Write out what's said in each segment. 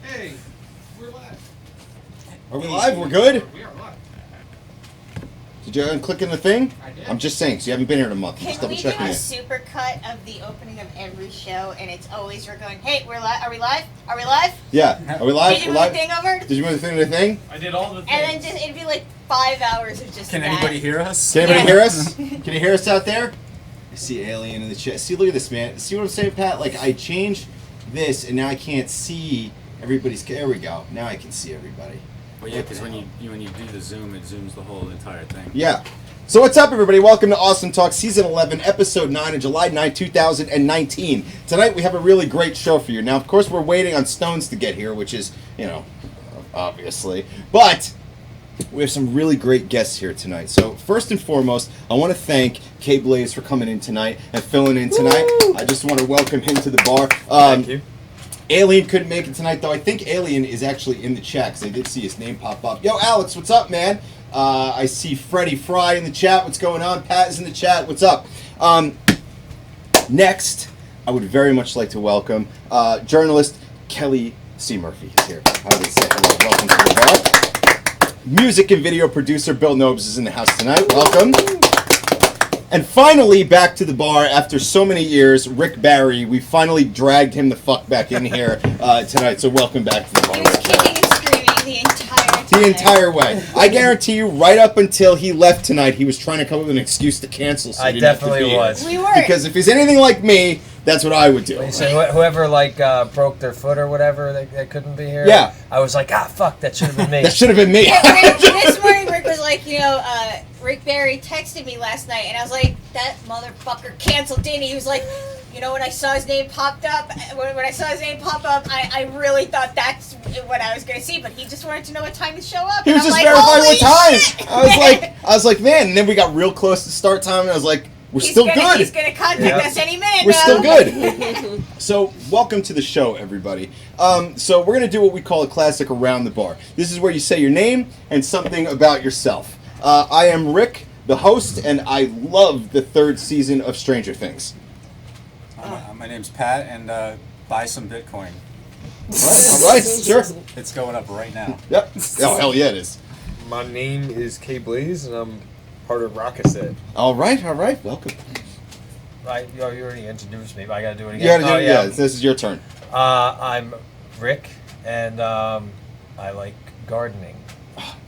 Hey, we're live. Are we live? We're good? We are live. Did you unclick in the thing? I did. I'm just saying, so you haven't been here in a month. Just Can double we do checking a in. super cut of the opening of every show, and it's always we're going, hey, we're live. Are we live? Are we live? Yeah. Are we live? Did you We're move the live? thing over? Did you move the thing to the thing? I did all the things. And then just it'd be like 5 hours of just Can that. anybody hear us? Can anybody Yeah. hear us? Can you hear us out there? I see Alien in the chat. See, look at this, man. See what I'm saying, Pat? Like, I changed this, and now I can't see everybody's... There we go. Now I can see everybody. Well, yeah, because when you do the zoom, it zooms the whole entire thing. Yeah. So what's up, everybody? Welcome to Awesome Talk, Season 11, Episode 9 on July 9, 2019. Tonight we have a really great show for you. Now, of course, we're waiting on Stones to get here, which is, you know, obviously. But we have some really great guests here tonight. So first and foremost, I want to thank K Blaze for coming in tonight and filling in tonight. Woo! I just want to welcome him to the bar. Thank you. Alien couldn't make it tonight, though. I think Alien is actually in the chat, because I did see his name pop up. Yo, Alex, what's up, man? I see Freddie Fry in the chat. What's going on? Pat is in the chat. What's up? Next, I would very much like to welcome journalist Kellie C. Murphy is here. I would say hello. Welcome to the bar. Music and video producer Bill Nobes is in the house tonight. Welcome. And finally, back to the bar after so many years, Rick Barry. We finally dragged him the fuck back in here tonight. So welcome back to the bar. He was kicking and screaming the entire time. The entire way. I guarantee you, right up until he left tonight, he was trying to come up with an excuse to cancel. So I he didn't have to definitely be here. was. We were. Because if he's anything like me, that's what I would do. So whoever broke their foot or whatever, they couldn't be here. Yeah. I was like, fuck, that should have been me. That should have been me. This morning, Rick was like, Rick Barry texted me last night, and I was like, that motherfucker canceled, didn't he? He was like, when I saw his name popped up, when I saw his name pop up, I really thought that's what I was going to see, but he just wanted to know what time to show up. He was and just I'm verifying like, what shit. time. I was like, man. And then we got real close to start time, and I was like, we're still good. He's going to contact us any minute We're now. still good. So, welcome to the show, everybody. So, we're going to do what we call a classic around the bar. This is where you say your name and something about yourself. I am Rick, the host, and I love the third season of Stranger Things. My name's Pat, and buy some Bitcoin. All right, sure. It's going up right now. Yep. Oh, hell yeah, it is. My name is K Blaze, and I'm part of Rockasset. All right, welcome. You already introduced me, but I got to do it You again. gotta do yeah, this is your turn. I'm Rick, and I like gardening.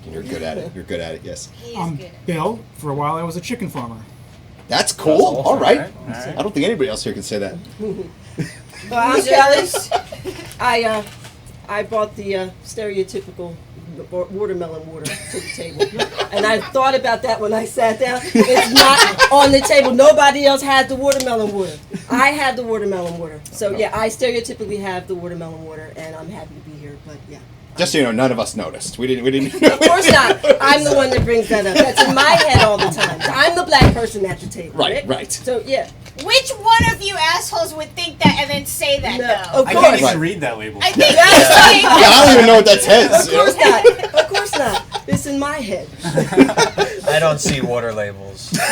You're good at it. You're good at it, yes. He is I'm good. Bill. For a while, I was a chicken farmer. That's cool. That's awesome. All right. All right. I don't think anybody else here can say that. Well, I'm Kellie. I brought the stereotypical watermelon water to the table, and I thought about that when I sat down. It's not on the table. Nobody else had the watermelon water. I have the watermelon water. So yeah, I stereotypically have the watermelon water, and I'm happy to be here. But yeah. Just so you know, none of us noticed. We didn't. Of course not. I'm the one that brings that up. That's in my head all the time. I'm the black person at the table. Right. So yeah. Which one of you assholes would think that and then say that, No. though? Of I course. can't even Right. read that label. I think Yeah, I don't even know what that says. Of course not. Of course not. It's in my head. I don't see water labels. Nice.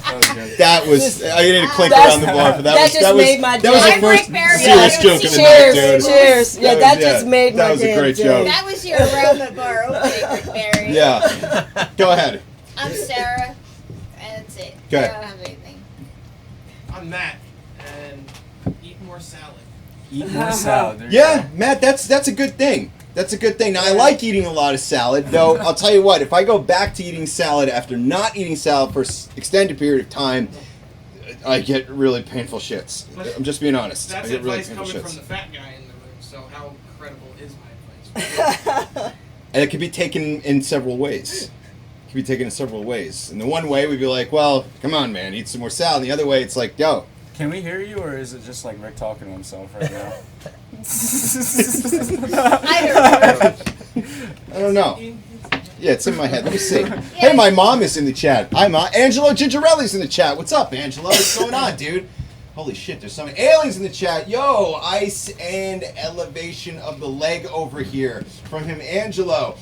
That was good. That was. I didn't clink That's- around the bar for that. that was, just that was, made my That was day. the I'm first Rick Barry. serious I joke don't of the see night, Cheers, dude. cheers. Yeah, that yeah, just made that my was a damn great day. joke. That was your around the bar opening, Rick Barry. Yeah. Go ahead. I'm Sarah, and that's it. Okay. I don't have anything. I'm Matt, and eat more salad. Eat more salad. There you Yeah, go. Matt. That's a good thing. That's a good thing. Now I like eating a lot of salad, though. I'll tell you what. If I go back to eating salad after not eating salad for an extended period of time, I get really painful shits. I'm just being honest. That's I get really advice painful coming shits. from the fat guy in the room, so how credible is my advice? And it can be taken in several ways. It can be taken in several ways. And the one way we'd be like, well, come on, man, eat some more salad. And the other way, it's like, yo. Can we hear you, or is it just like Rick talking to himself right now? I I don't know. Yeah, it's in my head. Let me see. Hey, my mom is in the chat. Hi, Ma. Angelo Gingerelli's in the chat. What's up, Angelo? What's going on, dude? Holy shit, there's so many aliens in the chat. Yo, ice and elevation of the leg over here. From him, Angelo.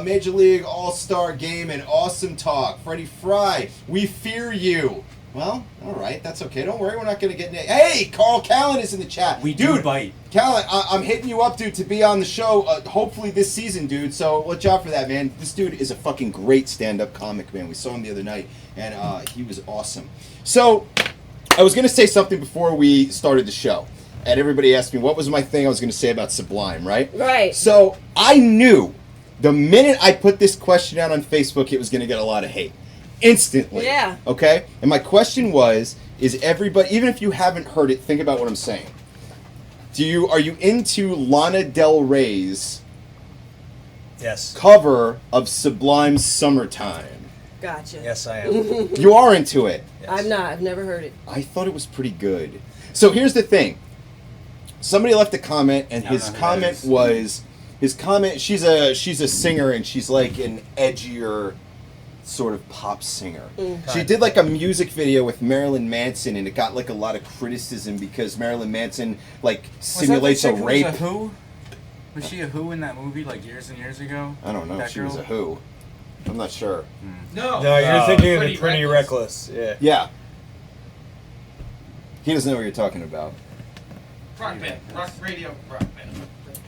Major League All-Star Game and Awesome Talk. Freddie Fry, we fear you. Well, all right, that's okay. Don't worry, we're not going to get... Hey, Carl Callan is in the chat. We do dude, bite. Callan, I'm hitting you up, dude, to be on the show, hopefully this season, dude. So watch out for that, man. This dude is a fucking great stand-up comic, man. We saw him the other night, and he was awesome. So, I was going to say something before we started the show, and everybody asked me what was my thing I was going to say about Sublime, right? Right. So, I knew the minute I put this question out on Facebook, it was going to get a lot of hate. Instantly. Yeah. Okay? And my question is everybody, even if you haven't heard it, think about what I'm saying. Are you into Lana Del Rey's Yes. cover of Sublime's Summertime? Gotcha. Yes, I am. You are into it. Yes. I'm not. I've never heard it. I thought it was pretty good. So here's the thing. Somebody left a comment, and I don't his know who comment that is. she's a singer, and she's like an edgier sort of pop singer. She did like a music video with Marilyn Manson, and it got like a lot of criticism because Marilyn Manson like simulates a rape. Was a Who? Was she a Who in that movie like years and years ago? I don't know. That She was girl? a Who. I'm not sure. No. No, you're thinking of Pretty the Pretty Reckless. Yeah. Yeah. He doesn't know what you're talking about. Rock band. Rock radio. Rock band.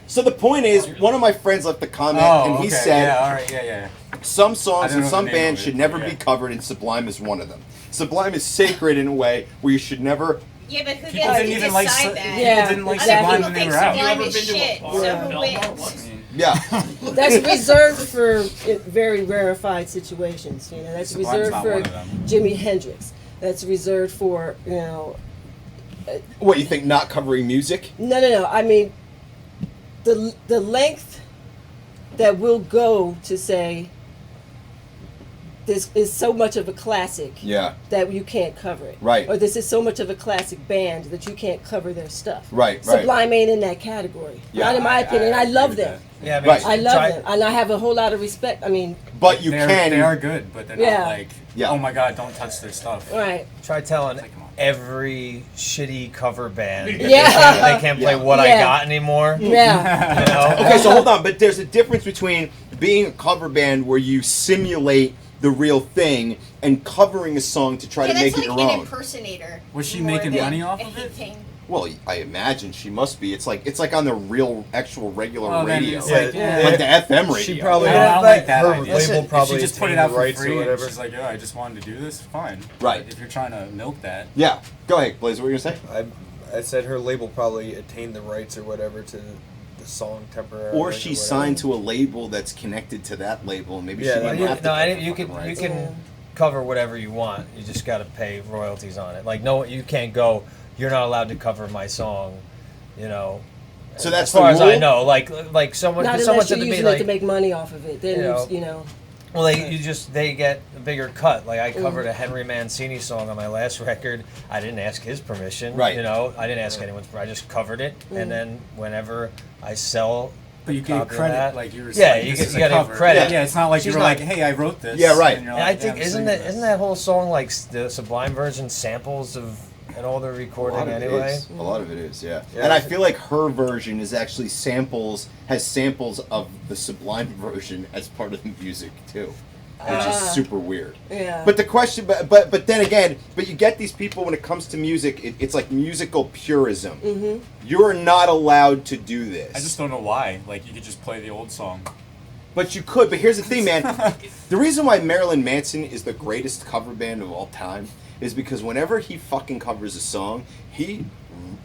So the point is, one of my friends left a comment, Oh, and he okay. said, Yeah, all right, yeah. some I songs don't and know some the name bands of it, should never yeah. be covered, and Sublime is one of them. Sublime is sacred in a way where you should never... Yeah, but who People gets didn't to even like decide that? Yeah, people didn't like exactly. Sublime Other when people they think were out. Sublime is shit, bar so in who Belmont wins? once? Yeah. That's reserved for very rarefied situations. You know, that's Sublime's reserved not for one of them. Jimi Hendrix. That's reserved for, you know, What, you think not covering music? no. I mean, the length that we'll go to say this is so much of a classic Yeah. that you can't cover it. Right. Or this is so much of a classic band that you can't cover their stuff. Right. Sublime ain't in that category. Yeah, Not in my opinion. I agree love with them. Yeah, I mean, Right. I love try- them. And I have a whole lot of respect. I mean, But you They can... are good, but they're Yeah. not like, Yeah. oh my god, don't touch their stuff. right. Try telling Like, come on. every shitty cover band that Yeah. they can't play Yeah. What I Yeah. Got anymore. Yeah. You know? Okay, so hold on. But there's a difference between being a cover band where you simulate the real thing and covering a song to try Yeah, to make that's it like your an own. impersonator. Was she more making than money off a of it? thing. Well, I imagine she must be. It's like on the real, actual, regular Well, then radio. it's like, Yeah. Like the FM radio. She probably I don't like that her idea. label If probably she just put it attained out the for rights free or and whatever. she's like, oh, I just wanted to do this, fine. Right. If you're trying to milk that. Yeah. Go ahead, Blaze. What were you going to say? I said her label probably attained the rights or whatever to the song temporarily. Or she signed to a label that's connected to that label, and maybe Yeah, she well, didn't You, have to no, pay I, for you fucking can rights. you can cover whatever you want. You just got to pay royalties on it. Like no, you can't go. You're not allowed to cover my song. You know. So that's as far the as I rule? know. Like someone Not someone unless said you're to me using it like to make money off of it. Then, you know, you know. well they get a bigger cut. Like I covered a Henry Mancini song on my last record. I didn't ask his permission. Right. You know, I didn't ask anyone's. I just covered it, and then whenever I sell. But you a gave copy of credit, that- like you were Yeah, saying, you this get- is you a gotta give cover. credit. Yeah, it's not like She's you were not- like, hey, I wrote this. Yeah, right. And you're And I like, think yeah, I'm isn't singing that this. that whole song like the Sublime version samples of and all the A recording lot of anyway? it is. A lot of it is, yeah. Yeah, And I I feel like her version is actually has samples of the Sublime version as part of the music too, which is super weird. Yeah. But the question, but then again, but you get these people when it comes to music, it's like musical purism. Mm-hmm. You're not allowed to do this. I just don't know why. Like, you could just play the old song. But you could. But here's the thing, man. The reason why Marilyn Manson is the greatest cover band of all time is because whenever he fucking covers a song,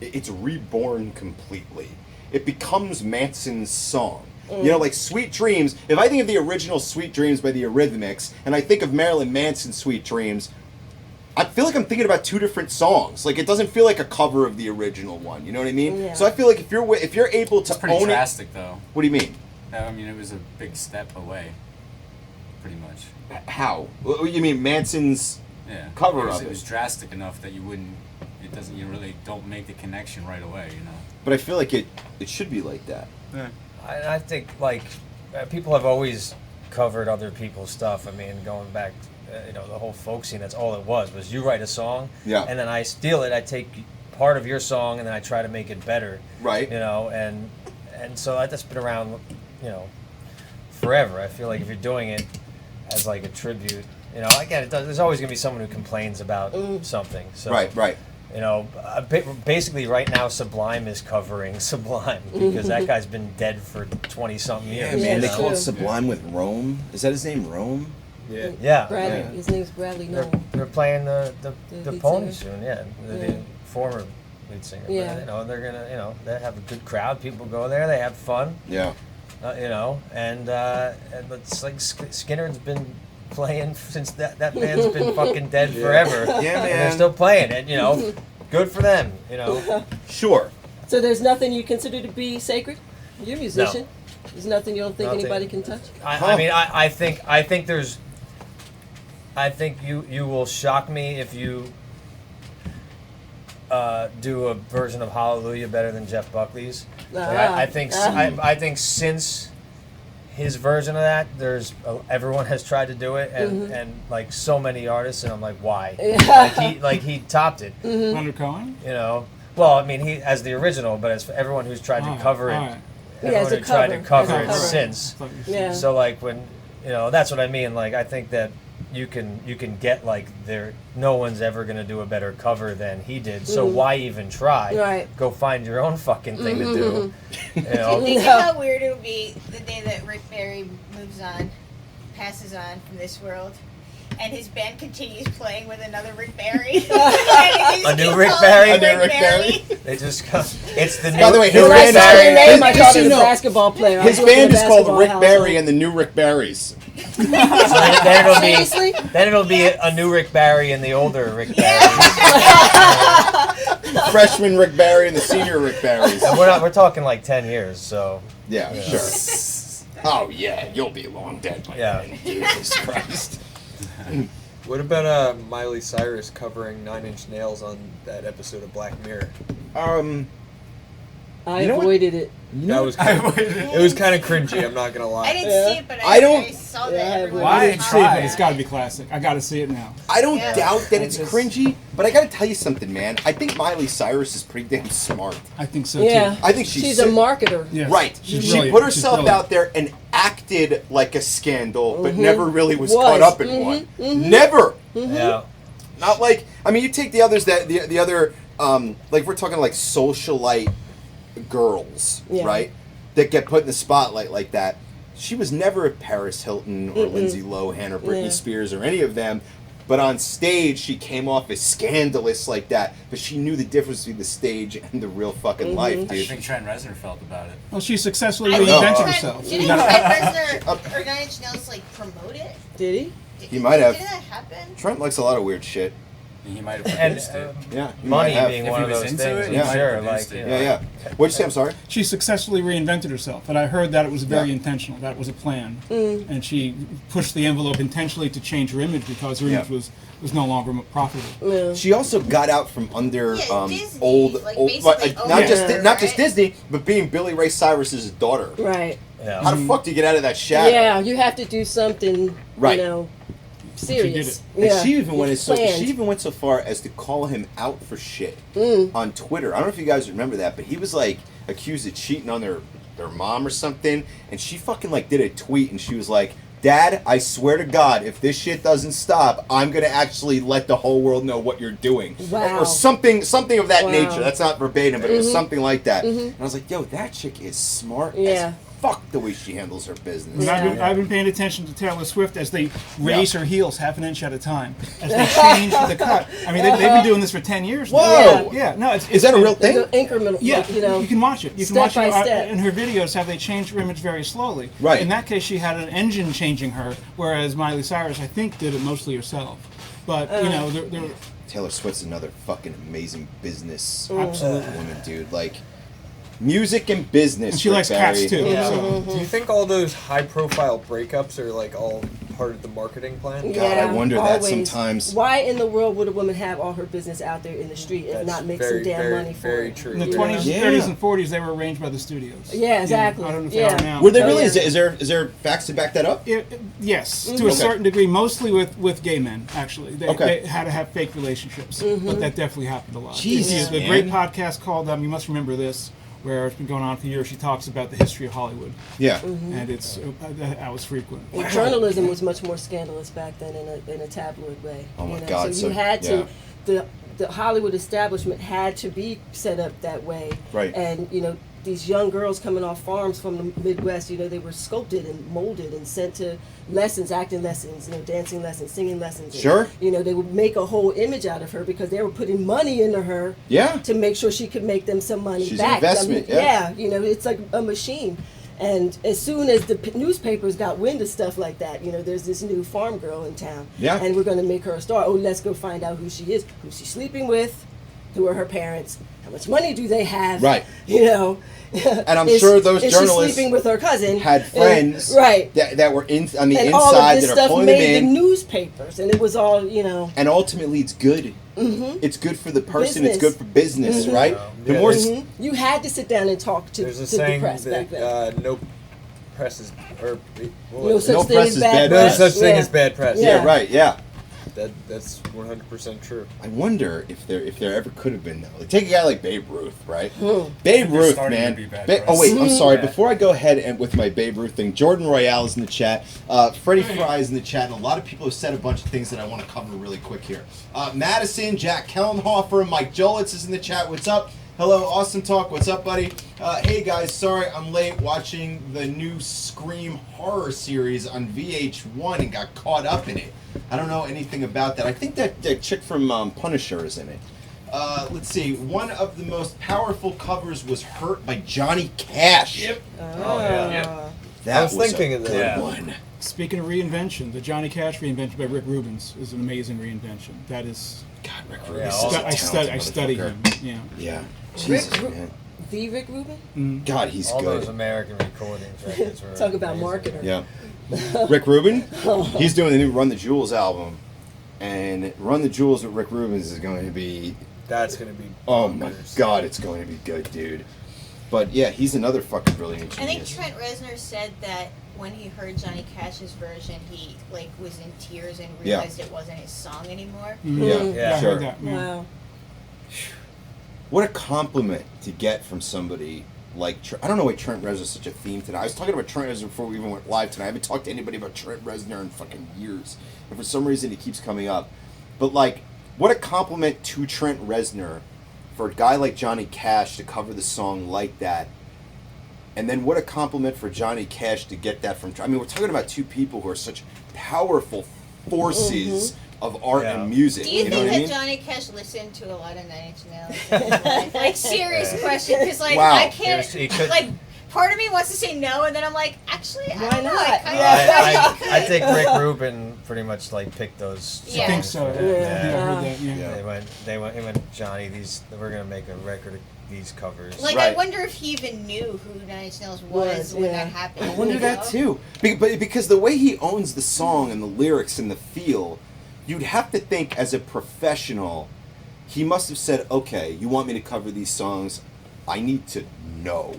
it's reborn completely. It becomes Manson's song. You know, like Sweet Dreams. If I think of the original Sweet Dreams by the Eurythmics, and I think of Marilyn Manson's Sweet Dreams, I feel like I'm thinking about two different songs. Like, it doesn't feel like a cover of the original one. You know what I mean? Yeah. So I feel like if you're able to It's pretty own drastic, though. what do you mean? I mean, it was a big step away. Pretty much. How? You mean Manson's Yeah. cover it was, of it it? was drastic enough that you really don't make the connection right away, you know? But I feel like it should be like that. Yeah. I think like people have always covered other people's stuff. I mean, going back, the whole folk scene. That's all it was you write a song, Yeah. and then I steal it. I take part of your song, and then I try to make it better. Right. You know, and so that's been around, forever. I feel like if you're doing it as like a tribute, You know, again, there's always going to be someone who complains about something. So, Right. You know, basically right now Sublime is covering Sublime because that guy's been dead for 20-something years. Yeah, man, you they know? call it Sublime with Rome. Is that his name, Rome? Yeah. Yeah. Bradley. Yeah. His name's Bradley. No. They're playing the lead pony singer? soon, yeah. The former lead singer. Yeah. But, you know, they're gonna, you know, they have a good crowd. People go there, they have fun. Yeah. You know, and it's like Skinner's been playing since that band's been fucking dead forever. Yeah, And they're man. still playing it. You know, good for them. You know. Sure. So there's nothing you consider to be sacred? You're a musician. There's nothing you don't think Nothing. anybody can touch? I mean, I think there's. I think you will shock me if you do a version of Hallelujah better than Jeff Buckley's. Like, I think since his version of that, everyone has tried to do it, and like so many artists, and I'm like, why? Like he topped it. Leonard Cohen? You know, well, I mean, he as the original, but as for everyone who's tried to cover it, Alright. everyone as a who tried to cover, cover as a it cover. since. Yeah. So like when that's what I mean. Like I think that you can get like no one's ever gonna do a better cover than he did. So why even try? Right. Go find your own fucking thing to do. You know. Think No. how weird it would be the day that Rick Barry moves on, passes on from this world, and his band continues playing with another Rick Barry. A new Rick Barry? A new Rick Barry? They just come. It's the new. By the way, his When I band saw their name, I is- thought you it was a know, basketball player. I His grew up in a band is called basketball Rick household. Barry and the New Rick Barrys. Seriously? Then it'll be a new Rick Barry and the older Rick Barry. Freshman Rick Barry and the senior Rick Barrys. And we're talking like 10 years. So Yeah, sure. Oh yeah, you'll be long dead by Yeah. then. Jesus Christ. What about Miley Cyrus covering Nine Inch Nails on that episode of Black Mirror? I You know what? avoided it. That was it was kind of cringy. I'm not gonna lie. I didn't see it, but I don't- I saw Yeah, that. everyone Well, I was didn't see it, talking but it's got to be classic. I got to see it now. I don't Yeah. doubt that it's Just- cringy, but I gotta tell you something, man. I think Miley Cyrus is pretty damn smart. I think so Yeah. too. I think She's a marketer. Yes. Right. She's She brilliant. put She's herself brilliant. out there and acted like a scandal, but Mm-hmm. never really was caught up in one. Never. yeah. Not like, I mean, you take the others that the other like we're talking like socialite girls, Yeah. right? That get put in the spotlight like that. She was never a Paris Hilton or Lindsay Lohan or Britney Yeah. Spears or any of them. But on stage, she came off as scandalous like that. But she knew the difference between the stage and the real fucking life, How do you dude. think Trent Reznor felt about it? Well, she successfully I think reinvented Trent- herself. Didn't You Trent gotta- Reznor or Nine Inch Nails like promote it? Did he? He might have. Did that happen? Trent likes a lot of weird shit. He might have And produced it. Yeah, he money might have. being If one he of was those into things. it, he I'm might sure. have Like, produced it. you know. Yeah. What'd you say? I'm sorry. She successfully reinvented herself, and I heard that it was very Yeah. intentional. That was a plan, and she pushed the envelope intentionally to change her image because her image Yeah. was no longer profitable. Yeah. She also got out from under Yeah, Disney, old, like, old basically not owned just her, not just right? Disney, but being Billy Ray Cyrus's daughter. Right. Yeah. How the fuck do you get out of that shadow? Yeah, you have to do something, Right. you know, serious. And Yeah. she even went It's so planned. she even went so far as to call him out for shit Mm. on Twitter. I don't know if you guys remember that, but he was like accused of cheating on their mom or something, and she fucking like did a tweet and she was like, "Dad, I swear to God, if this shit doesn't stop, I'm gonna actually let the whole world know what you're doing." Wow. Or something of that Wow. nature. That's not verbatim, but it was something like that. And I was like, "Yo, that chick is smart Yeah. as fuck the way she handles her business." And Yeah. I've been paying attention to Taylor Swift as they raise her heels half an inch at a time, as they change the cut. I mean, they've been doing this for 10 years now. Whoa! Yeah, no, Is that a real There's thing? an incremental, Yeah, like, you know. you can watch it. You can step watch by it step. in her videos. How they changed her image very slowly. Right. In that case, she had an engine changing her, whereas Miley Cyrus, I think, did it mostly herself. But you know, they're Taylor Swift's another fucking amazing business Absolutely. woman, dude. Like, music and business. and she Rick likes Barry. cats too. Yeah. So. Do you think all those high-profile breakups are like all part of the marketing plan? God, I wonder that always. sometimes. Why in the world would a woman have all her business out there in the street and That's not make very, some damn very, money for very it? true. In the Yeah. 20s, Yeah. 30s, and 40s, they were arranged by the studios. Yeah, exactly. I don't know if Yeah. they are now. Were they Oh, really? yeah. Is there facts to back that up? Yes, to a Okay. certain degree, mostly with gay men. Actually, Okay. they had to have fake relationships, but that definitely happened a lot. Jesus, There's a man. great podcast called "You Must Remember This," where it's been going on for years. She talks about the history of Hollywood, Yeah. and it's that was frequent. Well, journalism was much more scandalous back then in a tabloid way. Oh my you know? God, So you so- had to yeah. the Hollywood establishment had to be set up that way. Right. And these young girls coming off farms from the Midwest, they were sculpted and molded and sent to lessons, acting lessons, dancing lessons, singing lessons. And, Sure. they would make a whole image out of her because they were putting money into her. Yeah. To make sure she could make them some money She's an back. investment, yeah. It's like a machine. And as soon as the newspapers got wind of stuff like that, there's this new farm girl in town. Yeah. And we're going to make her a star. Oh, let's go find out who she is, who she's sleeping with, who are her parents, how much money do they have. Right. And I'm sure those is journalists she sleeping with her cousin? had friends right. that were on the And inside all of this that are stuff pulling them made in. the newspapers, and it was all, And ultimately, it's good. Mm-hmm. It's good for the person. It's Business. good for business, Mhm. right? The Yeah, more there's- You had to sit down and talk to There's a the saying press back then. that no press is or what No was it? such no thing press as is bad bad no press. such thing Yeah. as bad press. yeah, right, yeah. That's 100% true. I wonder if there ever could have been though. Like, take a guy like Babe Ruth, right? Babe They're Ruth, starting man. to be bad Oh press. wait, I'm sorry. Yeah. Before I go ahead and with my Babe Ruth thing, Jordan Royale is in the chat. Freddie Fry is in the chat, and a lot of people have said a bunch of things that I want to cover really quick here. Madison, Jack Kellenhofer, Mike Jolitz is in the chat. What's up? Hello, Awesome Talk. What's up, buddy? Hey guys, sorry I'm late watching the new Scream horror series on VH1 and got caught up in it. I don't know anything about that. I think that chick from Punisher is in it. Let's see. One of the most powerful covers was "Hurt" by Johnny Cash. Yep. Oh, yeah. That I was thinking a of that. good Yeah. one. Speaking of reinvention, the Johnny Cash reinvention by Rick Rubens is an amazing reinvention. That is, God, Rick Yeah, Rubens. all is a the- I talented study motherfucker. him. Yeah. Yeah. Rick Jesus, Ru- man. The Rick Rubin? God, he's All those good. American recordings. Records were Talk about amazing. marketer. Yeah. Rick Rubin, he's doing the new Run the Jewels album, and Run the Jewels with Rick Rubens is going to be, That's gonna be. oh my bonkers. God, it's going to be good, dude. But yeah, he's another fucking brilliant I think genius. Trent Reznor said that when he heard Johnny Cash's version, he was in tears and Yeah. realized it wasn't his song anymore. Yeah, Yeah. I sure. heard that. Yeah. Wow. What a compliment to get from somebody like I don't know why Trent Reznor's such a theme tonight. I was talking about Trent Reznor before we even went live tonight. I haven't talked to anybody about Trent Reznor in fucking years, and for some reason he keeps coming up. But like, what a compliment to Trent Reznor for a guy like Johnny Cash to cover the song like that. And then what a compliment for Johnny Cash to get that from. I mean, we're talking about two people who are such powerful forces of art Yeah. and music. Do you, know think what that I mean? Johnny Cash listened to a lot of Nine Inch Nails? Like, serious question, because Wow. I can't. He could- Part of me wants to say no, and then I'm like, actually, I Why don't know. not? I kinda Yeah. wish I think Rick Rubin pretty much picked those. Yeah. I think songs so. for Yeah, him. I heard that. Yeah. Yeah. He went, Johnny, we're gonna make a record of these covers. Like, Right. I wonder if he even knew who Nine Inch Nails was when yeah. that happened. I wonder you that know? too. But because the way he owns the song and the lyrics and the feel, you'd have to think as a professional, he must have said, okay, you want me to cover these songs, I need to know.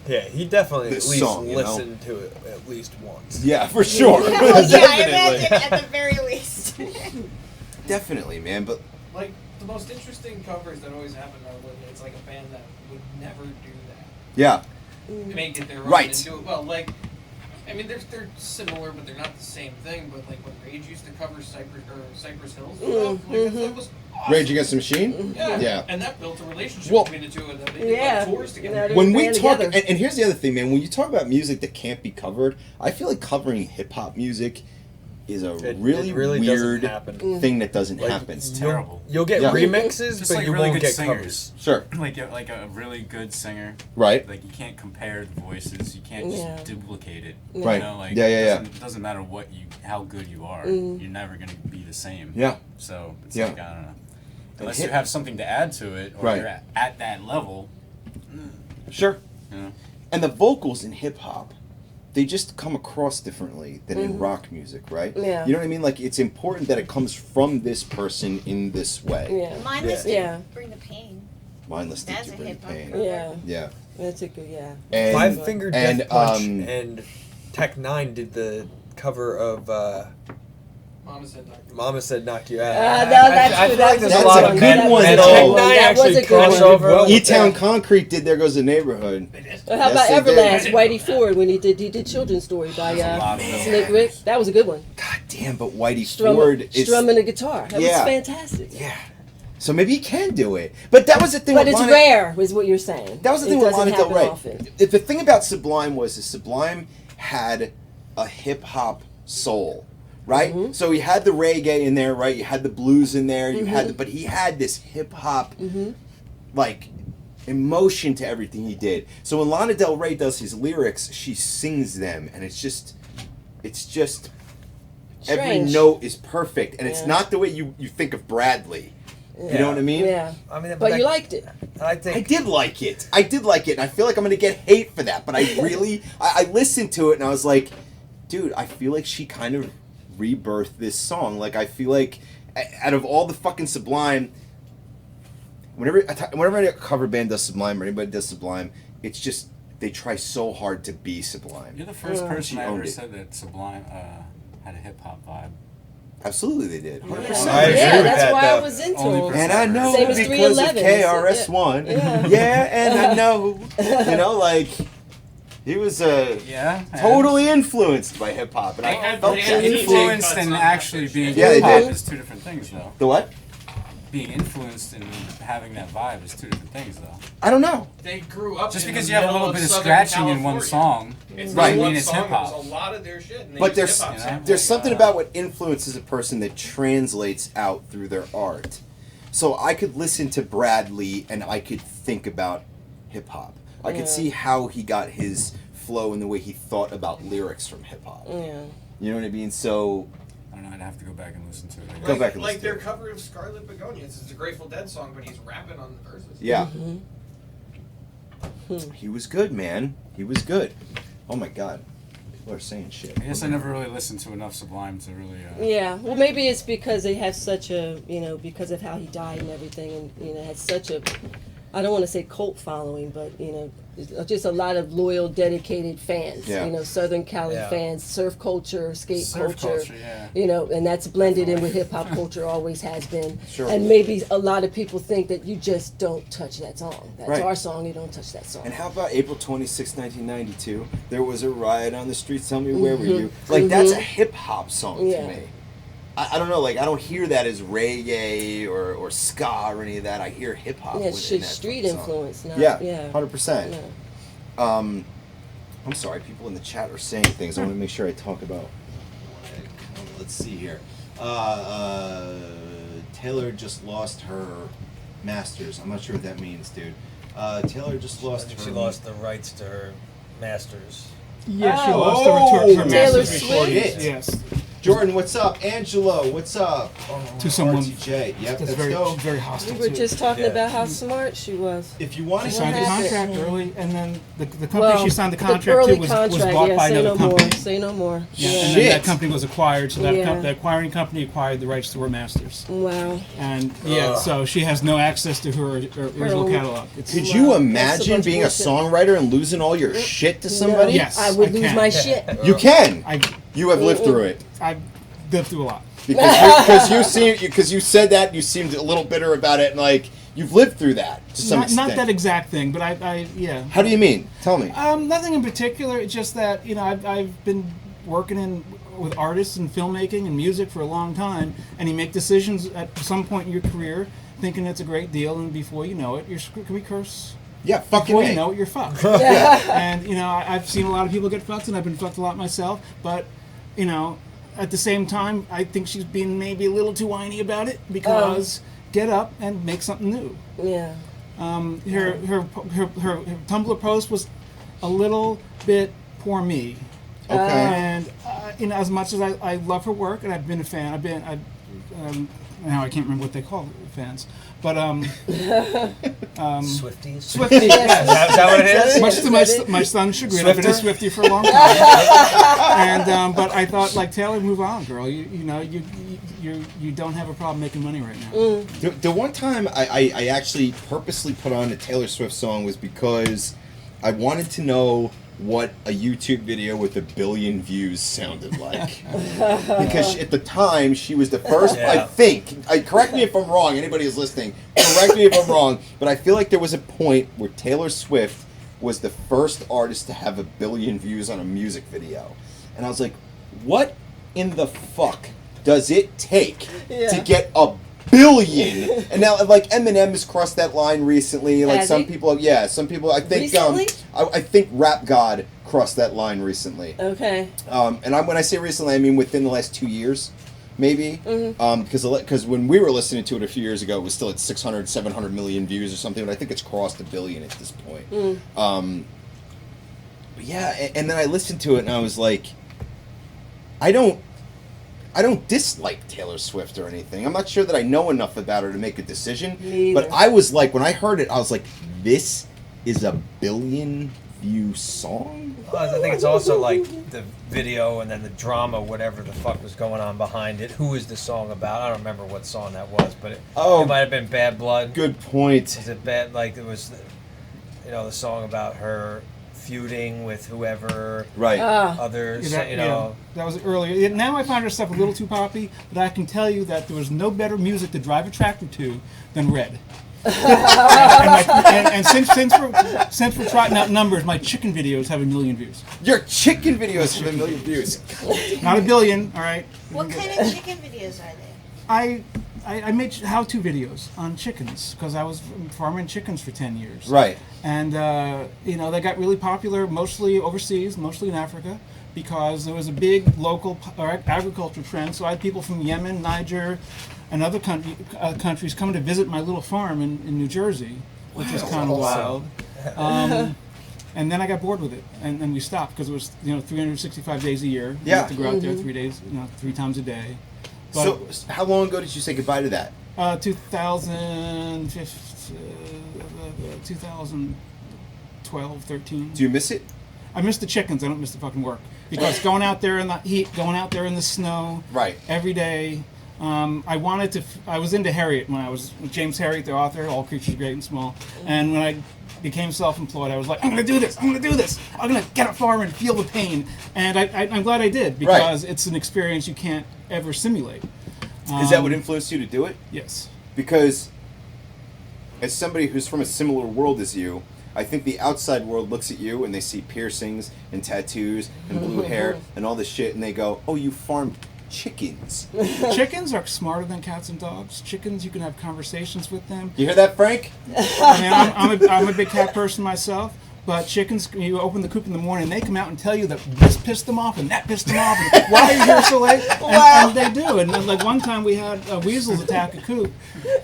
Yeah, he definitely This at least song, you know? listened to it at least once. Yeah, for sure. Yeah, I Definitely. imagine at the very least. Definitely, man. But Like, the most interesting covers that always happen are when it's like a band that would never do that. yeah, Make it their own Right. and do it well. Like, I mean, they're similar, but they're not the same thing. But like when Rage used to cover Cypress Hills, that was awesome. Rage Against the Machine. Yeah. Yeah. And that built a relationship Well- between the two of them. They did Yeah. like tours together. Now When we band talk, together. and here's the other thing, man. When you talk about music that can't be covered, I feel like covering hip hop music is a It really, really doesn't weird happen. thing that doesn't Like, happen. It's terrible. You'll get Yeah. remixes, Just but like you really won't good get singers. covers. Sure. Like a really good singer. Right. Like you can't compare the voices. You can't just Yeah. duplicate it. Right. You know, like Yeah, yeah, yeah. It doesn't matter how good you are. You're never gonna be the same. Yeah. So it's Yeah. like I don't know. Unless hip- you have something to add to it, or Right. you're at that level. Sure. You know. And the vocals in hip hop, they just come across differently than in rock music, right? Yeah. You know what I mean? Like, it's important that it comes from this person in this way. Yeah. Mindless Yeah. didn't bring the pain. Mindless That's to a bring hip-hop pain. cover. Yeah. Yeah. That's a good, yeah. And Five Finger Death and, Punch um, and Tech Nine did the cover of Mama said knock you out. No, that's I good. feel like That there's was a lot good. of good one, That though. was a good one. Tech9 That was actually a good crossed one. over well with E-Town that. Concrete did There Goes the Neighborhood. Well, how Yes, about they did. Everlast, Whitey Ford, when he did Children's Story by lot of them. Slick Rick? That was a good one. God damn, but Whitey Ford is... Strumming the guitar. That Yeah. was fantastic. Yeah. So maybe he can do it. But that was the thing But with it's Lana... rare, is what you're saying. That was the thing It with doesn't Lana Del happen Rey. often. The thing about Sublime was Sublime had a hip-hop soul. Right, so he had the reggae in there, right? You had the blues in there. You had, but he had this hip hop, like, emotion to everything he did. So when Lana Del Rey does his lyrics, she sings them, and it's just every Strange. note is perfect, and it's Yeah. not the way you think of Bradley. You know what I mean? Yeah. I mean, But you liked it. I think I did like it, and I feel like I'm gonna get hate for that, but I really, I listened to it, and I was like, dude, I feel like she kind of rebirth this song. Like, I feel like out of all the fucking Sublime, whenever a cover band does Sublime or anybody does Sublime, it's just they try so hard to be Sublime. You're the first person She I owned ever it. said that Sublime had a hip hop vibe. Absolutely, they did. 100%. I agree Yeah, with that's that, why I though. was into Only them. And I know Same as because of 311. KRS-One. Yeah, and I know. You know, like, he was Yeah. totally influenced by hip hop, and They I had- felt they that. had Influenced cuts and on actually that being shit. Yeah, they hip hop did. is two different things, though. The what? Being influenced and having that vibe is two different things, though. I don't know. They grew up Just in because the you have a middle little bit of Southern scratching in one California. song, It's Right. not one Mean it's song, hip-hop. it was a lot of their shit. And they But used there's hip-hop samples. there's something about what influences a person that translates out through their art. So I could listen to Bradley and I could think about hip hop. I could see how he got his flow and the way he thought about lyrics from hip hop. Yeah. You know what I mean? So I don't know, I'd have to go back and listen to it. Go back and like listen their to it. cover of Scarlet Begonias. It's a Grateful Dead song, but he's rapping on the verses. yeah, he was good, man. He was good. Oh my God, people are saying shit. I guess I never really listened to enough Sublime to really. Yeah, well, maybe it's because they have such a, because of how he died and everything, and, had such a, I don't want to say cult following, but, just a lot of loyal, dedicated fans. Yeah. Southern Cali Yeah. fans, surf culture, skate Surf culture. yeah. And that's blended in with hip hop culture, always has been. Sure. And maybe a lot of people think that you just don't touch that song. That's Right. our song, you don't touch that song. And how about April 26, 1992? There was a riot on the streets. Tell me, where were you? Like, that's a hip hop song Yeah. to me. I don't know. Like, I don't hear that as reggae or ska or any of that. I hear hip hop. Yeah, within that street fucking song. influence. Not, Yeah, 100%. Yeah. I'm sorry, people in the chat are saying things. I want to make sure I talk about. Let's see here. Taylor just lost her masters. I'm not sure what that means, dude. Taylor just I lost think her. she lost the rights to her masters. Yeah, she Oh. lost her Taylor master's Swift? recordings. Yes, Jordan, what's up? Angelo, what's up? to someone RTJ. Yep, that's let's very, go. very hostile. We were to it. just talking Yeah. about how smart she was. If you want She to signed the happened? contract early, and then the company Well, she signed the the contract early to was contract, bought yeah, by say another no company. more. Say no more. Yeah, Yeah. and then that Shit. company was acquired, so that Yeah. the acquiring company acquired the rights to her masters. Wow. And so she has no access to her original own- catalog. It's, Could Wow, you that's a imagine bunch of being a bullshit. songwriter and losing all your shit to somebody? Yes, I would I lose can. my shit. You can. I You have lived through it. lived through a lot. Because you said that you seemed a little bitter about it, and like you've lived through that to some extent. Not that exact thing, but I yeah. How do you mean? Tell me. Nothing in particular. It's just that I've been working with artists and filmmaking and music for a long time, and you make decisions at some point in your career, thinking it's a great deal, and before you know it, can we curse? Yeah, fucking Before A. you know it, you're fucked. And I've seen a lot of people get fucked, and I've been fucked a lot myself. But at the same time, I think she's being maybe a little too whiny about it because get up and make something new. Yeah. Her Tumblr post was a little bit poor me. Okay. And as much as I love her work, and I've been a fan, now I can't remember what they call fans, but Swifties. Swifty. Is that what it is? Much to my son's chagrin, I've been a Swifter? Swiftie for a long time. And but I thought, like, Taylor, move on, girl. You don't have a problem making money right now. The one time I actually purposely put on a Taylor Swift song was because I wanted to know what a YouTube video with 1 billion views sounded like. Because at the time, she was the first, I think, correct me if I'm wrong, anybody who's listening, correct me if I'm wrong, but I feel like there was a point where Taylor Swift was the first artist to have 1 billion views on a music video. And I was like, what in the fuck does it take to get 1 billion? And now, like, Eminem has crossed that line recently. Like, some people, I think, Recently? I think Rap God crossed that line recently. Okay. And when I say recently, I mean within the last 2 years, maybe. Because when we were listening to it a few years ago, it was still at 600, 700 million views or something. But I think it's crossed 1 billion at this point. But yeah, and then I listened to it and I was like, I don't dislike Taylor Swift or anything. I'm not sure that I know enough about her to make a decision. But I was like, when I heard it, I was like, this is 1 billion view song? I think it's also like the video and then the drama, whatever the fuck was going on behind it. Who is the song about? I don't remember what song that was, but it might have been Bad Blood. Good point. Was it bad? Like it was, the song about her feuding with whoever, right? Others, that was earlier. Now I find her stuff a little too poppy, but I can tell you that there was no better music to drive a tractor to than Red. and since we're trotting out numbers, my chicken videos have 1 million views. Your chicken videos have 1 million views. Not 1 billion, all right. What kind of chicken videos are they? I made how-to videos on chickens because I was farming chickens for 10 years. Right. And, they got really popular mostly overseas, mostly in Africa, because there was a big local agriculture trend. So I had people from Yemen, Niger, and other countries coming to visit my little farm in New Jersey, which was kind of wild. And then I got bored with it, and we stopped because it was 365 days a year. You had to go out there 3 days, 3 times a day. But so how long ago did you say goodbye to that? 2012, 13. Do you miss it? I miss the chickens. I don't miss the fucking work because going out there in the heat, going out there in the snow, right, every day. I was into Harriet when I was James Harriet, the author, All Creatures Great and Small. And when I became self-employed, I was like, I'm going to do this. I'm going to get a farm and feel the pain. And I'm glad I did because it's an experience you can't ever simulate. Is that what influenced you to do it? Yes. Because as somebody who's from a similar world as you, I think the outside world looks at you and they see piercings and tattoos and blue hair and all this shit and they go, oh, you farmed chickens. Chickens are smarter than cats and dogs. Chickens, you can have conversations with them. You hear that, Frank? I mean, I'm a big cat person myself, but chickens, you open the coop in the morning, they come out and tell you that this pissed them off and that pissed them off. And, why are you here so late? And they do. And like one time we had weasels attack a coop,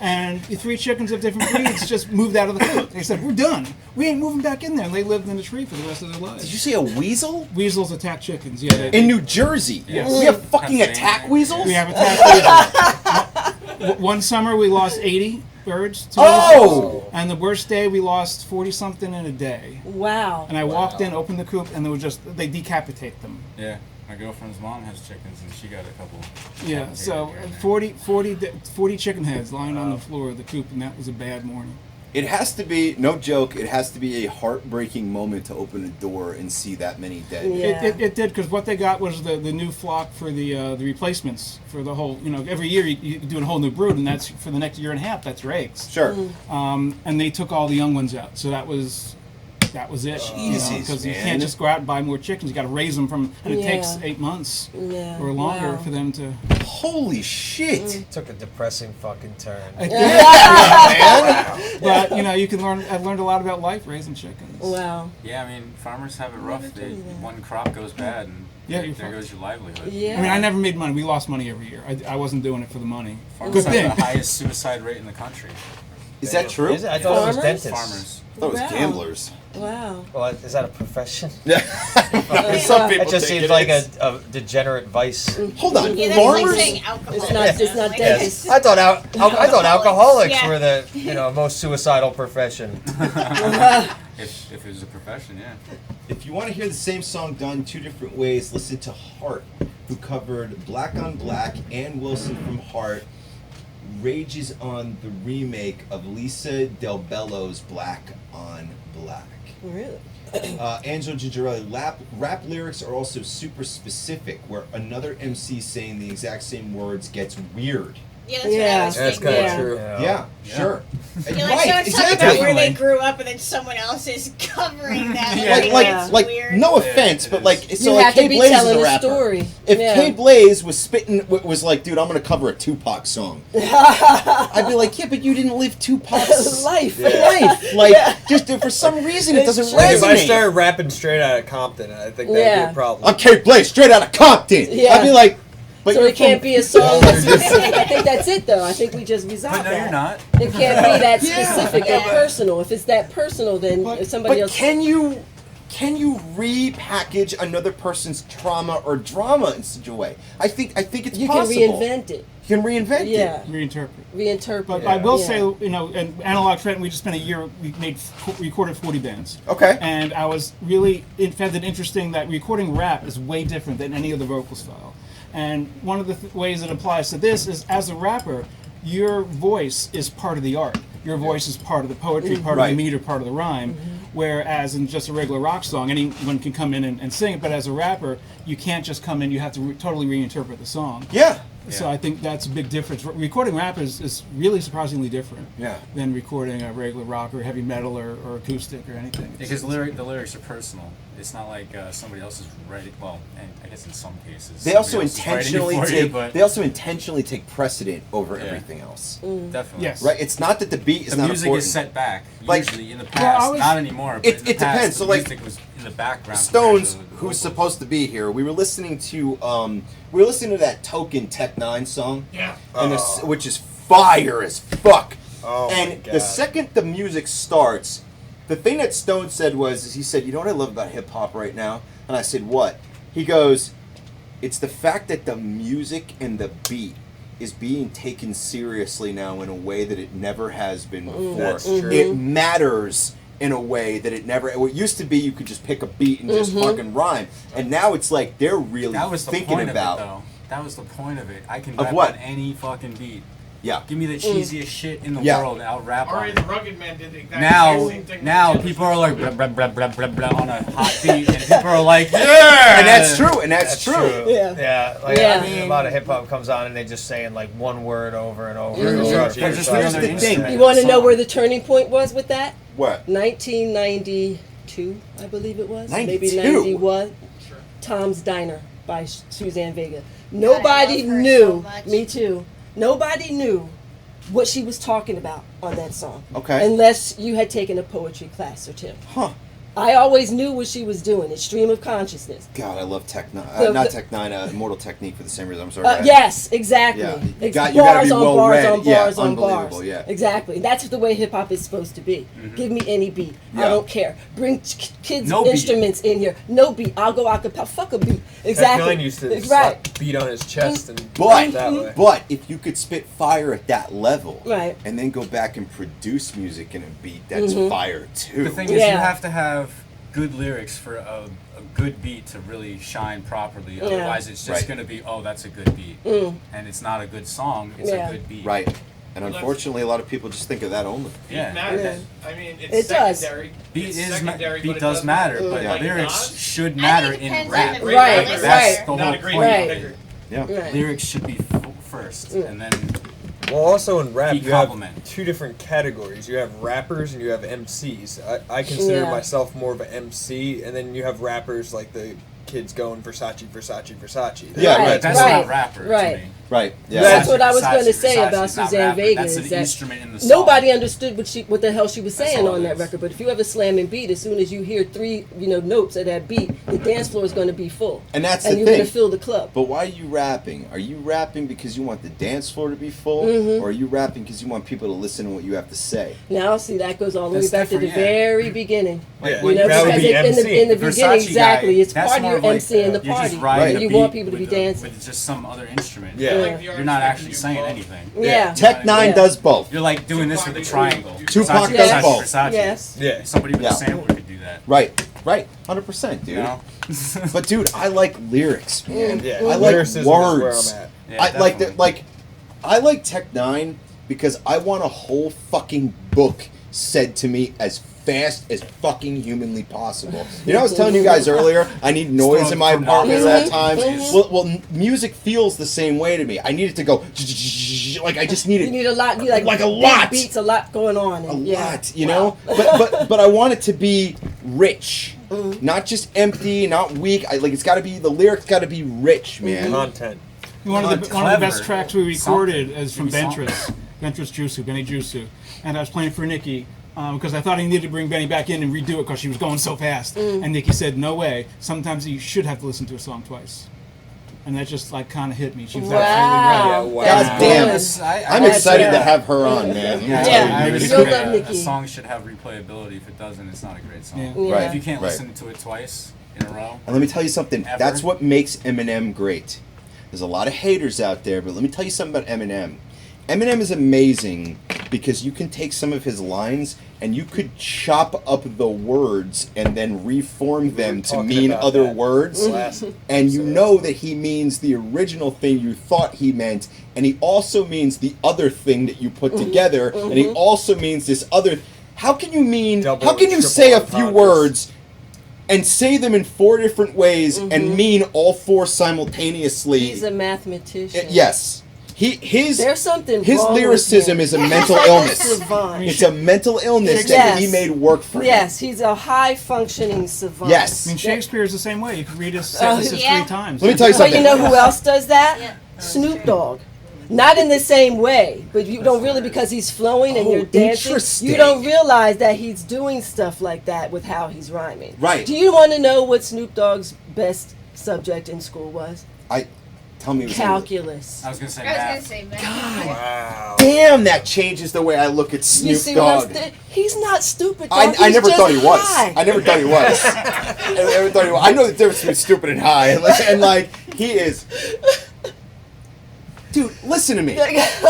and 3 chickens of different breeds just moved out of the coop. They said, we're done. We ain't moving back in there. And they lived in the tree for the rest of their lives. Did you say a weasel? Weasels attack chickens, yeah. In New Jersey? Yes. We have fucking attack weasels? We have attack weasels. One summer we lost 80 birds. And the worst day we lost 40-something in a day. Wow. And I walked in, opened the coop, and they decapitate them. Yeah. My girlfriend's mom has chickens, and she got a couple. Yeah, so 40 chicken heads lying on the floor of the coop, and that was a bad morning. It has to be, no joke, it has to be a heartbreaking moment to open a door and see that many dead. Yeah. It did, because what they got was the new flock for the replacements for the whole, every year you do a whole new brood, and that's for the next year and a half, that's your eggs. Sure. And they took all the young ones out, so that was it. Because you can't just go out and buy more chickens. You got to raise them and it takes 8 months or longer for them to. Holy shit! It took a depressing fucking turn. Man. But you can learn. I've learned a lot about life raising chickens. Wow. Yeah, I mean, farmers have it rough. One crop goes bad, and there goes your livelihood. Yeah. I mean, I never made money. We lost money every year. I wasn't doing it for the money. Farmers Good have thing. the highest suicide rate in the country. Is that true? Is it? I thought it was Farmers? dentists. Farmers. I thought it was Wow. gamblers. Wow. Well, is that a profession? Yeah. Some people It just think seems it like is. a degenerate vice. Hold on, Yeah, that's like farmers? saying alcohol. It's not Yes. dentists. I thought alcoholics Yeah. were the most suicidal profession. If it was a profession, yeah. If you want to hear the same song done 2 different ways, listen to Heart, who covered Black on Black and Wilson from Heart rages on the remake of Lisa Del Bello's Black on Black. Really? Angelo Gigerelli, rap lyrics are also super specific, where another MC saying the exact same words gets weird. Yeah, that's what I was That's thinking. kind of true. Yeah, sure. You're like, Right, someone's talking about exactly. where they grew up, and then someone else is covering that. Like, weird. no offense, but like, so You like, have to K be Blaze is telling a a rapper. story. If Yeah. K Blaze was spitting, was like, dude, I'm gonna cover a Tupac song, I'd be like, yeah, but you didn't live Tupac's Life. life. Like, just for some reason, it doesn't Like, if I resonate. started rapping straight out of Compton, I think that'd be Yeah. a problem. I'm K Blaze, straight out of Compton. Yeah. I'd be like, but So you're it can't from- be a song that's specific. I think that's it, though. I think we just resolved But no, that. you're not. It can't be that Yeah. specific or personal. If it's that personal, then if somebody But else. can you repackage another person's trauma or drama in such a way? I think it's you possible. can reinvent it. You can reinvent Yeah. it. Reinterpret. Reinterpret. But it. I will Yeah. say, you know, in Analog Trent, we just spent a year. We recorded 40 bands. Okay. And I was really found it interesting that recording rap is way different than any other vocal style. And one of the ways it applies to this is, as a rapper, your voice is part of the art. Your voice is part of the poetry, part of Right. the meter, part of the rhyme. Whereas in just a regular rock song, anyone can come in and sing it. But as a rapper, you can't just come in. You have to totally reinterpret the song. Yeah. So I think that's a big difference. Recording rap is really surprisingly different Yeah. than recording a regular rock or heavy metal or acoustic or anything. Because the lyrics are personal. It's not like somebody else is writing. Well, and I guess in some cases They also somebody else is writing intentionally it for you, take but they also intentionally take precedent over Yeah. everything else. definitely. Yes. Right? It's not that the beat is The not music important. is set back Like- usually in the Well, I past, was- not anymore. But It- in the it depends. past, So, the like, music was in the background. Stones, compared to the who's vocals. supposed to be here, we were listening to that Token Tech Nine song. Yeah. And which is fire as fuck. Oh my And God. the second the music starts, the thing that Stone said was, he said, you know what I love about hip hop right now? And I said, what? He goes, it's the fact that the music and the beat is being taken seriously now in a way that it never has been before. That's true. It matters in a way that it never. It used to be you could just pick a beat and just fucking rhyme, and now it's like they're really That was the thinking point about. of it, though. That was the point of it. I can Of rap what? on any fucking beat. Yeah. Give me the cheesiest shit in the Yeah. world, and I'll rap on Alright, it. the Rugged Man did the exact Now, same thing. now people are like blah, blah, blah, blah, blah, blah, on a hot beat, and people are like, yeah, And that's true. And that's true. Yeah. Yeah, like Yeah. I mean, a lot of hip hop comes on and they just saying like one word over and over. Mhm. Versace, They're just Versace. Here's another the thing. instrument You in want to the know song. where the turning point was with that? What? 1992, I believe it was. 92? Maybe 91. Tom's Diner by Suzanne Vega. I Nobody love her knew. so much. Me too. Nobody knew what she was talking about on that song. Okay. Unless you had taken a poetry class or two. Huh. I always knew what she was doing. It's stream of consciousness. God, I love Tech Nine. The- Not the- Tech Nine. Immortal Technique for the same reason. I'm sorry. Yes, exactly. Yeah, you It's gotta bars be on well bars read. on Yeah, bars on bars. unbelievable, yeah. Exactly. That's the way hip hop is supposed to be. Give me any beat. Yeah. I don't care. Bring kids' No beat. instruments in here. No beat. I'll go acapella. Fuck a beat. Tech Exactly. Nine used to Right. slap beat on his chest and But that way. but if you could spit fire at that level, Right. and then go back and produce music in a beat, that's fire too. The thing is, Yeah. you have to have good lyrics for a good beat to really shine properly. Otherwise, it's just Right. going to be, oh, that's a good beat. And it's not a good song, it's Yeah. a good beat. Right. And Well, unfortunately, a lot of people just think of that only. Yeah. Matters. I mean, it's It does. secondary. Beat It's is secondary, beat but it does doesn't- matter, but Yeah. lyrics Like should I matter think it in depends rap. on the Right, listener. That's the Not whole a great point. Right. figure. Yeah. Right. Lyrics should be first, and then Well, also in rap, Beat you have compliment. two different categories. You have rappers and you have MCs. I consider Yeah. myself more of an MC, and then you have rappers like the kids going Versace. Yeah, Right, right. that's right, not rapper right. to me. Right. Yeah. That's what I was Versace, going to say Versace about is not Suzanne rapper. Vega. That's Is an that instrument in the song. nobody understood what the hell she was That's saying all on it that is. record. But if you have a slamming beat, as soon as you hear three, notes of that beat, the dance floor is going to be full, And that's and the you're thing. going to fill the club. But why are you rapping? Are you rapping because you want the dance floor to be full, or are you rapping because you want people to listen to what you have to say? Now, see, that goes all the way That's back to the different, yeah. very beginning. Yeah, You know, that would because be in MC. the Versace beginning, exactly, guy, it's that's part of more your of like, MC in the you're party, just riding and a you beat want people to be with dancing. with just some other instrument. Yeah. Yeah. Like the You're artist not that actually can do saying both. anything. Yeah. Tech Nine Yeah. does both. You're like doing this with a triangle. Tupac Versace, does Versace, both. Versace. Yes. Yeah. Somebody with Yeah. a sampler could do that. Right. 100%, dude. You know? But dude, I like lyrics, man. Yeah, I like lyricism is words. where I'm at. Yeah, I like definitely. that. Like, I like Tech Nine because I want a whole fucking book said to me as fast as fucking humanly possible. You know, I was telling you guys earlier, I need noise in my apartment at times. Well, music feels the same way to me. I need it to go like I just need it. You need a lot. You like a lot. Beats, a lot going on. A lot, you know. But I want it to be rich, not just empty, not weak. It's got to be the lyrics. Got to be rich, man. Content. One of the best Clever. tracks we recorded is from Maybe Ventress Jusu, Benny Jusu, and I was playing for Nikki because I thought he needed to bring Benny back in and redo it because she was going so fast. And Nikki said, "No way. Sometimes you should have to listen to a song twice." And that just like kind of hit me. She was absolutely right. That's God damn. good. I'm excited to have her on, man. Yeah. I would You'll agree. love Nikki. A song should have replayability. If it doesn't, it's not a great song. Yeah. Yeah. If you can't Right. listen to it twice in a row. And let me tell you something. Ever. That's what makes Eminem great. There's a lot of haters out there, but let me tell you something about Eminem. Eminem is amazing because you can take some of his lines and you could chop up the words and then reform them to talking mean about other that words. last And you episode. know that he means the original thing you thought he meant, and he also means the other thing that you put together, and he also means this other. How can you mean? Double how can you and say a triple few entendres. words and say them in 4 different ways and mean all 4 simultaneously? He's a mathematician. Yes. His There's something his wrong with lyricism him. is a mental illness. Savant. It's a mental illness that Yes. he made work for him. Yes, he's a high functioning savant. Yes. I mean, Shakespeare is the same way. You can read his sentences yeah. 3 times. Let me tell you But something. you know who else does that? Yeah. Snoop Dogg. Not in the same way, but you don't really, because he's flowing and Oh, you're dancing. interesting. You don't realize that he's doing stuff like that with how he's rhyming. Right. Do you want to know what Snoop Dogg's best subject in school was? Tell me. Calculus. I was gonna say I was gonna math. say, man. Wow. Damn, that changes the way I look at Snoop You see what Dogg. I'm saying? He's not stupid. I dog. He's never just thought he was. high. I never thought he was. I never thought he was. I know the difference between stupid and high, and like he is. Dude, listen to me.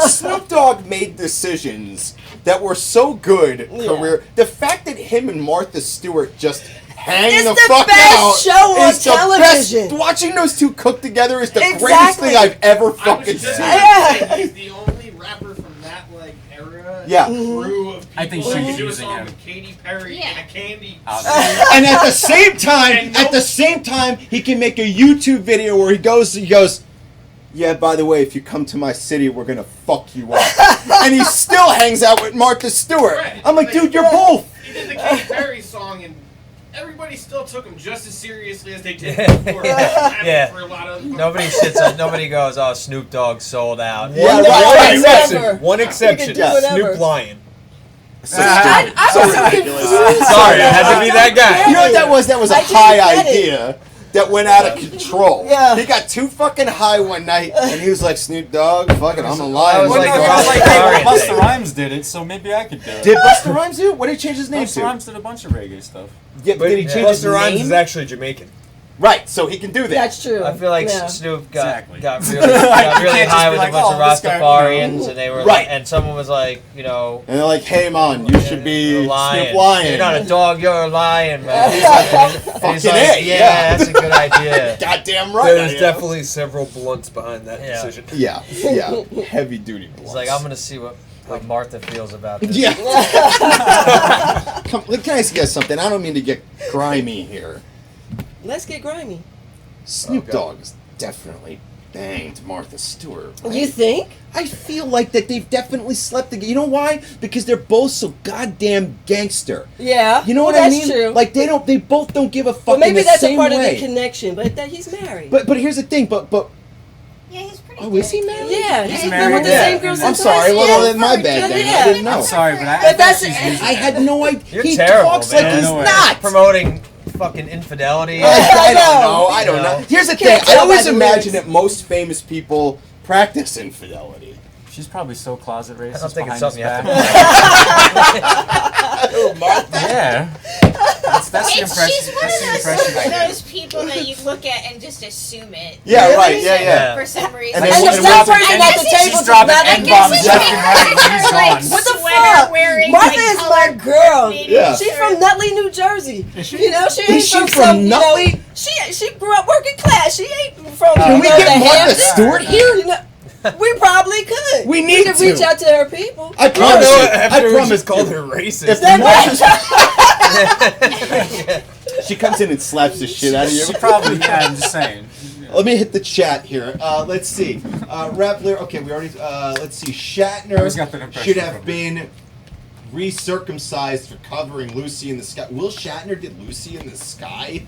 Snoop Dogg made decisions that were so good. Career. The fact that him and Martha Stewart just hang It's the the fuck best out show on is the television. best. Watching those two cook together is the greatest Exactly. thing I've ever I was fucking just seen. Yeah. gonna say, he's the only rapper from that like era. Yeah. Crew of people I think who she's could do a using song him. with Katy Perry Yeah. and a candy. And at the same time, he can make a YouTube video where he goes, yeah, by the way, if you come to my city, we're gonna fuck you up. And he still hangs out with Martha Stewart. Right. I'm like, dude, you're both. He did the Katy Perry song and everybody still took him just as seriously as they did before. Yeah. For a lot of Nobody shits on. Nobody goes, "Oh, Snoop Dogg sold out." Yeah, One right. exception. One exception. do whatever. Snoop Lion. So I was so ridiculous. confused. Sorry, I had to be that guy. You know what that was? That was a I didn't high get it. idea that went out of control. Yeah. He got too fucking high one night, and he was like, Snoop Dogg, fuck it, I'm a I lion. was Well, like no, the it was like, Rastafarian hey, Busta thing. Rhymes did it, so maybe I could do it. Did Busta Rhymes do it? What did he change his name Busta to? Rhymes did a bunch of reggae stuff. Yeah, but But did he change his Busta Rhymes name? is actually Jamaican. Right, so he can do that. That's true. I feel like Yeah. Snoop got Exactly. got really high with a bunch of this guy, Rastafarians, and they were Right. and someone was like, And they're like, hey, man, you should be "You're a lion. Snoop Lion. You're not a dog, you're a lion, man." He's Fucking like, A, yeah, yeah. that's a good idea. Goddamn right. I There's am. definitely several blunts behind that Yeah. decision. Yeah, heavy duty blunts. He's like, I'm gonna see what Martha feels about this. Yeah. Come, can I ask you guys something? I don't mean to get grimy here. Let's get grimy. Snoop Okay. Dogg is definitely banged Martha Stewart. Right? You think? I feel like that they've definitely slept together. You know why? Because they're both so goddamn gangster. Yeah. You know well, what I that's mean? True. Like they both don't give a fuck well, maybe in the that's same a part way. of the connection, but that he's married. But here's the thing. But Yeah, he's pretty oh, is he good. married? yeah, He's he's been married, with the yeah. same girl I'm since I'm sorry. high Well, school. then my bad. Then Yeah. I didn't know. I'm sorry, but But that's- I had no idea. You're He terrible, talks man. like he's No way. not. Promoting fucking infidelity. I don't know. No. Here's the thing. Can't I tell always by the imagine lyrics. that most famous people practice infidelity. She's probably so closet racist. I don't think it's behind something you his have back. Oh, Martha. Yeah. That's the She's impression. one That's the of impression I get. those people that you look at and just assume it. Yeah, Really? right. Yeah. For some reason. And And then the when same Martha- person at the table She's just dropping not N-bombs it's left and right and she's like, gone. What the sweater fuck? wearing, Martha like, is my colored girl. media Yeah. She's shirt. from Nutley, New Jersey. Is she? You know, she Is ain't she from from some, Nutley? She grew up working class. She ain't from Can we the get Martha Hamptons. Stewart here? You know, We probably could. We need could to. reach out to her people. I I don't promise know. you. After I we promise just called you. her racist. If the Marcus, she comes in and slaps the shit out of you. She probably, yeah, I'm just saying. Let me hit the chat here. Let's see. Rappler. Okay, we already. Let's see. I always got that Shatner impression should have from been recircumcised for covering Lucy in the Sky. Will Shatner did Lucy in the Sky?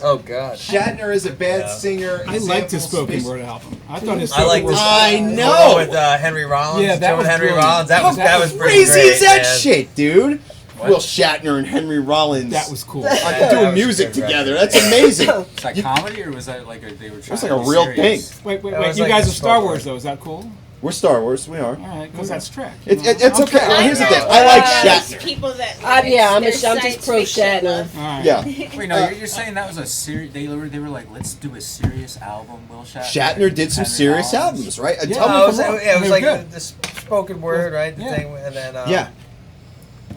Oh God. Shatner is a bad Yeah. singer. I liked his Example, spoken space- word album. I thought his I spoken like word. this. I The know. one with Henry Rollins. Yeah, that doing was Henry brilliant. Rollins. That How was pretty crazy great, is that man. shit, dude? What? Will Shatner and Henry Rollins. That was cool. Yeah, doing that was music a good together. record. That's amazing. Was that comedy or was that like they were trying was to like a be real serious? thing. Wait, That was you like guys the are Star spoken Wars word. though. Is that cool? We're Star Wars. We are. All right, because that's Trek. It's okay. I'm Well, here's the thing. I'm I like one of those Shatner. people that I'm their just science pro fiction Shatner. love. All right. Yeah. Wait, no, you're saying that was a serious. They were like, let's do a serious album. Will Shatner. Shatner did some Henry serious Rollins. albums, right? Yeah. Tell me No, if I'm wrong. it was They're like good. the spoken word, right? The Yeah. thing, and then Yeah.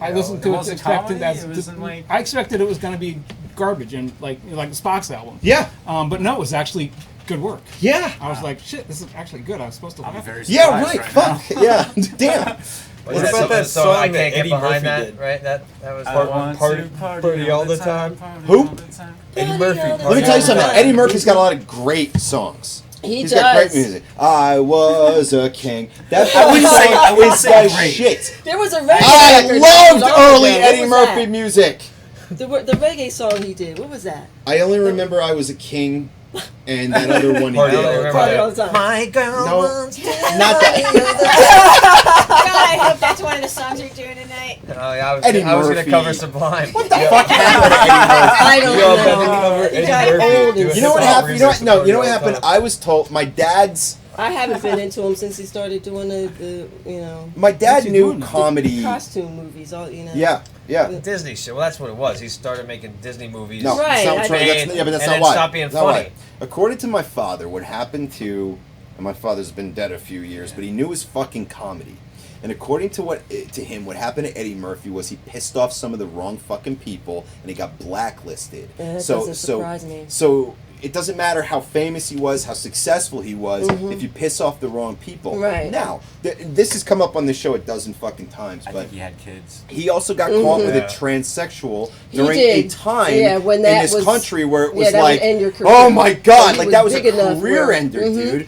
I You listened know, to it wasn't expecting comedy? that. It wasn't like- I expected it was going to be garbage and like Spock's album. Yeah. But no, it was actually good work. Yeah. I was like, shit, this is actually good. I was supposed to I'm laugh. very Yeah, surprised right. now. Fuck. Yeah. Damn. What What about that song song I that can't get Eddie behind Murphy that, did? right? That was I part want party- to party party all all the the time. time. Party Who? all the time. Eddie Murphy. Let me tell you something. Eddie Murphy's got a lot of great songs. He He's does. got great music. I was a king. That I wouldn't say- I wouldn't is say the great. shit. There was a reggae I record not loved too long early ago. What Eddie was Murphy that? music. The reggae song he did. What was that? I only remember I was a king, and that other one he Party did. all the Party time. all the time. My girl No, wants to not that. God, I hope that's one of the songs you're doing tonight. Oh, yeah, Eddie I was gonna Murphy. cover Sublime. What the fuck happened to Eddie Murphy? I don't Yo, but know. cover He Eddie got Murphy old doing and You know what Song happened? You know what? No, you know what Party all the happened? time. I was told my dad's. I haven't been into him since he started doing the My dad What's he knew doing now? comedy. costume movies. All you know. Yeah, yeah. Disney shit. Well, that's what it was. He started making Disney movies. No, Right, that's not I true. mean, That's, yeah, but that's and not then why. stop being That's not why. funny. According to my father, what happened to, and my father's been dead a few years, but he knew his fucking comedy. And according to him, what happened to Eddie Murphy was he pissed off some of the wrong fucking people, and he got blacklisted. Yeah, that so doesn't surprise me. So it doesn't matter how famous he was, how successful he was, if you piss off the wrong people. Right. Now, this has come up on the show a dozen fucking times, I but think he had kids. he also got caught with a Yeah. transsexual He during a did. time Yeah, when in that this was- country where it yeah, was that would like, end your career. oh my god, He like was that was a big enough career where- ender, dude.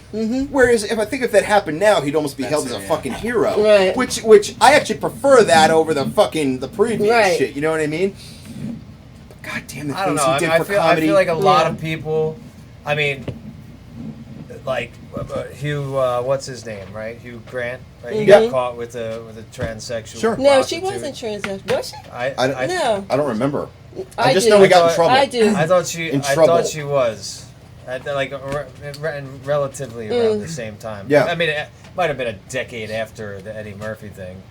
Whereas if I think if that happened now, he'd almost be That's held as it, a yeah. fucking hero. Right. Which I actually prefer that over the previous Right. shit. You know what I mean? But god damn the I don't things know. he did I for feel comedy. like a lot Yeah. of people. I mean, like Hugh, what's his name, right? Hugh Grant. Right? He Yeah. got caught with a transsexual. Sure. No, she prostitute. wasn't transsexual. Was she? No. I don't remember. I just do. know we got in trouble. I do. I thought she. In I trouble. thought she was. Like relatively around the same time. Yeah. I mean, it might have been a decade after the Eddie Murphy thing,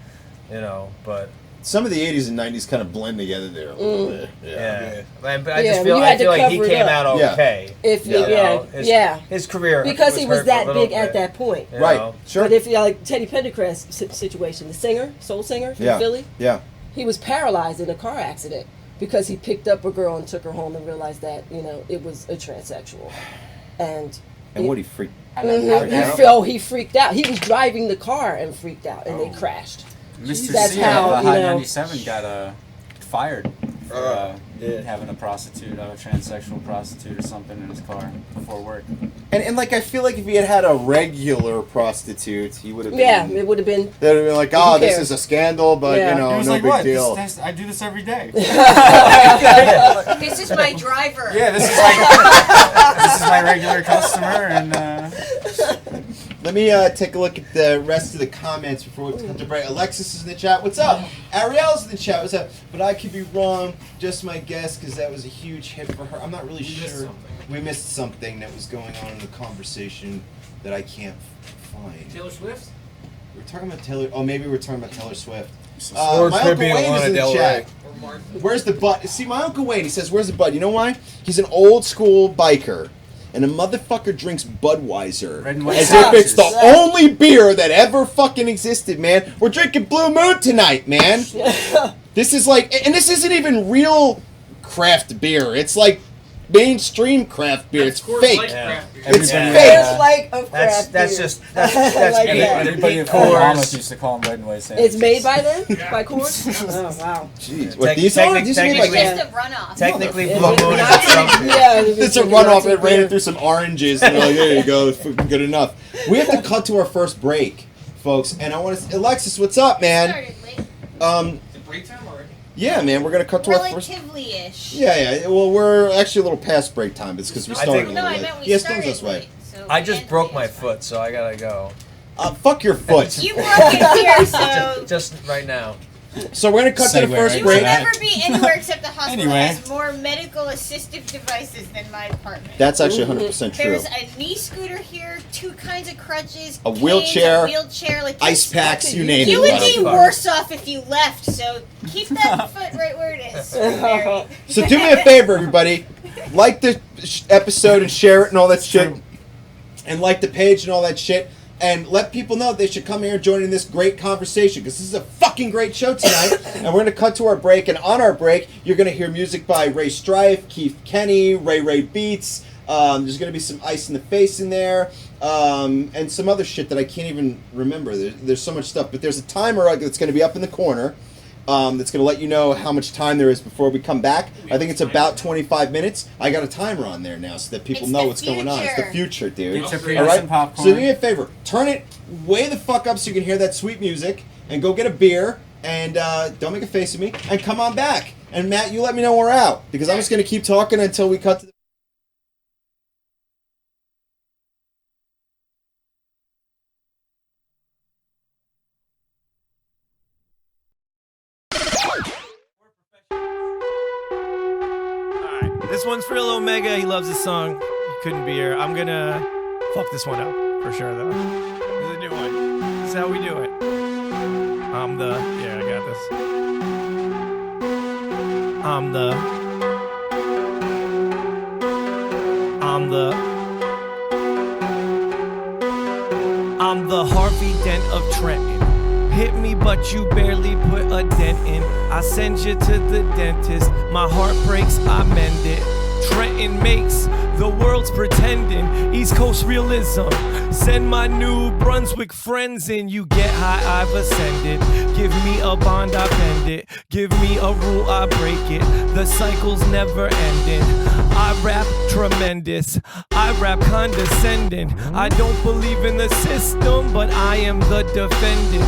but Some of the 80s and 90s kind of blend together there a little bit. yeah. But I Yeah, just feel you I had to feel like he cover it came up. out Yeah. okay. If you know, yeah. his career Because he was hurt for a that little big at bit, that point. you Right. know? Sure. But if you like Teddy Pendergrass situation, the singer, soul singer from Yeah. Philly, Yeah. he was paralyzed in a car accident because he picked up a girl and took her home and realized that it was a transsexual, and And what he freaked. he freaked out. He was driving the car and freaked out, and they crashed. Mr. That's C how, at you Hot know. 97 got fired for yeah. having a transsexual prostitute or something in his car before work. And like I feel like if he had a regular prostitute, he would have been. Yeah, it would have been. They'd have been like, Who oh, this cares? is a scandal, but Yeah. you know, He was no like, big what? deal. I do this every day. This is my driver. Yeah, this is my regular customer, and Let me take a look at the rest of the comments before we come to break. Alexis is in the chat. What's up? Ariel's in the chat. What's up? But I could be wrong. Just my guess, because that was a huge hit for her. I'm not really sure. We missed something that was going on in the conversation that I can't find. Taylor Swift? We're talking about Taylor. Oh, maybe we're talking about Taylor Swift. Or it My could Uncle be Wayne is Lana in the Del chat. Rey. Or Martin? Where's the butt? See, my Uncle Wayne, he says, where's the bud? You know why? He's an old school biker. And a motherfucker drinks Budweiser Red and white as if it's the saucers. only beer that ever fucking existed, man. We're drinking Blue Moon tonight, man. This is like, and this isn't even real craft beer. It's like mainstream craft beer. It's Coors fake. Light Yeah. craft beer. It's Everybody- fake. It's like a craft That's beer. just that's Like beat- that. Everybody beat in Fort Coors. Lauderdale used to call them red and white sandwiches. It's made by them? By Coors? Oh, wow. Jeez, Tec- what these are? technic- These are made It's by technically- just a runoff. Technically, Yeah, Blue Moon is a Trump. Yeah, It's a runoff. It ran it through some oranges, and they're like, there you go, it's fucking good enough. We have to cut to our first break, folks. And I want to, Alexis, what's up, man? Started late. Is it break time already? Yeah, man, we're gonna cut to our first. Relatively-ish. Yeah. Well, we're actually a little past break time. It's because we I started think- a No, little I late. meant we Yeah, started Stone's this way. late, so I just and broke my it's fine. foot, so I gotta go. Fuck your foot. You broke it here, so Just right now. So we're gonna cut to the Segue first right you will break. that. never be anywhere except the hospital Anyway. has more medical assistive devices than my apartment. That's actually 100% true. There's a knee scooter here, 2 kinds of crutches, A canes, wheelchair, a wheelchair, like Ice this- packs, you name You it. would be Fuck. worse off if you left, so keep that foot right where it is. Mary. So do me a favor, everybody. Like the episode and share it and all that shit. And like the page and all that shit. And let people know they should come here and join in this great conversation. Because this is a fucking great show tonight. And we're going to cut to our break. And on our break, you're going to hear music by Ray Strife, Keith Kenny, Ray Beats. There's going to be some Ice in the Face in there. And some other shit that I can't even remember. There's so much stuff. But there's a timer that's going to be up in the corner. That's going to let you know how much time there is before we come back. I think it's about 25 minutes. I got a timer on there now so that people It's know the what's going on. It's the future. future, dude. Get your All peanuts right? and popcorn. So do me a favor. Turn it way the fuck up so you can hear that sweet music. And go get a beer. And don't make a face at me. And come on back. And Matt, you let me know when we're out. Because I'm just going to keep talking until we cut to the... Alright, this one's for Lil Omega. He loves this song. He couldn't be here. I'm gonna fuck this one up for sure, though. This is a new one. This is how we do it. Yeah, I got this. I'm the Harvey Dent of Trenton. Hit me, but you barely put a dent in. I send you to the dentist. My heart breaks, I mend it. Trenton makes the world's pretending. East Coast realism. Send my New Brunswick friends in. You get high, I've ascended. Give me a bond, I bend it. Give me a rule, I break it. The cycle's never ending. I rap tremendous. I rap condescending. I don't believe in the system, but I am the defendant.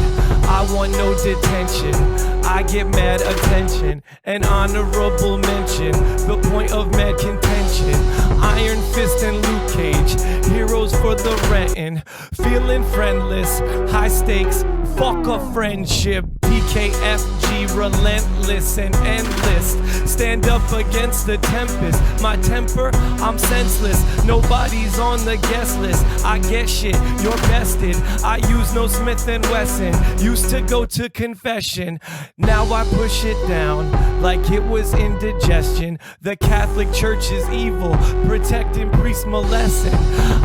I want no detention. I get mad attention. An honorable mention. The point of mad contention. Iron Fist and Luke Cage. Heroes for the rentin'. Feeling friendless. High stakes. Fuck a friendship. PKFG, relentless and endless. Stand up against the tempest. My temper, I'm senseless. Nobody's on the guest list. I get shit, you're bested. I use no Smith & Wesson. Used to go to confession. Now I push it down like it was indigestion. The Catholic Church is evil, protecting priests molesting.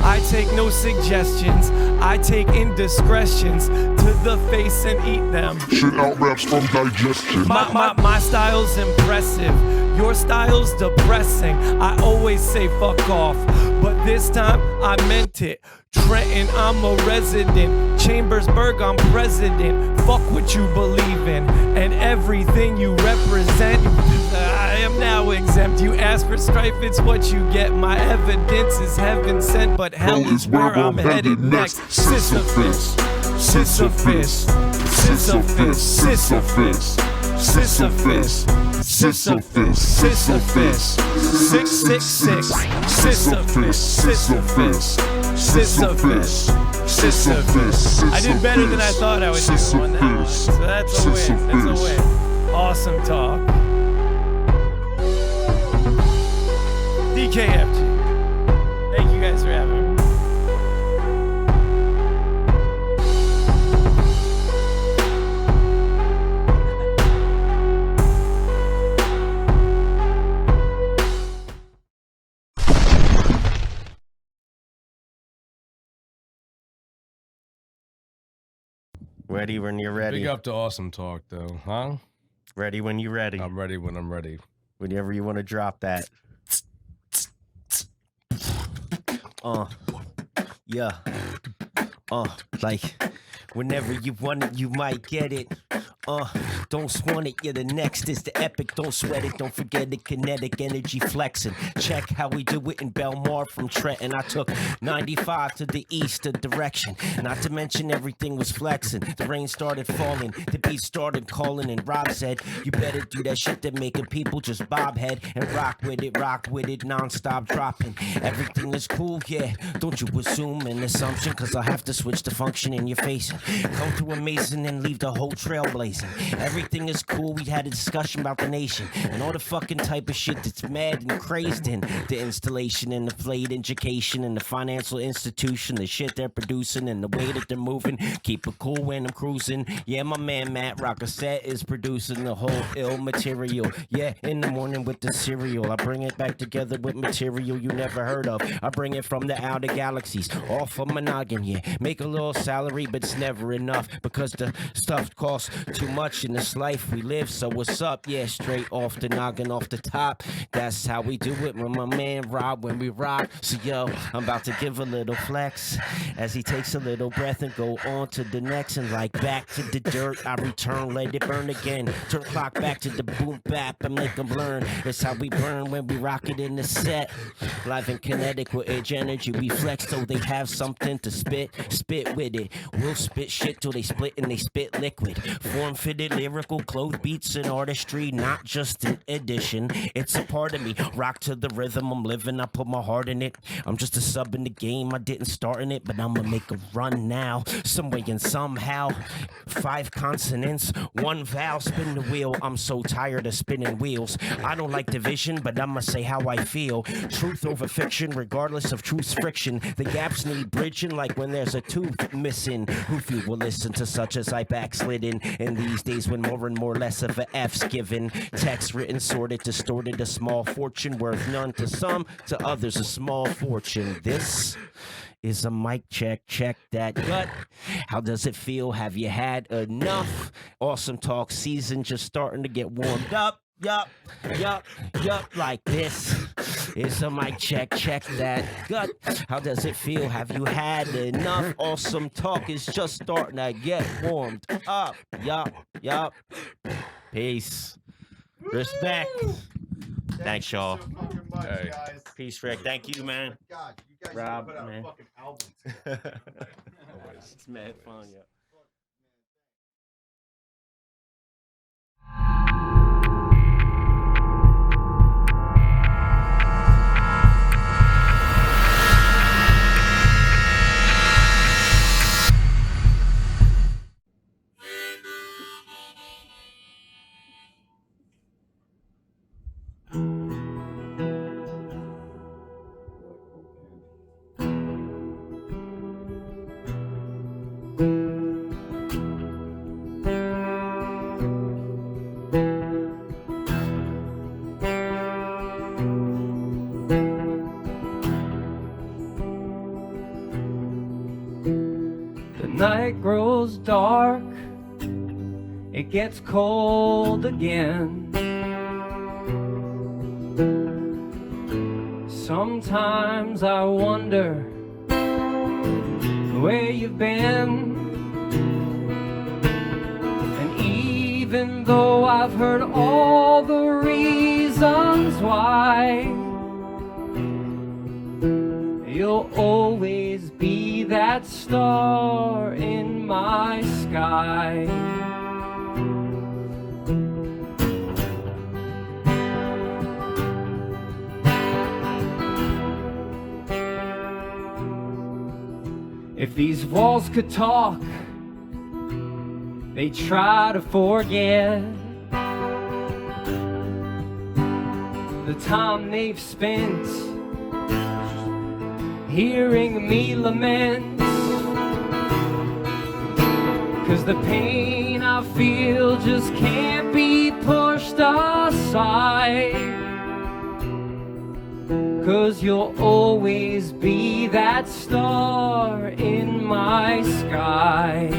I take no suggestions. I take indiscretions to the face and eat them. Shit out raps from digestion. My style's impressive, your style's depressing. I always say fuck off, but this time I meant it. Trenton, I'm a resident. Chambersburg, I'm president. Fuck what you believe in and everything you represent. I am now exempt. You ask for strife, it's what you get. My evidence is heaven sent, but hell is where I'm headed next. Sisyphus, Sisyphus, Sisyphus, Sisyphus, Sisyphus, Sisyphus, Sisyphus, 666, Sisyphus, Sisyphus, Sisyphus, Sisyphus. I did better than I thought I would do on that one, so that's a win. That's a win. Awesome talk. DKFG. Thank you guys for having me. Ready when you're ready. Big up to Awesome Talk, though, huh? Ready when you're ready. I'm ready when I'm ready. Whenever you want to drop that. Yeah. Like, whenever you want it, you might get it. Don't swan it, yeah, the next is the epic. Don't sweat it, don't forget it, kinetic energy flexing. Check how we do it in Belmar from Trenton. I took 95 to the east, the direction. Not to mention everything was flexing. The rain started falling, the beat started calling, and Rob said, you better do that shit that making people just bob head and rock with it, non-stop dropping. Everything is cool, yeah, don't you assume an assumption, cause I'll have to switch the function in your face. Come through amazing and leave the whole trail blazing. Everything is cool, we had a discussion about the nation and all the fucking type of shit that's mad and crazed in the installation and the flayed education and the financial institution, the shit they're producing and the way that they're moving. Keep it cool when I'm cruising. Yeah, my man Matt Rockasset is producing the whole ill material. Yeah, in the morning with the cereal, I bring it back together with material you never heard of. I bring it from the outer galaxies, all for monogamy. Yeah, make a little salary, but it's never enough because the stuff costs too much in this life we live. So what's up? Yeah, straight off the noggin, off the top. That's how we do it with my man Rob when we rock. So yo, I'm about to give a little flex as he takes a little breath and go on to the next. And like back to the dirt, I return, let it burn again. Turn clock back to the boom bap and make them learn. It's how we burn when we rock it in the set. Live and kinetic with edge energy, we flex so they have something to spit with it. We'll spit shit till they split and they spit liquid. Form-fitted, lyrical, clothed beats and artistry, not just an addition. It's a part of me. Rock to the rhythm I'm living, I put my heart in it. I'm just a sub in the game, I didn't start in it, but I'ma make a run now. Some way and somehow. 5 consonants, 1 vowel, spin the wheel. I'm so tired of spinning wheels. I don't like division, but I'ma say how I feel. Truth over fiction, regardless of truth's friction. The gaps need bridging like when there's a tooth missing. Who few will listen to such as I backslidden in these days when more and more less of a F's given. Text written, sorted, distorted, a small fortune worth none to some, to others a small fortune. This is a mic check, check that gut. How does it feel? Have you had enough? Awesome talk season just starting to get warmed up. Yup, like this. It's a mic check, check that gut. How does it feel? Have you had enough? Awesome talk is just starting to get warmed up. Yup. Peace. Respect. Thanks, y'all. Hey. Peace, Rick. Thank you, man. God, you guys Rob, put out man. a fucking album. It's mad fun, yeah. The night grows dark, it gets cold again. Sometimes I wonder where you've been. And even though I've heard all the reasons why, you'll always be that star in my sky. If these walls could talk, they try to forget the time they've spent hearing me lament. 'Cause the pain I feel just can't be pushed aside. 'Cause you'll always be that star in my sky.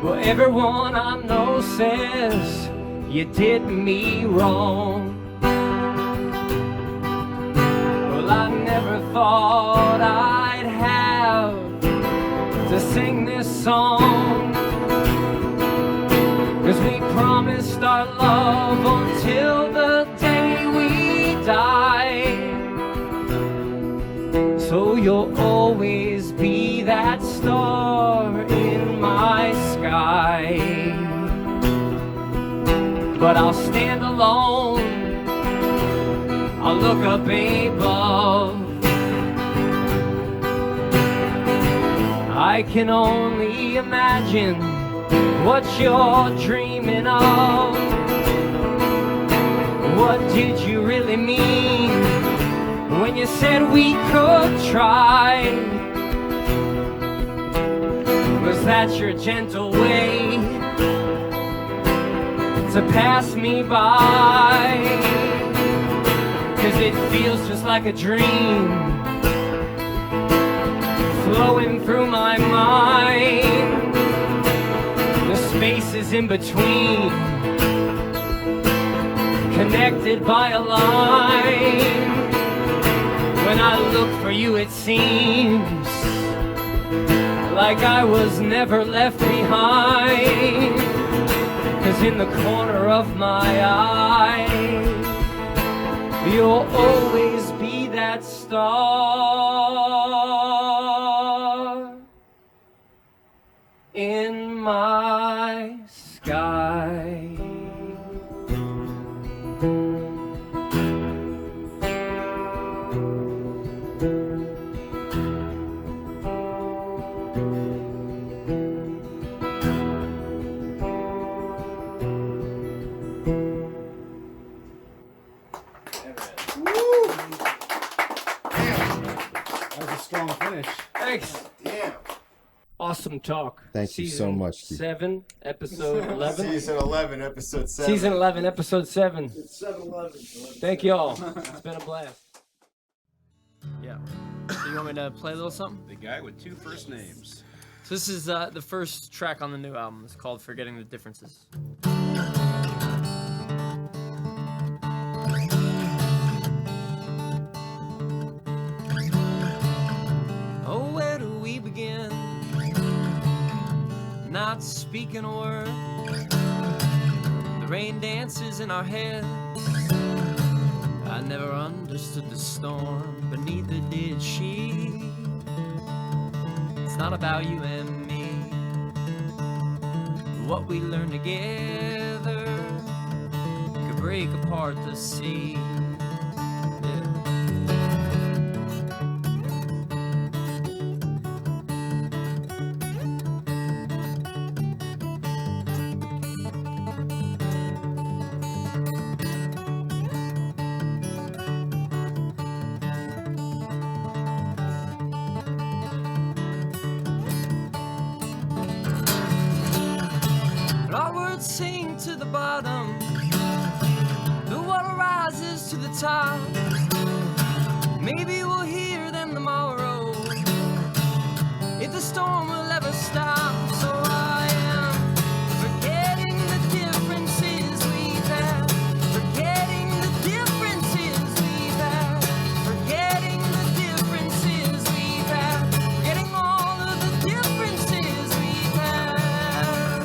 Well, everyone I know says you did me wrong. Well, I never thought I'd have to sing this song, 'cause we promised our love until the day we die. So you'll always be that star in my sky. But I'll stand alone, I'll look up above. I can only imagine what you're dreaming of. What did you really mean when you said we could try? Was that your gentle way to pass me by? 'Cause it feels just like a dream flowing through my mind. The spaces in between, connected by a line. When I look for you, it seems like I was never left behind. 'Cause in the corner of my eye, you'll always be that star in my sky. Strong finish. Thanks. Yeah. Awesome talk. Thank you so much, Keith. 7, episode 11. Season 11, episode 7. Season 11, episode 7. It's 7-11. Thank y'all. It's been a blast. Yeah. So you want me to play a little something? The guy with 2 first names. So this is the first track on the new album. It's called Forgetting the Differences. Oh, where do we begin? Not speaking a word. The rain dances in our heads. I never understood the storm, but neither did she. It's not about you and me. What we learn together could break apart the sea. But our words sink to the bottom, the water rises to the top. Maybe we'll hear them tomorrow, if the storm will ever stop. So I am forgetting the differences we've had, forgetting the differences we've had, forgetting the differences we've had, forgetting all of the differences we've had.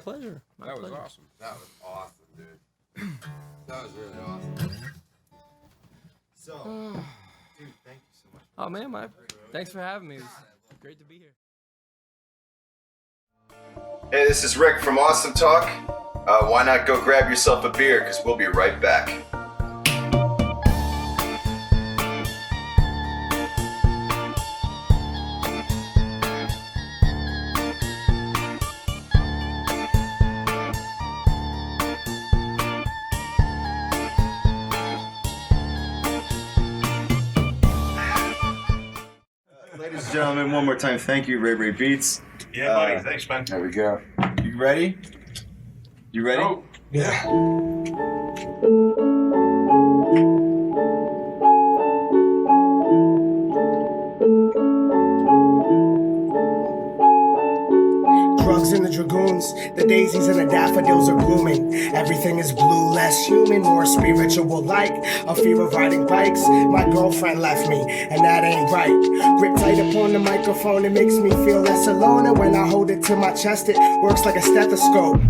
pleasure. That was awesome. That was awesome, dude. That was really awesome. So, dude, thank you so much. Oh man, thanks for having me. It was great to be here. Hey, this is Rick from Awesome Talk. Why not go grab yourself a beer, because we'll be right back. Ladies and gentlemen, one more time, thank you, Ray Ray Beats. Yeah, buddy. Thanks, man. There we go. You ready? You ready? Oh, yeah. Drugs in the dragoons, the daisies and the daffodils are blooming. Everything is blue, less human, more spiritual like a fear of riding bikes. My girlfriend left me, and that ain't right. Grip tight upon the microphone, it makes me feel less alone. And when I hold it to my chest, it works like a stethoscope.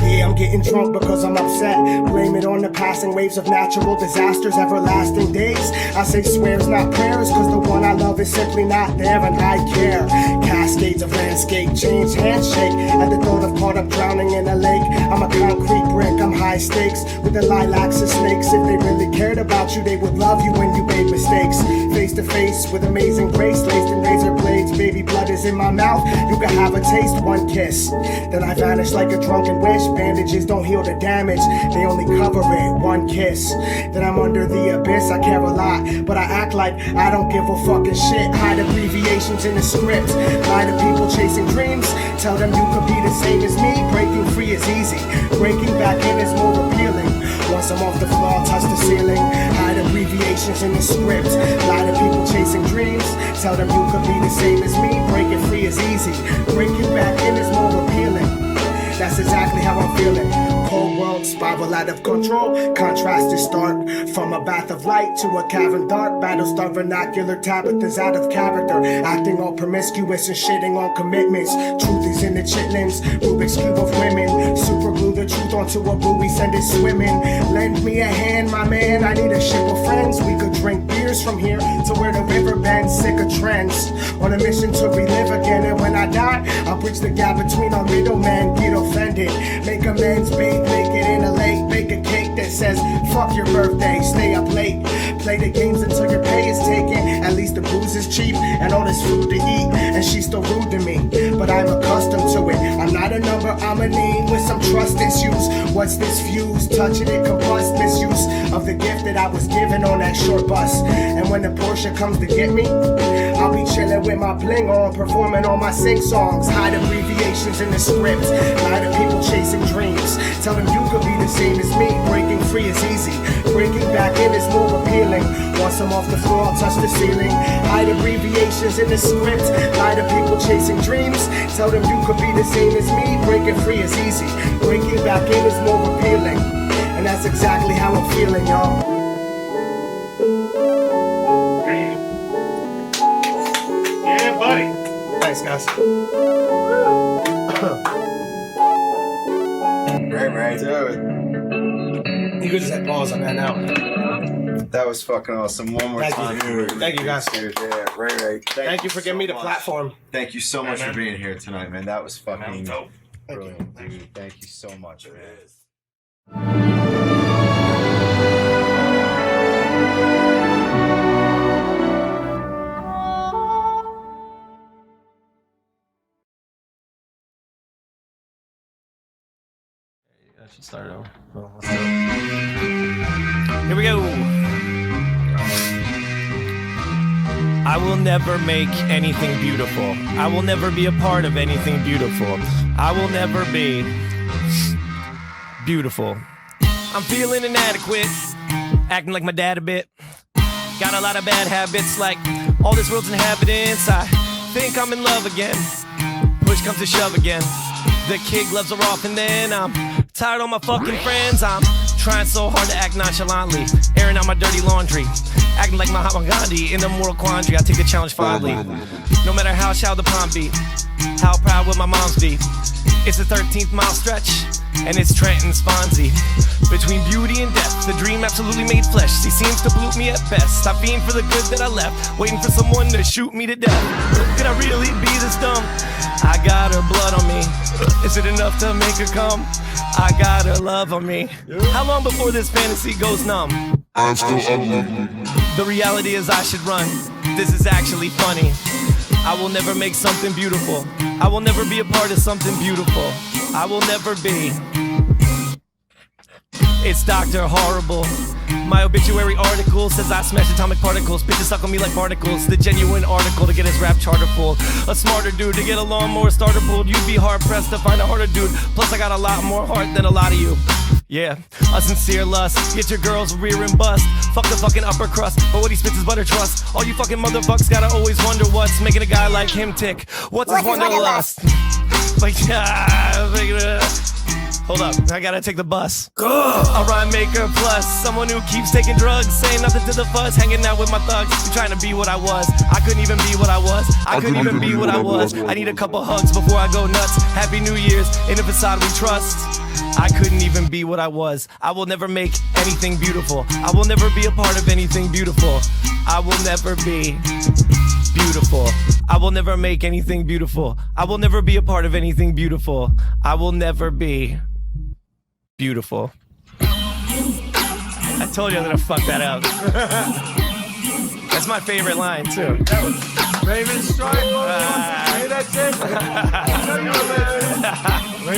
Yeah, I'm getting drunk because I'm upset. Blame it on the passing waves of natural disasters, everlasting days. I say swears, not prayers, cause the one I love is simply not there and I care. Cascades of landscape change, handshake at the thought of caught up drowning in a lake. I'm a concrete brick, I'm high stakes with the lilacs and snakes. If they really cared about you, they would love you when you made mistakes. Face to face with amazing grace, laced in razor blades. Baby blood is in my mouth, you can have a taste, one kiss. Then I vanish like a drunken wish. Bandages don't heal the damage, they only cover it, one kiss. Then I'm under the abyss, I care a lot, but I act like I don't give a fucking shit. Hide abbreviations in the script, lie to people chasing dreams. Tell them you could be the same as me, breaking free is easy. Breaking back in is more appealing. Once I'm off the floor, I'll touch the ceiling. Hide abbreviations in the script, lie to people chasing dreams. Tell them you could be the same as me, breaking free is easy. Breaking back in is more appealing. That's exactly how I'm feeling. Cold world spiral out of control. Contrast is stark. From a bath of light to a cavern dark. Battlestar vernacular, Tabitha's out of character. Acting all promiscuous and shitting on commitments. Truth is in the chitlins. Rubik's Cube of women. Super glue the truth onto a buoy, send it swimming. Lend me a hand, my man. I need a ship of friends. We could drink beers from here to where the river bends. Sick of trends. On a mission to relive again. And when I die, I'll bridge the gap between our middlemen. Get offended. Make amends, bathe naked in a lake. Bake a cake that says, fuck your birthday, stay up late. Play the games until your pay is taken. At least the booze is cheap and all this food to eat. And she's still rude to me, but I'm accustomed to it. I'm not a number, I'm a name with some trust issues. What's this fuse? Touching it, combust, misuse of the gift that I was given on that short bus. And when the Porsche comes to get me, I'll be chilling with my bling on, performing all my sing songs. Hide abbreviations in the script, lie to people chasing dreams. Tell them you could be the same as me. Breaking free is easy, breaking back in is more appealing. Once I'm off the floor, I'll touch the ceiling. Hide abbreviations in the script, lie to people chasing dreams. Tell them you could be the same as me. Breaking free is easy, breaking back in is more appealing. And that's exactly how I'm feeling, y'all. Yeah, buddy. Thanks, guys. Right, dude. You could just hit pause on that now. That was fucking awesome. One more time. Dude. Thank you, guys. Dude. Yeah, right. Thank you for giving me the platform. Thank you so much for being here tonight, man. That was fucking dope. brilliant, dude. Thank you so much, man. I should start over. Well, let's do it. Here we go. I will never make anything beautiful. I will never be a part of anything beautiful. I will never be beautiful. I'm feeling inadequate, acting like my dad a bit. Got a lot of bad habits like all this world's inhabitants. I think I'm in love again. Push comes to shove again. The kid gloves are off and then I'm tired of my fucking friends. I'm trying so hard to act nonchalantly, airing out my dirty laundry. acting like Mahatma Gandhi in the moral quandary. I take the challenge fondly. No matter how shall the palm be, how proud will my moms be? It's the 13th mile stretch, and it's Trenton Sponzy. Between beauty and death, the dream absolutely made flesh. She seems to pollute me at best. I fiend for the good that I left, waiting for someone to shoot me to death. Could I really be this dumb? I got her blood on me. Is it enough to make her come? I got her love on me. How long before this fantasy goes numb? I'm still ugly. The reality is I should run. This is actually funny. I will never make something beautiful. I will never be a part of something beautiful. I will never be. It's Dr. Horrible. My obituary article says I smash atomic particles. Bitches suck on me like particles. The genuine article to get his rap charter full. A smarter dude to get a lawnmower starter pulled. You'd be hard pressed to find a harder dude. Plus I got a lot more heart than a lot of you. Yeah, a sincere lust. Get your girl's rear and bust. Fuck the fucking upper crust. But what he spits is butter trust. All you fucking motherfuckers gotta always wonder what's making a guy like him tick. What's his wanderlust? Like, hold up, I gotta take the bus. A rhyme maker plus someone who keeps taking drugs, saying nothing to the fuzz, hanging out with my thugs. I'm trying to be what I was. I couldn't even be what I was. I couldn't even be what I was. I need a couple hugs before I go nuts. Happy New Year's in a facade we trust. I couldn't even be what I was. I will never make anything beautiful. I will never be a part of anything beautiful. I will never be beautiful. I will never make anything beautiful. I will never be a part of anything beautiful. I will never be beautiful. I told you I was gonna fuck that up. That's my favorite line too. That was Raven Strike. Hey, that's it.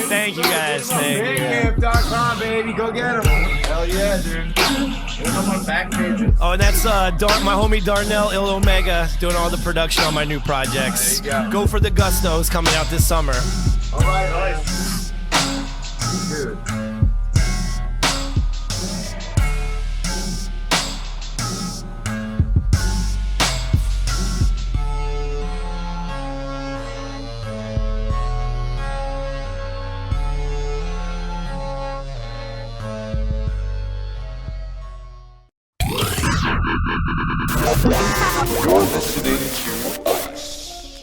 Thank you guys. Thank you. Bandcamp.com, baby. Go get them. Hell yeah, dude. Look on my back pages. Oh, and that's my homie Darnell Il Omega doing all the production on my new projects. There you Go for the Gustos coming out this summer. All right, dude. You're listening to us.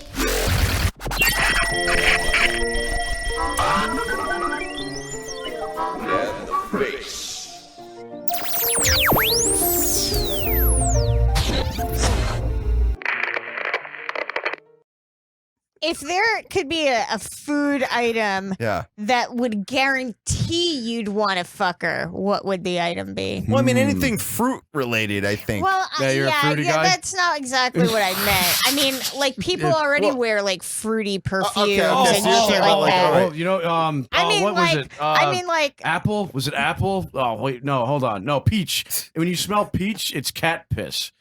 Yeah, the face. If there could be a food item that would guarantee you'd want to fuck her, what would the item be? Well, I mean, anything fruit related, I think. Well, you're a fruity guy? that's not exactly what I meant. I mean, like, people already wear, like, fruity perfumes and shit like that. Oh, you know, I mean, what was it? I mean, like... Apple? Was it apple? Oh, wait, no, hold on. No, peach. When you smell peach, it's cat piss.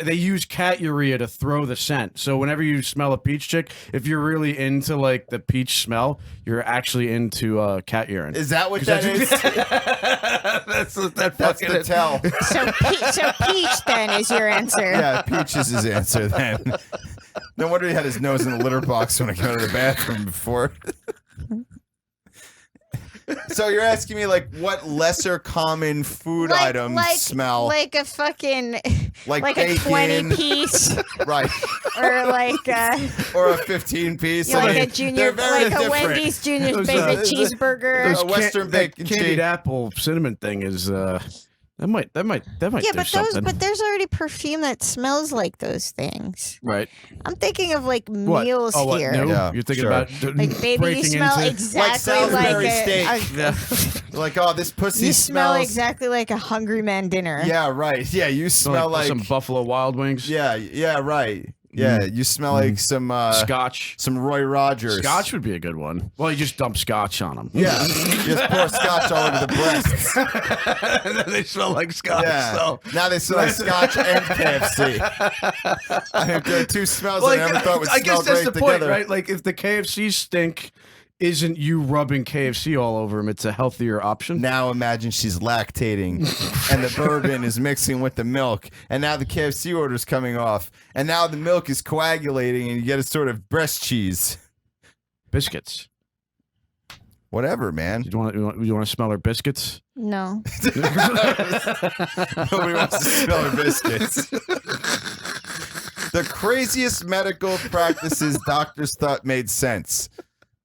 They use cat urea to throw the scent. So whenever you smell a peach chick, if you're really into like the peach smell, you're actually into cat urine. Is that what that is? That's what that That's fucking the is. tell. So peach, then, is your answer. Yeah, peach is his answer then. No wonder he had his nose in the litter box when I go to the bathroom before. So you're asking me, like, what lesser common food items smell? Like a fucking... Like a bacon. 20-piece. Right. Or like or a 15-piece. Yeah, like a junior, like a Wendy's Junior's favorite cheeseburger. A Western bacon candied apple cinnamon thing is that might Yeah, do but something. but there's already perfume that smells like those things. Right. I'm thinking of like What? meals Oh, what? here. No? Yeah, You're thinking sure. about Like, baby, you breaking smell into exactly Salisbury like steak. Like, oh, this pussy you smell smells. exactly like a hungry man dinner. Yeah, right. Yeah, you smell like some Buffalo Wild Wings. Yeah, right. Yeah, you smell like some Scotch. some Roy Rogers. Scotch would be a good one. Well, you just dump Scotch on them. Yeah, you just pour Scotch all over the breasts. And then they smell like Scotch. Yeah. So. Now they smell like Scotch and KFC. I think they're two smells I never thought would I smell guess that's great the point, together. right? Like if the KFC stink isn't you rubbing KFC all over them, it's a healthier option. Now imagine she's lactating and the bourbon is mixing with the milk, and now the KFC order's coming off, and now the milk is coagulating and you get a sort of breast cheese. Biscuits. Whatever, man. You want to smell her biscuits? No. Nobody wants to smell her biscuits. The craziest medical practices doctors thought made sense.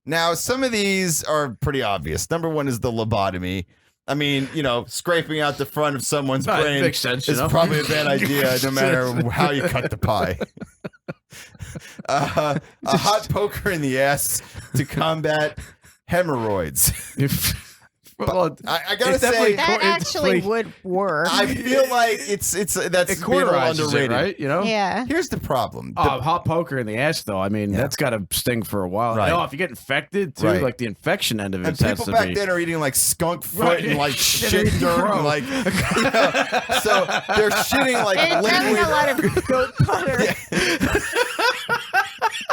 Now, some of these are pretty obvious. Number one is the lobotomy. I mean, scraping out the front of someone's brain makes sense, is probably a bad idea, no matter how you cut the pie. A hot poker in the ass to combat hemorrhoids. Well, I gotta say that actually would work. I feel like that's being cauterizes underrated, it, right? Yeah. Here's the problem. Hot poker in the ass, though. I mean, that's got to sting for a while. Right. If you get infected, too, Right. like the infection end of it And has people to back be. then are eating like skunk foot Right. and like Shit, shit they're dirt, eating and like so they're shitting like They're having liquid. a lot of goat butter.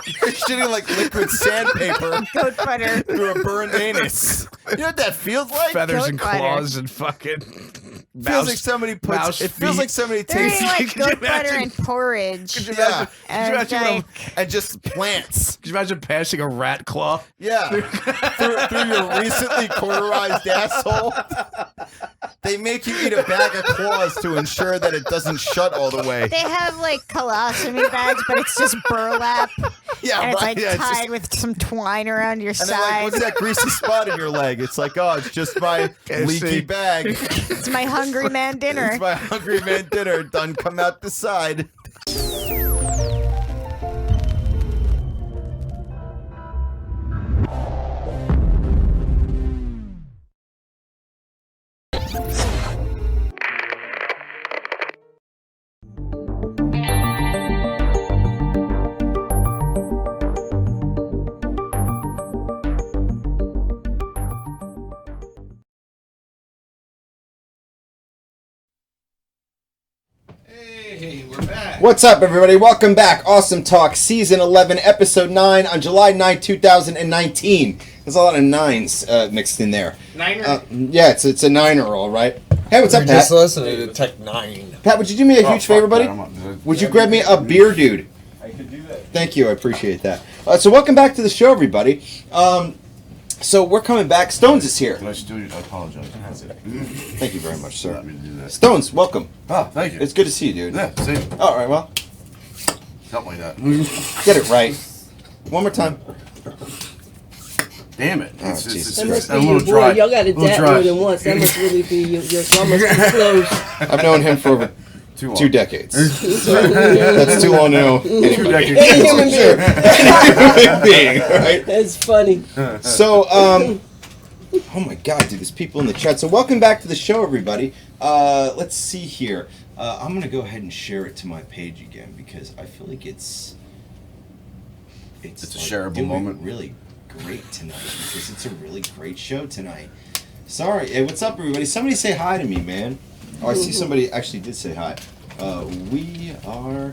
You're shitting like liquid sandpaper Goat butter. through a burned anus. You know what that feels like? Feathers goat and butter. claws and fucking. Feels like somebody puts. It feels like somebody They're takes. eating like Could you goat butter imagine? and porridge. Yeah, And and just plants. Could you imagine passing a rat claw? Yeah, through your recently cauterized asshole. They make you eat a bag of claws to ensure that it doesn't shut all the way. They have like colostomy bags, but it's just burlap. Yeah, and it's right. like Yeah, it's tied just- with some twine around your And they're like, side. what's that greasy spot in your leg? It's like, oh, it's just my leaky see. bag. It's my hungry man dinner. It's my hungry man dinner done come out the side. Hey, we're back. What's up, everybody? Welcome back. Awesome Talk, Season 11, Episode 9 on July 9, 2019. There's a lot of nines mixed in there. Niner? Yeah, it's a niner, all right. Hey, what's up, Pat? Just listening to Tech 9. Pat, would you do me a huge favor, buddy? Would you grab me a beer, dude? I could do that. Thank you. I appreciate that. So welcome back to the show, everybody. So we're coming back. Stones is here. Did I steal you? I apologize. Thank you very much, sir. Let me do that. Stones, welcome. Oh, thank you. It's good to see you, dude. Yeah, see. All right, well, Something like that. get it right. One more time. Damn it. Oh, It's Jesus That Christ. must be your boy. Y'all got it that more than once. That must really be your y'all must be close. I've known him for over Too long. 2 decades. That's too long to know. 2 decades. Any human being. Any human being, right? That's funny. So, oh my God, dude, there's people in the chat. So welcome back to the show, everybody. Let's see here. I'm going to go ahead and share it to my page again because I feel like it's a like shareable doing moment. really great tonight because it's a really great show tonight. Sorry. Hey, what's up, everybody? Somebody say hi to me, man. Oh, I see somebody actually did say hi. We are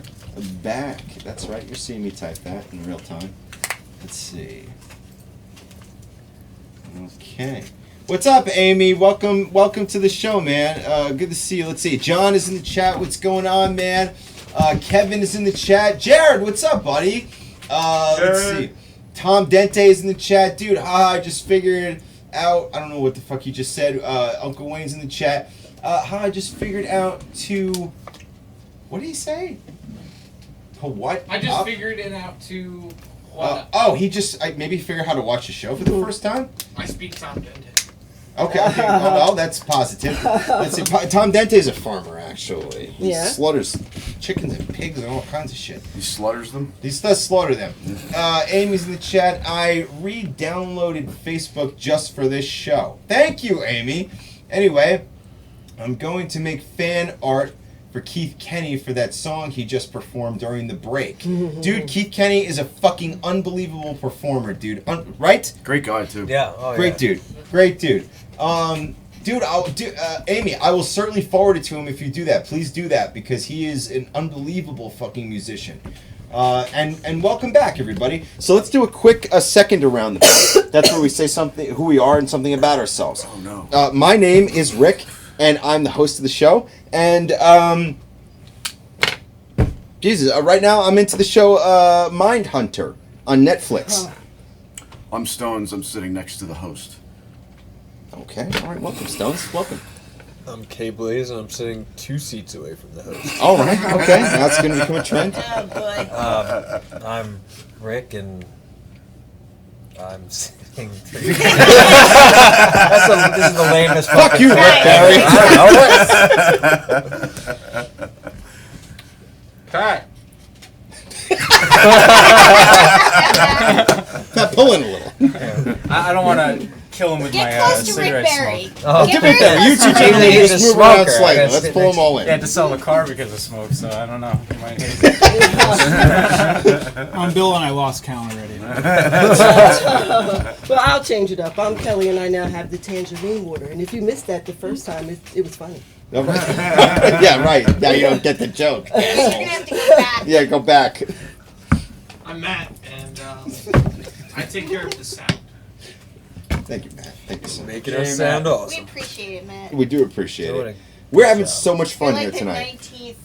back. That's right. You're seeing me type that in real time. Let's see. Okay. What's up, Amy? Welcome to the show, man. Good to see you. Let's see. John is in the chat. What's going on, man? Kevin is in the chat. Jared, what's up, buddy? Let's see. Tom Dente is in the chat. Dude, I just figured out. I don't know what the fuck you just said. Uncle Wayne's in the chat. I just figured out to. What did he say? What? I just figured it out to. He just maybe figured out how to watch the show for the first time. I speak Tom Dente. Okay, well, that's positive. Let's see. Tom Dente is a farmer, actually. He Yeah. slaughters chickens and pigs and all kinds of shit. He slaughters them? He does slaughter them. Amy's in the chat. I re-downloaded Facebook just for this show. Thank you, Amy. Anyway, I'm going to make fan art for Keith Kenny for that song he just performed during the break. Dude, Keith Kenny is a fucking unbelievable performer, dude. Right? Great guy, too. Yeah. Oh, Great yeah. dude. Great dude. Dude, Amy, I will certainly forward it to him if you do that. Please do that because he is an unbelievable fucking musician. And welcome back, everybody. So let's do a quick second around the bend. That's where we say something, who we are, and something about ourselves. Oh no. My name is Rick, and I'm the host of the show. And Jesus, right now I'm into the show Mindhunter on Netflix. I'm Stones. I'm sitting next to the host. Okay. All right. Welcome, Stones. Welcome. I'm K Blaze, and I'm sitting 2 seats away from the host. All right. Okay. Now it's going to become a trend. Oh boy. I'm Rick, and I'm sitting. This is the lamest. Fuck you, Rick Barry. Pat. Pat, pulling a little. I don't want to kill him with Get my close to Rick cigarette Barry. smoke. Oh, Get Give me very that. You close two to gentlemen Rick Barry. just move around Smoker. slightly. I Let's guess pull them all They had in. to sell the car because of smoke, so I don't know. You might hate it. Bill and I lost count already. Well, I'll change it up. I'm Kelly, and I now have the tangerine water. And if you missed that the first time, it was funny. All right. Yeah, right. Now you don't get the joke. You're gonna have to go back. Yeah, go back. I'm Matt, and I take care of the sound. Thank you, Matt. Thank you so much. Making us sound We awesome. appreciate it, Matt. We do appreciate Doing it. a We're having job. so much You're fun like here the tonight. 19th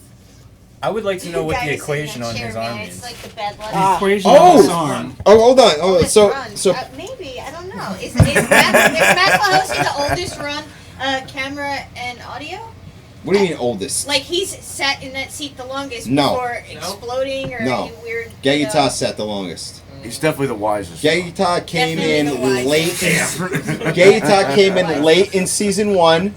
I would like to know what guy the to sit in equation that on chair, his man. arm It's means. like the bad luck. Equation Oh! on this arm. Oh, hold on. Oh, Oldest so run. so Maybe, I don't know. Is Matt hosting the oldest run camera and audio? what do you mean oldest? Like he's sat in that seat the longest No. before exploding or No. any weird. Gagita sat the longest. He's definitely the wisest. Gagita came in Definitely the late. wisest. Gagita came in late in season 1,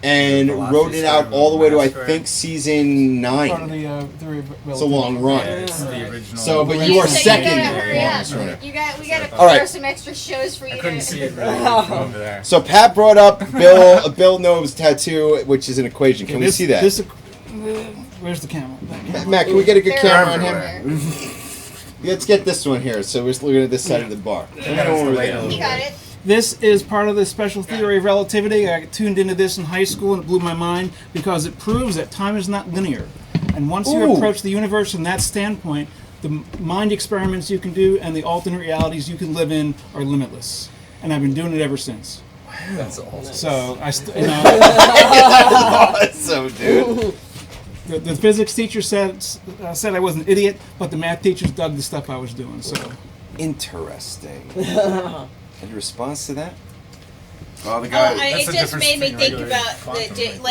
and rode it out all the way to I think season Part of 9. the It's a long run. Yeah, it's the original. So, but Yeah, you are so second You gotta hurry up. longest runner. We gotta All right. throw some extra shows for you. I couldn't to... see it really from over there. So Pat brought up Bill Nobes tattoo, which is an equation. Can we see that? Where's the camera? Matt, can we get a good They're camera on everywhere. him? Let's get this one here. So we're just looking at this side of the bar. He got it. This is part of the special theory of relativity. I tuned into this in high school and it blew my mind because it proves that time is not linear. And once you Ooh. approach the universe from that standpoint, the mind experiments you can do and the alternate realities you can live in are limitless. And I've been doing it ever since. That's awesome. So So, dude. The physics teacher said I was an idiot, but the math teachers dug the stuff I was doing. So Interesting. Any response to that? Oh, the guy. It just made me think regular about quantum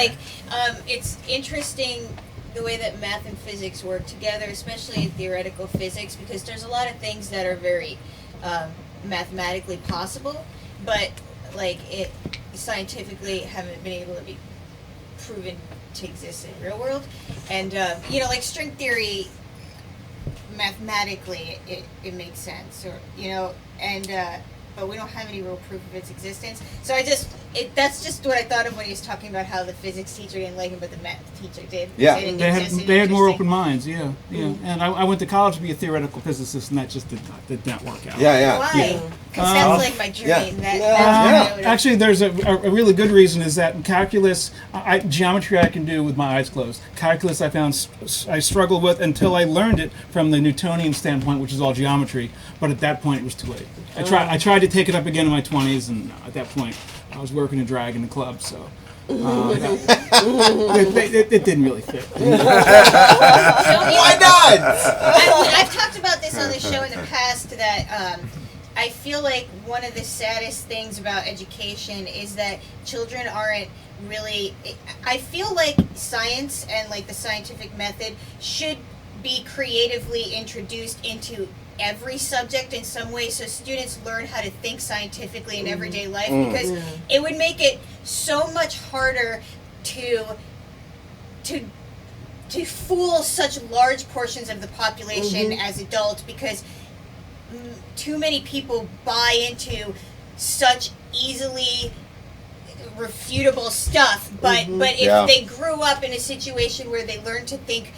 it's interesting the way that math and physics work together, especially in theoretical physics, because there's a lot of things that are very mathematically possible, but like it scientifically haven't been able to be proven to exist in the real world. And like string theory, mathematically it makes sense, or but we don't have any real proof of its existence. So that's just what I thought of when he was talking about how the physics teacher didn't like him, but the math teacher did. Yeah. It they existed. had more Interesting. open minds. Yeah. And I went to college to be a theoretical physicist, and that just did not work out. Yeah. Why? Because that's like my dream. yeah. That's what I would- Actually, there's a really good reason is that in calculus, geometry I can do with my eyes closed. Calculus I found I struggled with until I learned it from the Newtonian standpoint, which is all geometry. But at that point, it was too late. I tried to take it up again in my 20s, and at that point, I was working a drag in the club, so it didn't really fit. Why not? I've talked about this on the show in the past that I feel like one of the saddest things about education is that children aren't really. I feel like science and like the scientific method should be creatively introduced into every subject in some way, so students learn how to think scientifically in everyday life, because it would make it so much harder to fool such large portions of the population as adults, because too many people buy into such easily refutable stuff, but if they grew up in a situation where they learned to think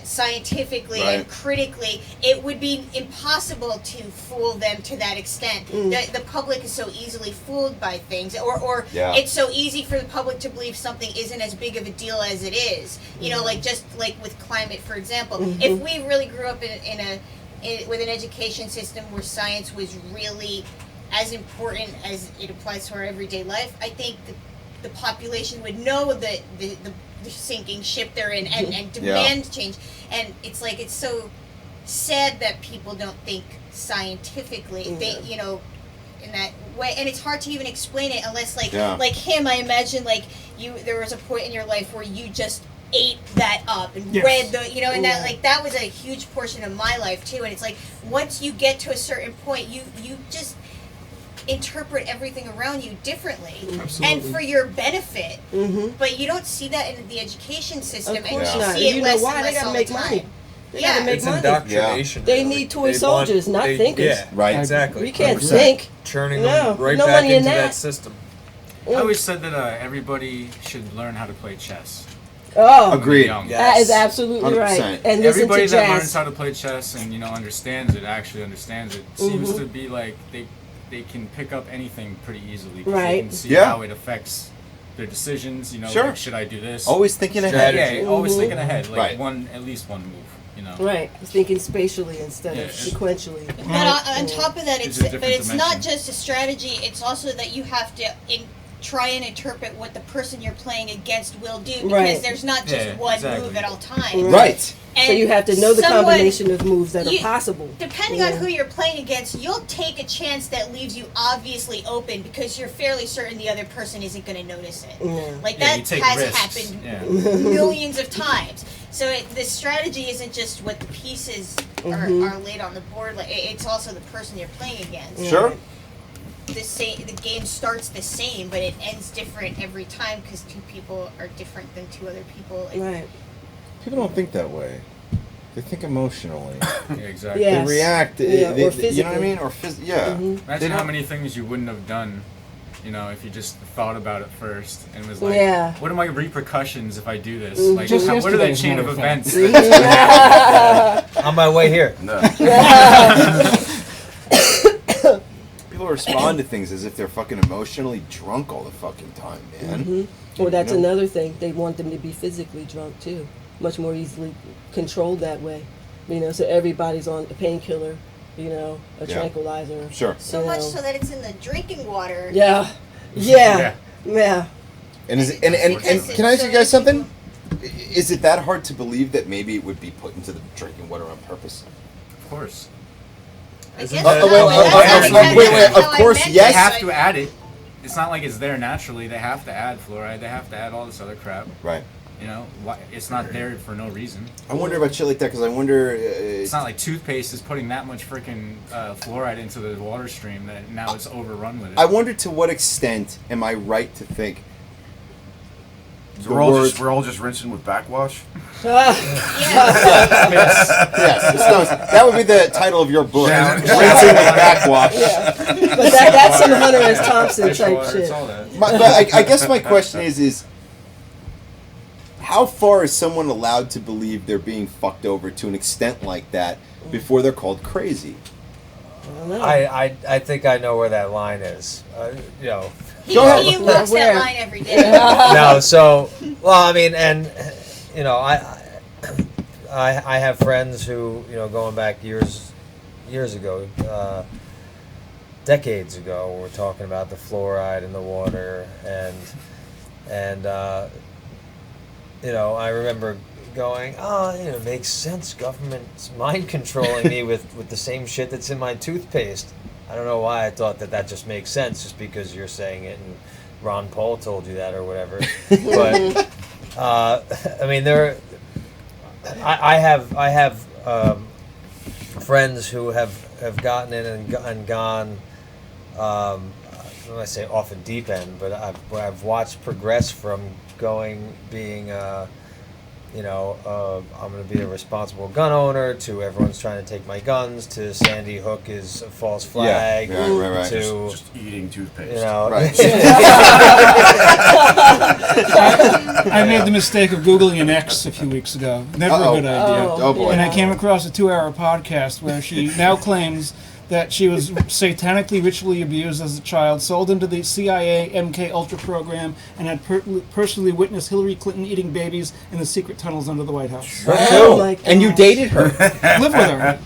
scientifically and critically, it would be impossible to fool them to that extent. The public is so easily fooled by things, or it's so easy for the public to believe something isn't as big of a deal as it is. You know, like just like with climate, for example. If we really grew up with an education system where science was really as important as it applies to our everyday life, I think the population would know the sinking ship they're in and demand change. And it's like, it's so sad that people don't think scientifically. They, in that way, and it's hard to even explain it unless like Yeah. like him. I imagine like there was a point in your life where you just ate that up and Yes. read the and that was a huge portion of my life too. And it's like once you get to a certain point, you just interpret everything around you differently and for your benefit. But you don't see that in the education system, Of and you course not. see it You know less why? and They less gotta all make the money. time. They gotta make It's money. indoctrination. They really. need toy They soldiers, not thinkers. Yeah, Right. Exactly. We can't 100%. think. Churning No, them right no back money in into that. that system. I always said that everybody should learn how to play chess. Oh, Agreed. Young. that is absolutely right. 100%. And listen Everybody to that learns jazz. how to play chess and understands it, actually understands it, seems to be like they can pick up anything pretty easily. 'Cause Right. They can see Yeah. how it affects their decisions. Sure. Like, should I do this? Always thinking ahead. Yeah, always thinking ahead. Like Right. at least one move. Right, thinking spatially instead of Yeah. sequentially. But on top of that, It's a different it's not dimension. just a strategy. It's also that you have to try and interpret what the person you're playing against will do, because Right. there's not just Yeah, one exactly. move at all times. Right. And So you have to know the someone- combination of moves that are you- possible. Depending on who you're playing against, you'll take a chance that leaves you obviously open because you're fairly certain the other person isn't going to notice it. Like Yeah, you that take has risks. happened Yeah. millions of times. So the strategy isn't just what the pieces are laid on the board. Like it's also the person you're playing against. Sure. The game starts the same, but it ends different every time because two people are different than two other people. Right. People don't think that way. They think emotionally. Yeah, exactly. Yes. They react. Yeah, or You know what I physically. mean? Or yeah. Imagine how many things you wouldn't have done, if you just thought about it first and was like, Yeah. what are my repercussions if I do this? Mhm. Like, Just what are yesterday, the as a chain matter of of fact. events? On my way here. People respond to things as if they're fucking emotionally drunk all the fucking time, man. Well, that's You know? another thing. They want them to be physically drunk too, much more easily controlled that way. So everybody's on a painkiller, a Yeah. tranquilizer. Sure. So much so that it's in the drinking water. Yeah. Yeah. And is it, and can I ask you guys something? Is it that hard to believe that maybe it would be put into the drinking water on purpose? Of course. Wait, of course, They yes. have to add it. It's not like it's there naturally. They have to add fluoride. They have to add all this other crap. Right. It's not there for no reason. I wonder about shit like that because I wonder. It's not like toothpaste is putting that much freaking fluoride into the water stream that now it's overrun with it. I wonder to what extent am I right to think. So we're all just rinsing with backwash? Yes, Stones. That would be the title of your book. Rinsing with backwash. But that's some Hunter S. Thompson type shit. But I guess my question is how far is someone allowed to believe they're being fucked over to an extent like that before they're called crazy? I think I know where that line is. He walks that line every day. No, so I mean, and I have friends who going back years ago, decades ago, were talking about the fluoride in the water, and I remember going, it makes sense. Government's mind controlling me with the same shit that's in my toothpaste. I don't know why I thought that just makes sense, just because you're saying it and Ron Paul told you that or whatever. But I mean, I have friends who have gotten in and gone. When I say off a deep end, but I've watched progress from being. I'm going to be a responsible gun owner, to everyone's trying to take my guns, to Sandy Hook is a false flag, right. to just eating toothpaste. Right. I made the mistake of Googling an X a few weeks ago. Never a good idea. Oh, boy. And I came across a 2-hour podcast where she now claims that she was satanically ritually abused as a child, sold into the CIA MK Ultra program, and had personally witnessed Hillary Clinton eating babies in the secret tunnels under the White House. And you dated her? Live with her.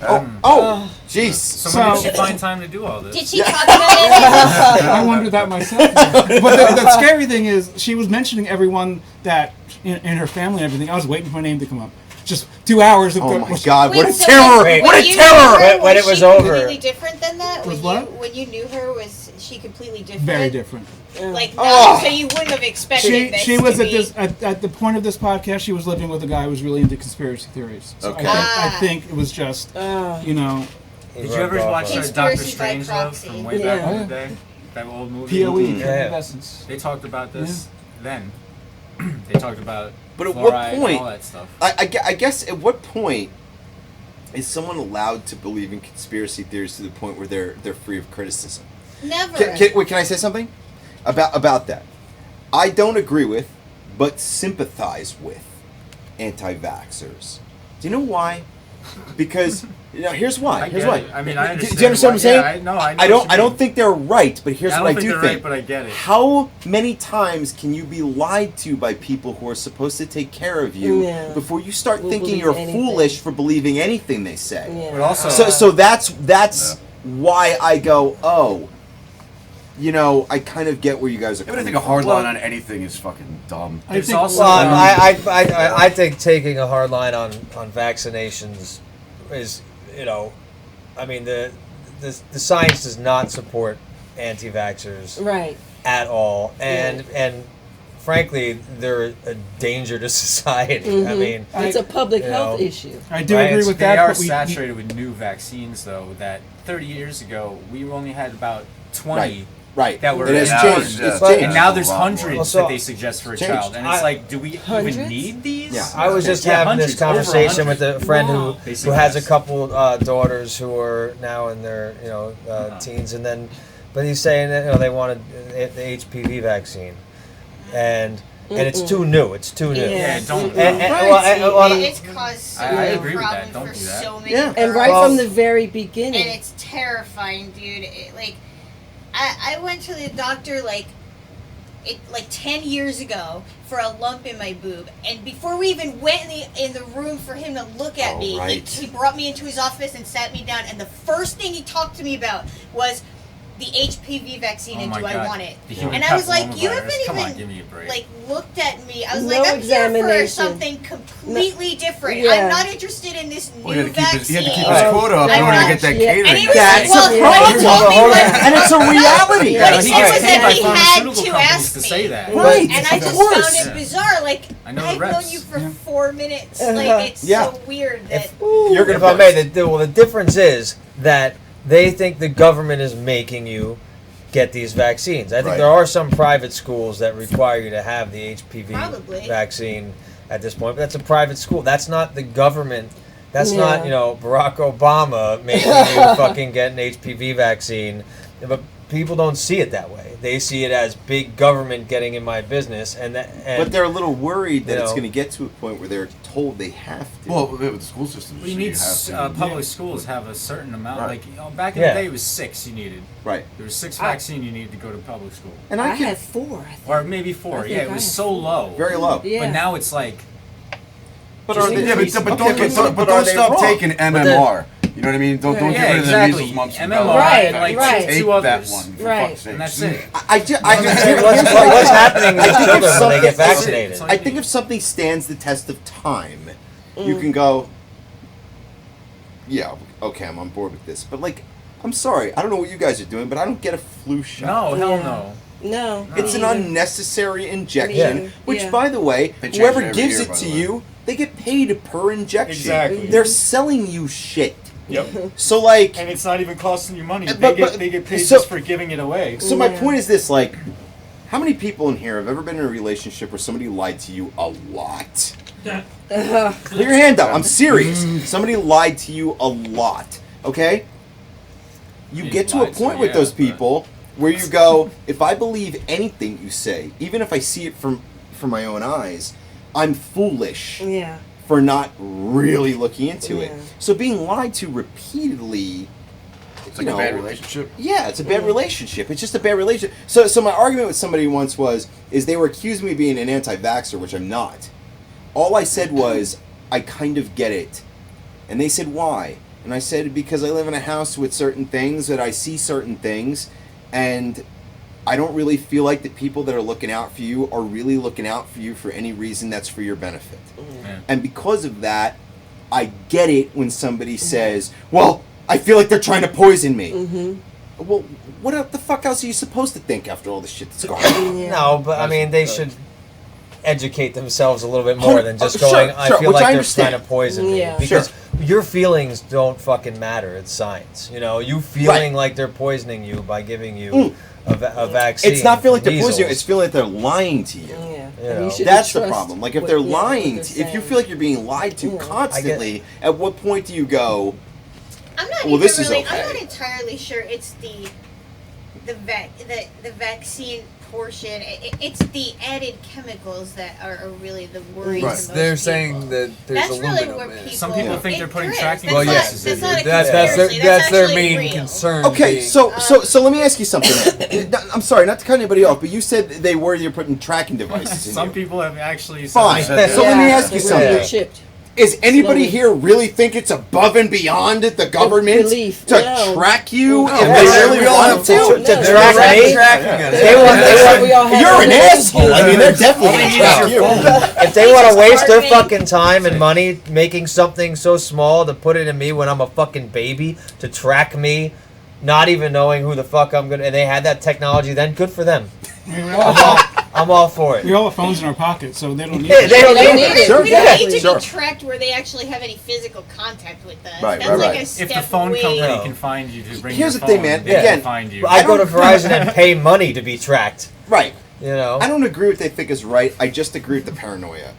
Oh, jeez. So when did she find time to do all this? Did she talk about it? I wondered that myself. But the scary thing is, she was mentioning everyone that in her family and everything. I was waiting for my name to come up. Just 2 hours of Oh my God! What a terror! When What a you terror! knew her, When it was over. completely different than that. Was when what? when you knew her, was she completely different? Very different. Like, Oh. so you wouldn't have expected this She was to at be... this at the point of this podcast. She was living with a guy who was really into conspiracy theories. So Okay. I think it was just, you know. He Did you rubbed ever off watch on it. Doctor Conspiracy by Strangelove proxy. from way back Yeah. in the day? That old movie. POE, Yeah. Creative Essence. They talked about this then. They talked about But at fluoride what and point? all that stuff. I guess at what point is someone allowed to believe in conspiracy theories to the point where they're free of criticism? Never. Can I say something about that? I don't agree with, but sympathize with anti-vaxxers. Do you know why? Because here's why. Here's why. I mean, I understand. Do you understand what I'm saying? Yeah, I know I don't. I don't think they're right, but here's I what I don't do think they're right, but I get it. How many times can you be lied to by people who are supposed to take care of you before you start thinking believe you're anything. foolish for believing anything they say? Yeah. But also, So that's why I go, oh, I kind of get where you guys are I coming think a from. hard line on anything is fucking dumb. I there's think- also Well, I think taking a hard line on vaccinations is, I mean the science does not support anti-vaxxers Right. at all, and frankly they're a danger to society. I mean, It's a public health know, issue. I do Right. agree with they that. are but we- saturated with new vaccines, though. That 30 years ago we only had about 20 Right. that were It has now changed. it's- It's changed. and now there's A lot more. hundreds Well, so- that they suggest for a Changed. child, and it's like, do we even Hundreds? need these? Yeah. I was just Yeah, having this hundreds, over conversation with 100. a friend Wow. who Basically, has a yes. couple daughters who are now in their teens, and then but he's saying that they wanted the HPV vaccine, and it's too new. It's too new. Yeah. Yeah, don't. It's caused so I many agree with that. problems Don't for do that. so many Yeah. girls. And right Well- from the very beginning. And it's terrifying, dude. I went to the doctor like 10 years ago for a lump in my boob, and before we even went in the room for him to look at me, right. he brought me into his office and sat me down, and the first thing he talked to me about was the HPV vaccine Oh and my do I God. want it? The human And I was like, you papillomavirus. haven't Come on, even give me a break. like looked at me. I was No like, I'm here for examination. something completely different. Yeah. I'm not interested in this new Well, he had to vaccine. keep his quota up in I'm order to not- get that Yeah. catering. And he was That's like, well, a what he problem. told me was, And it's a reality. What Yeah, he he said gets was paid that by he had pharmaceutical to companies ask to me. say that. Right. And I Of just course. found it bizarre. Like, I know the I've known reps. you for Yeah. 4 minutes. Uh-huh. Like, it's Yeah. so weird that. You're gonna If I may, the difference is that they think the government is making you get these vaccines. I think Right. there are some private schools that require you to have the HPV Probably. vaccine at this point, but that's a private school. That's not the government. That's Yeah. not, Barack Obama making you fucking get an HPV vaccine. But people don't see it that way. They see it as big government getting in my business, and But they're a little worried that you it's know. going to get to a point where they're told they have to. Well, with the school system, You need public schools have a certain amount. Right. Like back in Yeah. the day, it was 6 you needed. Right. There was 6 vaccine you needed to go to public school, And I I can had 4. I think. or maybe 4. I think Yeah, it I was had so low. very low. Yeah. But now it's like. But Just are they? Yeah, but don't, Okay, but are don't they stop wrong? taking MMR. You know what I mean? Don't Right. get Yeah, rid of exactly. the measles, mumps, and MMR, rubella. Right, like right. Take two that others. one, for Right. fuck's sake. And that's it. I just here's what's what happening to I think if children when they get something- vaccinated. I think if something stands the test of time, you Mm. can go, yeah, okay, I'm on board with this. But like, I'm sorry, I don't know what you guys are doing, but I don't get a flu shot. No, hell Yeah. no. No. It's an me either. unnecessary injection, Yeah. which, Yeah. by the way, They change whoever it every gives year, it by to the way. you, they get paid per injection. Exactly. They're selling you shit. Yep. So like, And it's not even costing you money. But- They get paid so- just for giving it away. so my Yeah. point is this: like, how many people in here have ever been in a relationship where somebody lied to you a lot? Put your hand up. I'm serious. Somebody lied to you a lot. Okay? You Yeah, get to a lied to point me, with yeah, those but- people where you go, if I believe anything you say, even if I see it from my own eyes, I'm foolish Yeah. for not really looking into it. Yeah. So being lied to repeatedly, It's like a bad relationship. yeah, it's a bad relationship. It's just a bad relationship. So my argument with somebody once is they were accusing me of being an anti-vaxxer, which I'm not. All I said was, I kind of get it. And they said, why? And I said, because I live in a house with certain things, that I see certain things, and I don't really feel like the people that are looking out for you are really looking out for you for any reason that's for your benefit. Yeah. And because of that, I get it when somebody says, well, I feel like they're trying to poison me. Well, what the fuck else are you supposed to think after all the shit that's going on? No, but I mean, they should educate themselves a little bit more than just going, Sure, I sure, feel which like I they're understand. trying to poison me. Yeah. Because your feelings don't fucking matter. It's science. You know, you feeling like they're poisoning you by giving you a vaccine. It's not feeling like they're measles. poisoning you, it's feeling like they're lying to you. Yeah. You And know. you shouldn't That's the trust problem. Like if what- they're yeah, what lying, they're if you saying. feel like you're being lied to constantly, at what point do you go? I'm not Well, even this is really. okay. I'm not entirely sure it's the vaccine portion. It's the added chemicals that are really the worry to most They're people. saying that there's That's really aluminum where in it. people. Some people think they're putting It tracking drips. Well, devices yes, That's not a that's conspiracy. their actually main real. concern. Okay, being- so let me ask you something. I'm sorry, not to cut anybody off, but you said they worry you're putting tracking devices in Some you. people have actually Fine. said So let me ask you they something. were chipped. Is anybody Slowly. here really think it's above and beyond the government belief, to no. track you No. if Yeah, they we really all want have to? to- To track me? You're an asshole. I mean, they're definitely going to track you. If they want to waste their fucking time and money making something so small to put it in me when I'm a fucking baby, to track me, not even knowing who the fuck I'm gonna, and they had that technology, then good for them. I'm all for it. We all have phones in our pockets, so they don't need Yeah, it. they don't We need it. don't Exactly. need to Sure. be tracked where they actually have any physical contact with us. Right, That's right, like right. a If step the phone way. company No. can find you to bring Here's your the thing, phone, man. they can Again, find you. I go to Verizon and pay money to be tracked. Right. You know. I don't agree with what they think is right. I just agree with the paranoia.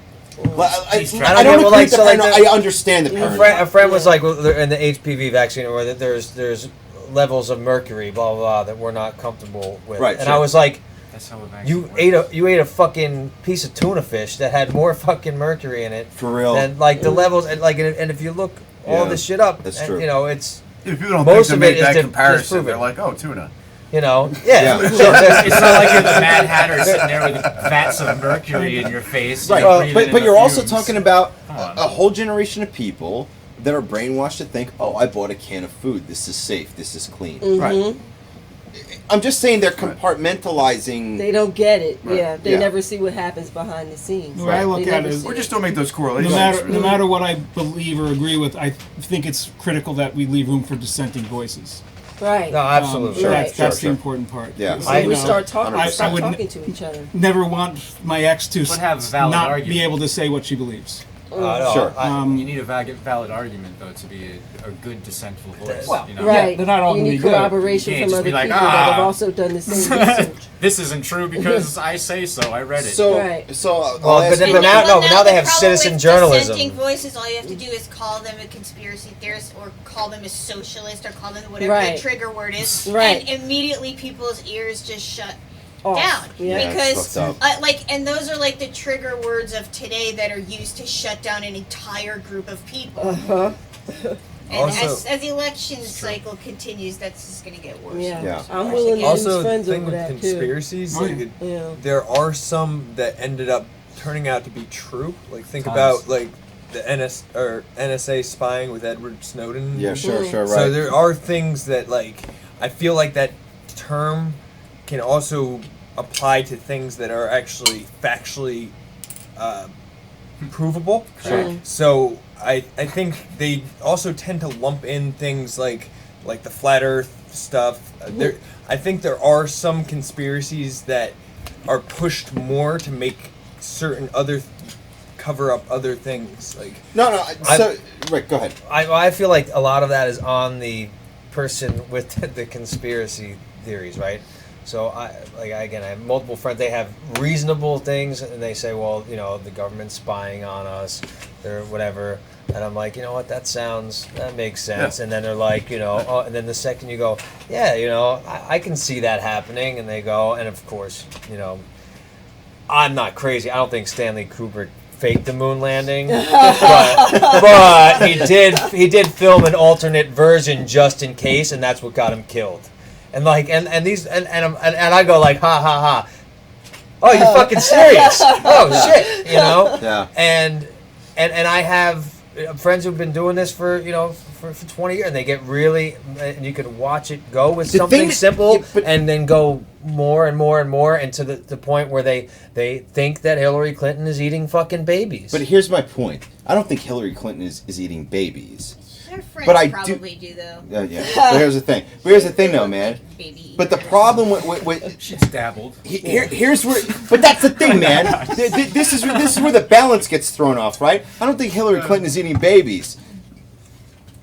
Well, I Jeez, don't Travis. agree Well, with like, the so, like, paranoia. I understand the A paranoia. friend was like, well, in the HPV vaccine, where there's levels of mercury, blah blah blah, that we're not comfortable with. Right, and sure. I was like, That's how a vaccine you ate a fucking piece of tuna fish that had more fucking mercury in it. For real. Than like the levels, and like, and if you look all Yeah, this shit up, that's and, true. you know, it's If people don't most think of to it make is that comparison, disproven. they're like, oh, tuna. You know, yeah. Yeah. So It's not like you're the Mad Hatter sitting there with vats of mercury in your face. Right, you're breathing in but the you're also fumes. talking about Come on. a whole generation of people that are brainwashed to think, oh, I bought a can of food. This is safe. This is clean. Mhm. I'm just saying they're compartmentalizing. They don't get it. Right. Yeah, they Yeah. never see what happens behind the scenes. The way I look They at never it is, see Or just don't make those no correlations. matter really. no matter what I believe or agree with, I think it's critical that we leave room for dissenting voices. Right. no, absolutely. Sure. That's Sure, the sure. important part. Yeah. Because, I- you we know, start talking. I Start would talking to each other. never want my ex to But have a valid not argument. be able to say what she believes. No, Sure. You need a valid argument, though, to be a good dissentful voice. Well, you know? Right. they're not all you gonna need be good. corroboration You can't from just other be like, people that have "Ah." also done the same research. This isn't true because I say so. I read it. So, Right. so I'll Well, ask but then- you- but now- no, the now they have problem citizen with journalism. dissenting voices, all you have to do is call them a conspiracy theorist or call them a socialist or call them whatever Right. the trigger word is. Right. And immediately people's ears just shut Off. down. Yeah. Yeah, it's Because, fucked up. and those are like the trigger words of today that are used to shut down an entire group of people. Uh-huh. And Also- as the election cycle continues, that's just going to get worse. Yeah. Yeah. I'm willing to lose Also, the friends thing over with that conspiracies, Oh, like, yeah. too. Yeah. there are some that ended up turning out to be true. Like think Tons. about like the NSA spying with Edward Snowden. Yeah, sure, sure, right. So there are things that like I feel like that term can also apply to things that are actually factually provable. Sure. So I think they also tend to lump in things like the flat Earth stuff. There, I think there are some conspiracies that are pushed more to make certain other cover up other things. Like no, so Rick, go ahead. I feel like a lot of that is on the person with the conspiracy theories, right? So I have multiple friends. They have reasonable things, and they say, well, you know, the government's spying on us, or whatever. And I'm like, you know what? That makes sense. Yeah. And then they're like, you know, oh, and then the second you go, yeah, you know, I can see that happening, and they go, and of course, you know, I'm not crazy. I don't think Stanley Kubrick faked the moon landing, but he did film an alternate version just in case, and that's what got him killed. And like and I go like ha ha ha. Oh, you're fucking serious? Oh shit, you know? Yeah. And I have friends who've been doing this for 20 years, and they get really, and you can watch it go with The something thing that- simple, yeah, but- and then go more and more and more, and to the point where they think that Hillary Clinton is eating fucking babies. But here's my point. I don't think Hillary Clinton is eating babies. Her friends But I probably do though. Yeah. But here's the thing. though, man. But the problem with she's dabbled. Here's where. But that's the thing, man. This is where the balance gets thrown off, right? I don't think Hillary Clinton is eating babies.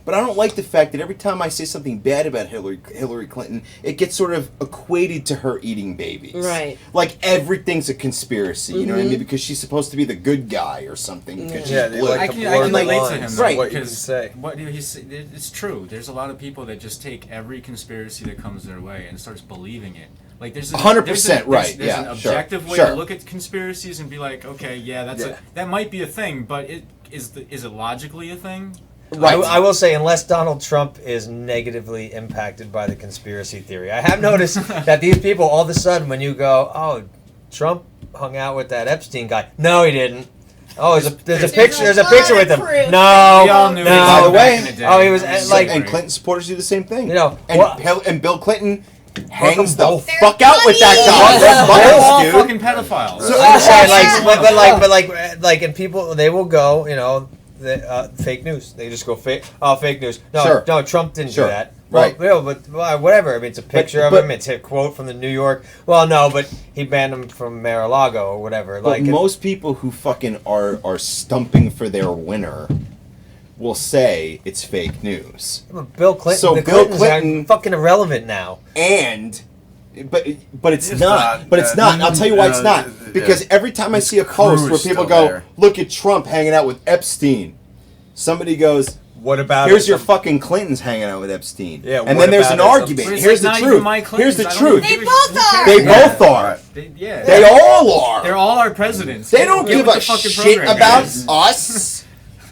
But I don't like the fact that every time I say something bad about Hillary Clinton, it gets sort of equated to her eating babies. Right. Like everything's a conspiracy, you know what I mean? Because she's supposed to be the good guy or something. Because she's blue. I can relate to him, though, right? What it's true. There's a lot of people that just take every conspiracy that comes their way and starts believing it. Like there's 100% right. There's an objective way to look at conspiracies and be like, okay, yeah, that might be a thing, but is it logically a thing? Right. I will say, unless Donald Trump is negatively impacted by the conspiracy theory, I have noticed that these people, all of a sudden, when you go, "Oh, Trump hung out with that Epstein guy," no, he didn't. Oh, there's a picture. There's a picture with him. No, we all knew no. By the way, he was like, and Clinton supporters do the same thing. You know, and Bill Clinton hangs the both. fuck out with that guy. They're They're all dude. fucking pedophiles. So I'm saying, like, and people, they will go, you know. Fake news. They just go fake. Oh, fake news. No, no, Trump didn't do that. Well, Right. But whatever. I mean, it's a picture of him. It's a quote from the New York. Well, no, but he banned him from Mar-a-Lago or whatever. But most people who fucking are stumping for their winner will say it's fake news. Bill Clinton. So the Bill Clintons Clinton are fucking irrelevant now. But it's not. But it's not. And I'll tell you why it's not. Because every time I see a post where people go, "Look at Trump hanging out with Epstein," somebody goes, "What about here's your fucking Clintons hanging out with Epstein?" Yeah. And then there's an argument. Here's the truth. Here's the truth. They both are. They both are. They all are. They're all our presidents. They don't give a fucking shit program, about guys. us.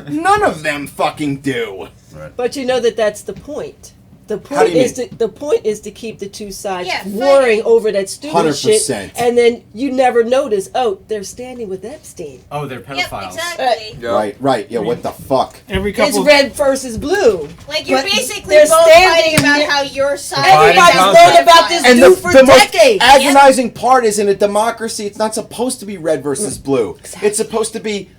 None of them fucking do. But you know that's the point. The How do point you is the point is to keep the two sides Yeah, warring over that stupid 100%. shit, and then you never notice. Oh, they're standing with Epstein. Oh, they're pedophiles. Exactly. Right. Yeah. What the fuck? Every It's couple. red versus blue. Like you're But basically they're both standing fighting about near- how your side. Everybody's known about this And dude for the most decades. agonizing part is in a democracy, it's not supposed to be red versus blue. It's supposed to be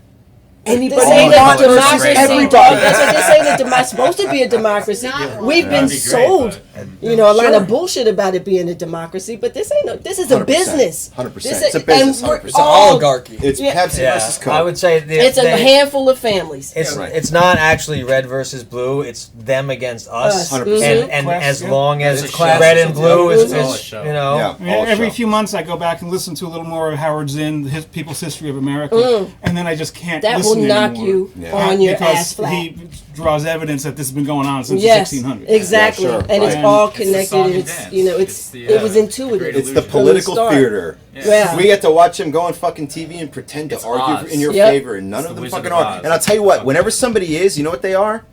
anybody This ain't a versus democracy. everybody. That's what this ain't a democracy. Supposed to be a democracy. We've been That'd be great, sold, but- a lot of bullshit about it being a democracy. But this ain't. This is a 100%. business. 100%. This It's a and business. we're 100%. It's an all- oligarchy. It's Pepsi versus Coke. I would say It's a handful of families. It's not actually red versus blue. It's them against us. 100%. And Class, as yeah. long as It's a class. red and blue is, It's all a show. you know. Yeah. I mean, all every show. few months, I go back and listen to a little more of Howard Zinn, People's History of America, and then I just can't That will listen knock anymore. you Yeah. on your because ass flat. he draws evidence that this has been going on since Yes, the 1600s. exactly, Yeah, sure. and it's Right. all It's the connected. song And and it's dance. it's the, it was the intuitive. great It's the illusion. political start. theater. Yeah. We get to watch him go on fucking TV and pretend to It's argue Oz. in your Yep. favor, and none It's of the them Wizard fucking of are. Oz. And I'll tell you what, whenever somebody is, you know what they are?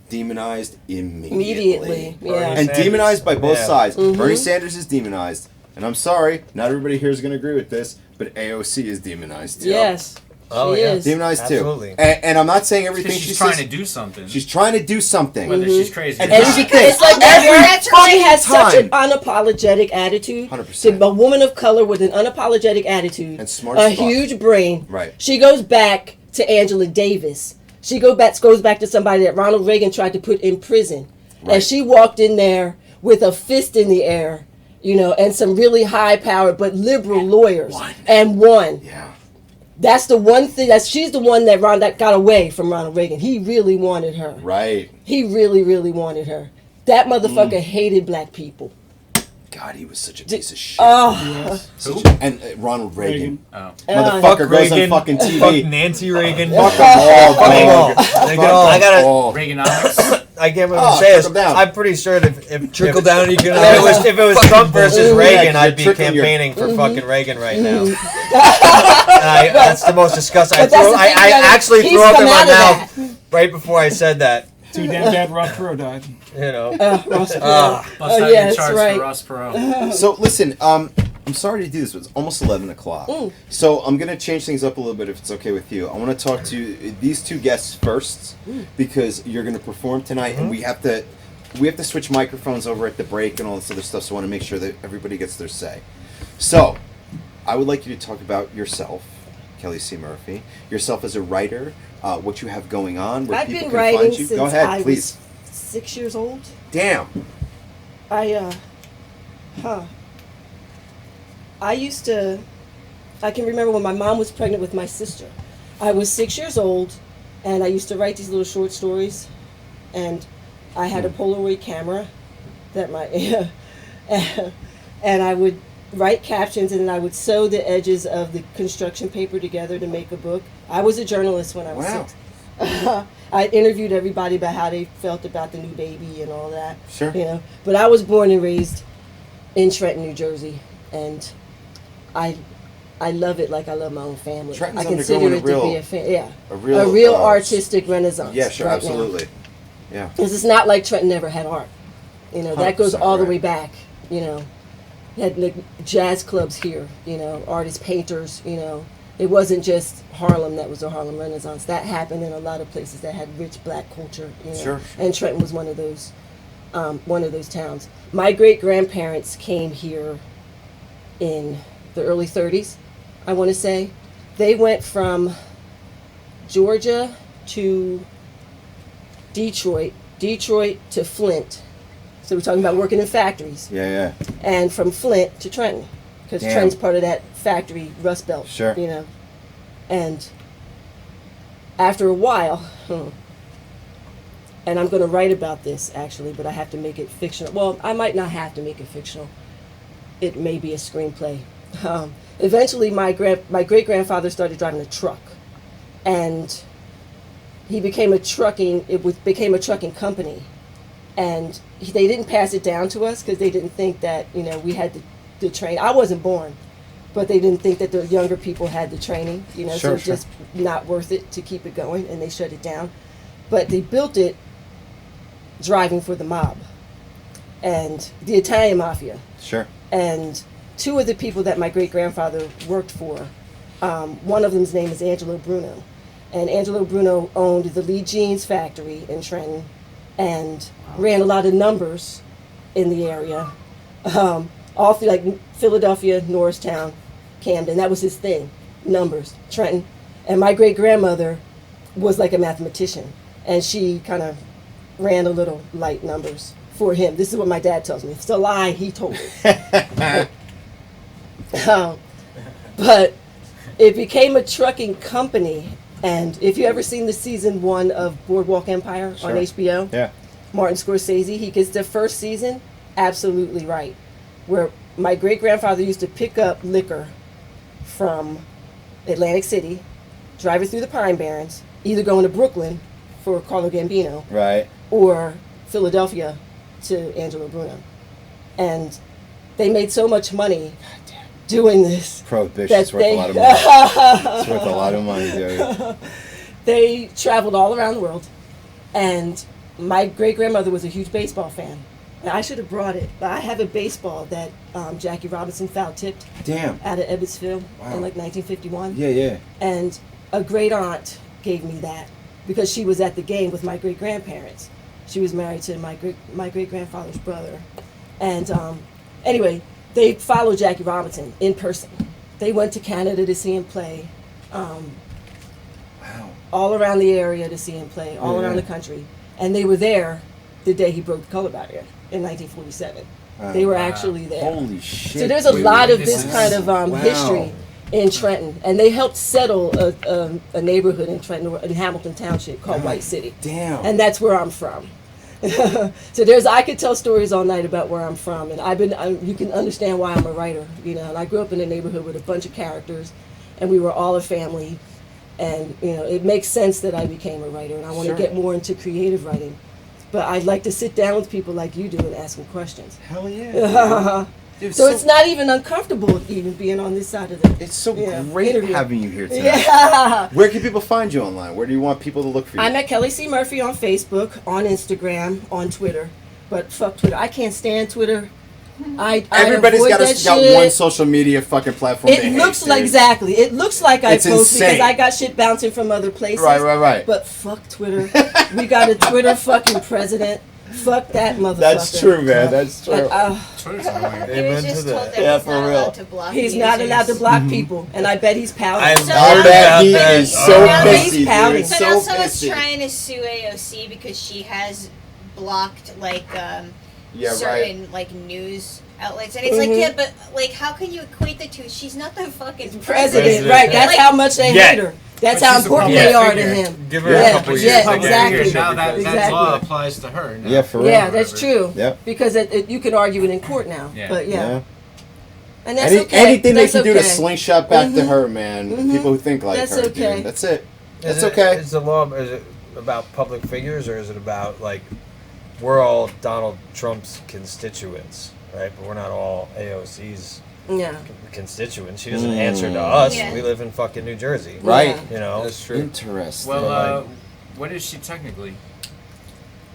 Demonized immediately. Yeah. And Sanders. demonized by both Yeah. sides. Bernie Sanders is demonized. And I'm sorry, not everybody here is going to agree with this, but AOC is demonized too. Yes. Oh, She yeah. is. Demonized Absolutely. too. And I'm not saying everything Because she she's trying says. to do something. She's trying to do something. Whether she's crazy And or here's not. the thing. It's like Every she has such an time. unapologetic attitude. 100%. A woman of color with an unapologetic attitude, And smart a as fuck. huge brain. Right. She goes back to Angela Davis. She goes back to somebody that Ronald Reagan tried to put in prison, Right. and she walked in there with a fist in the air, and some really high-powered but liberal lawyers, and won. Yeah. That's the one thing she's the one that got away from Ronald Reagan. He really wanted her. Right. He really, really wanted her. That motherfucker hated black people. God, he was such a piece of shit. Oh, And Ronald Reagan. Oh. Motherfucker goes on Reagan, fucking TV. fuck Nancy Reagan. Fuck them all, Fuck them all. dog. They Fuck go, I them gotta. all. Reaganomics. I can't Oh, remember say this. trickle down. I'm pretty sure that if Trickle down, you can. if it was Trump versus Reagan, Yeah, I'd be you're tricking campaigning for Mm-hmm. fucking Reagan right now. And that's the most disgusting. But that's the thing, I actually he's threw up in come my out of mouth right before I said that. Too damn bad Ross Perot died. You know. Bust out your yes, charts right. for Ross Perot. So listen, I'm sorry to do this, but it's almost 11 o'clock. So I'm going to change things up a little bit if it's okay with you. I want to talk to these two guests first because you're going to perform tonight, and we have to switch microphones over at the break and all this other stuff. So I want to make sure that everybody gets their say. So I would like you to talk about yourself, Kellie C. Murphy. Yourself as a writer, what you have going on, where I've people been can writing find you. since Go ahead, I please. was 6 years old. Damn. I can remember when my mom was pregnant with my sister. I was 6 years old, and I used to write these little short stories, and I had a Polaroid camera that and I would write captions, and then I would sew the edges of the construction paper together to make a book. I was a journalist when I was 6. I interviewed everybody about how they felt about the new baby and all that. Sure. You know, but I was born and raised in Trenton, New Jersey, and I love it like I love my own family. Trenton's I consider it undergoing to be a real real artistic renaissance. Yeah, sure, right absolutely. now. Yeah. Because it's not like Trenton never had art. You know, that goes 100% all the right. way back. You know, you had like jazz clubs here. You know, artists, painters. You know, it wasn't just Harlem that was the Harlem Renaissance. That happened in a lot of places that had rich black culture. You know? Sure. And Trenton was one of those towns. My great grandparents came here in the early 30s. I want to say they went from Georgia to Detroit to Flint. So we're talking about working in factories. Yeah. And from Flint to Trenton, because Damn. Trenton's part of that factory Rust Belt. Sure. You know, and after a while, and I'm going to write about this actually, but I have to make it fictional. Well, I might not have to make it fictional. It may be a screenplay. Eventually, my great grandfather started driving a truck, and he became became a trucking company, and they didn't pass it down to us because they didn't think that we had the train. I wasn't born, but they didn't think that the younger people had the training. So it's just not worth it to keep it going, and they shut it down. But they built it driving for the mob and the Italian mafia. Sure. And two of the people that my great grandfather worked for, one of them's name is Angelo Bruno. And Angelo Bruno owned the Lee Jeans factory in Trenton and ran a lot of numbers in the area. All through like Philadelphia, Norristown, Camden. That was his thing. Numbers, Trenton. And my great grandmother was like a mathematician. And she kind of ran a little light numbers for him. This is what my dad tells me. If it's a lie, he told it. But it became a trucking company. And if you ever seen the season 1 of Boardwalk Empire on HBO, yeah, Martin Scorsese, he gets the first season absolutely right. Where my great grandfather used to pick up liquor from Atlantic City, drive it through the Pine Barrens, either going to Brooklyn for Carlo Gambino, right, or Philadelphia to Angelo Bruno. And they made so much money doing this. Prohibition's worth a lot of money. It's worth a lot of money, dude. They traveled all around the world, and my great grandmother was a huge baseball fan. And I should have brought it, but I have a baseball that Jackie Robinson foul tipped. Damn. Out of Ebbsville Wow. in like 1951. Yeah. And a great aunt gave me that because she was at the game with my great grandparents. She was married to my great grandfather's brother, and anyway, they followed Jackie Robinson in person. They went to Canada to see him play. Wow. All around the area to see him play, all around the country, and they were there the day he broke the color barrier in 1947. They were actually there. Holy shit! So there's a lot of this kind of history in Trenton, and they helped settle a neighborhood in Trenton, in Hamilton Township, called White City. Damn. And that's where I'm from. So I could tell stories all night about where I'm from, and you can understand why I'm a writer, And I grew up in a neighborhood with a bunch of characters, and we were all a family, and it makes sense that I became a writer, and I want to get more into creative writing. But I'd like to sit down with people like you do and ask them questions. Hell yeah. Dude, so it's not even uncomfortable even being on this side of the It's so great interview. having you here tonight. Yeah. Where can people find you online? Where do you want people to look for you? I'm at Kellie C. Murphy on Facebook, on Instagram, on Twitter. But fuck Twitter. I can't stand Twitter. Everybody's got one social media fucking platform. It looks like exactly. It looks like I It's post insane. because I got shit bouncing from other places. Right. But fuck Twitter. We got a Twitter fucking president Fuck that motherfucker. That's true, man. That's true. Twitter's annoying. He was just told that Yeah, he's for not real. allowed to block He's users. not allowed to block people, and I bet he's pouting. I I bet he is so Now pissy, he's pouting. dude. So now So someone's pissy. trying to sue AOC because she has blocked Yeah, certain like news outlets, and it's like, yeah, but like, how can you equate the two? She's not the fucking President, right? That's Like, how much they hate her. That's how important they are to him. Give her a couple years. Yeah, to get exactly. here. Now that Exactly. law applies to her. Now. Yeah, for real. Yeah, that's true. Yep. Because you can argue it in court now. Yeah. But Yeah. yeah. And that's okay. Anything That's they can do to okay. slingshot back to her, man. People who think like That's her, okay. dude. That's it. That's Is it- okay. Is the law? Is it about public figures, or is it about like we're all Donald Trump's constituents, right? But we're not all AOC's Yeah. constituents. She doesn't answer to us. Yeah. We live in fucking New Jersey, Right. You know, That's true. Interesting. Well, what is she technically?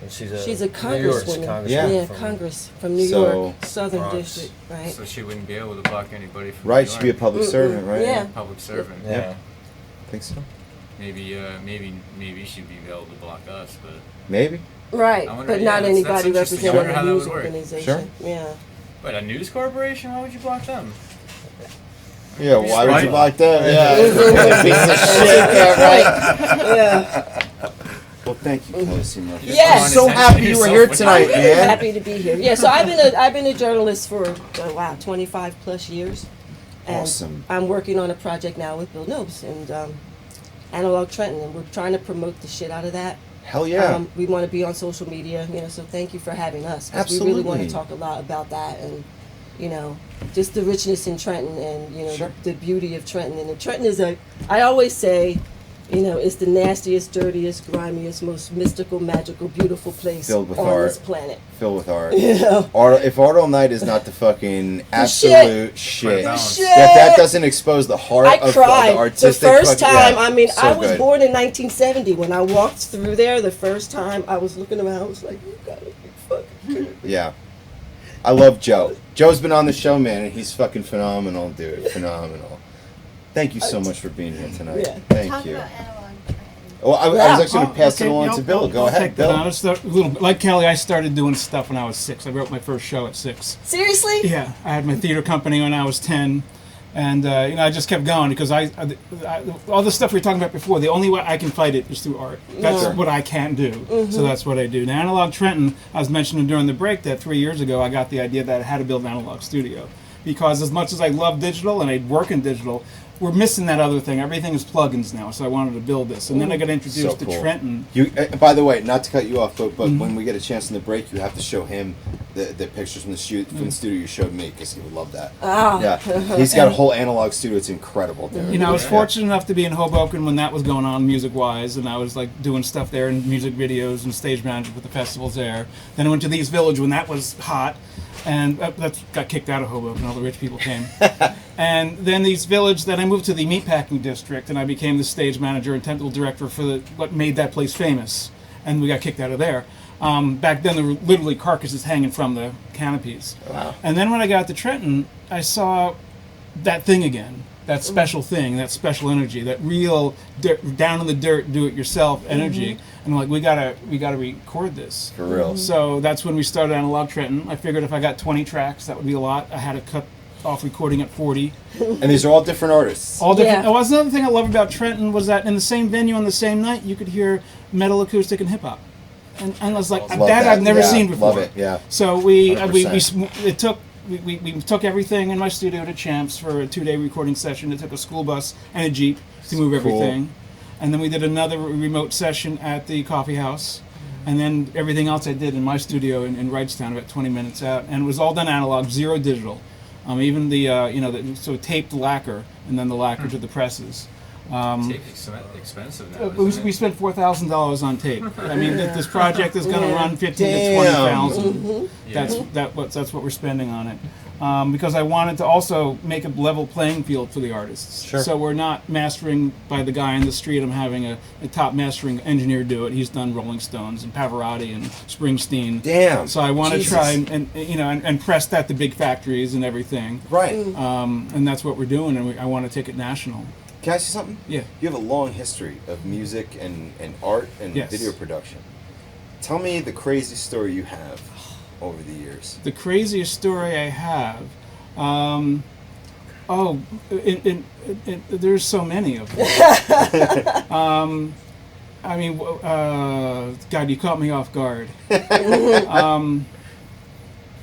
and she's She's a New York's congresswoman. congresswoman Yeah, from Congress from New So- York, Southern Bronx. District, right? So she wouldn't be able to block anybody from Right, New she'd be a York. public servant, right? Yeah. Public servant. Yeah. Think so? Maybe she'd be able to block us, but Maybe. Right, I wonder- but yeah, not that's anybody interesting. I representing wonder a how that news would work. organization. Yeah. but a news corporation? Why would you block them? Yeah, why would you Right. like that? Yeah. Piece of shit, yeah, right? Yeah. Well, thank you, Kellie C. Murphy. Yes. I'm so happy you were here tonight, man. Happy to be here. Yeah, so I've been a journalist for 25 plus years. And Awesome. I'm working on a project now with Bill Nobes and Analog Trenton, and we're trying to promote the shit out of that. Hell yeah. We want to be on social media, so thank you for having us. 'Cause we really want to Absolutely. talk a lot about that and, just the richness in Trenton and, Sure. the beauty of Trenton. And Trenton is I always say, it's the nastiest, dirtiest, grimiest, most mystical, magical, beautiful place Filled with on art. this planet. Filled with art. Yeah. If Art All Night is not the fucking absolute shit, The shit. if that doesn't expose the heart I of cried the artistic the first fucking- time. yeah, so I was good. born in 1970. When I walked through there the first time, I was looking around. I was like, "You gotta be fucking kidding me." Yeah. I love Joe. Joe's been on the show, man, and he's fucking phenomenal, dude. Phenomenal. Thank you so much for being here tonight. Yeah. Thank Talk you. about analog. Well, I was actually going to pass it along I'll- to Bill. Go I'll ahead, take that on. Bill. It's a little like Kelly. I started doing stuff when I was 6. I wrote my first show at 6. Seriously? Yeah, I had my theater company when I was 10, and I just kept going because I all the stuff we were talking about before. The only way I can fight it is through art. That's Yeah. what I can do. Mhm. So that's what I do. Now, Analog Trenton, I was mentioning during the break that 3 years ago I got the idea that I had to build an analog studio because as much as I love digital and I work in digital, we're missing that other thing. Everything is plugins now, so I wanted to build this, and then I got introduced So to cool. Trenton. You, by the way, not to cut you off, but when we get a chance in the break, you have to show him the pictures from the studio you showed me because he would love that. Ah. Yeah, he's got a whole analog studio. It's incredible, dude. I was Yeah. fortunate enough to be in Hoboken when that was going on music-wise, and I was like doing stuff there in music videos and stage manager with the festivals there. Then I went to the East Village when that was hot, and that got kicked out of Hoboken. All the rich people came. And then the East Village. Then I moved to the meatpacking district, and I became the stage manager and technical director for what made that place famous. And we got kicked out of there. Back then, there were literally carcasses hanging from the canopies. Wow. And then when I got to Trenton, I saw that thing again, that special thing, that special energy, that real down in the dirt, do-it-yourself energy. And I'm like, we gotta record this For real. So that's when we started Analog Trenton. I figured if I got 20 tracks, that would be a lot. I had to cut off recording at 40. And these are all different artists. All different. Oh, that's another thing I love about Trenton was that in the same venue on the same night, you could hear metal, acoustic, and hip hop. And I was like, Love that I've never Yeah, seen before. Love it. Yeah. So we 100%. took everything in my studio to Champs for a 2-day recording session. It took a school bus and a Jeep to move everything. And then we did another remote session at the coffee house. And then everything else I did in my studio in Wrightstown, about 20 minutes out. And it was all done analog, zero digital. Even so taped lacquer and then the lacquer to the presses. Tape's expensive now. We spent $4,000 on tape. I mean, this project is going to run 15 to Damn. 20,000. That's what we're spending on it. Because I wanted to also make a level playing field for the artists. Sure. So we're not mastering by the guy in the street. I'm having a top mastering engineer do it. He's done Rolling Stones and Pavarotti and Springsteen. Damn. So I want to Jesus. try and press that to big factories and everything. Right. And that's what we're doing. And I want to take it national. Can I ask you something? Yeah. You have a long history of music and art and Yes. video production. Tell me the crazy story you have over the years. The craziest story I have. There's so many of them. I mean, God, you caught me off guard.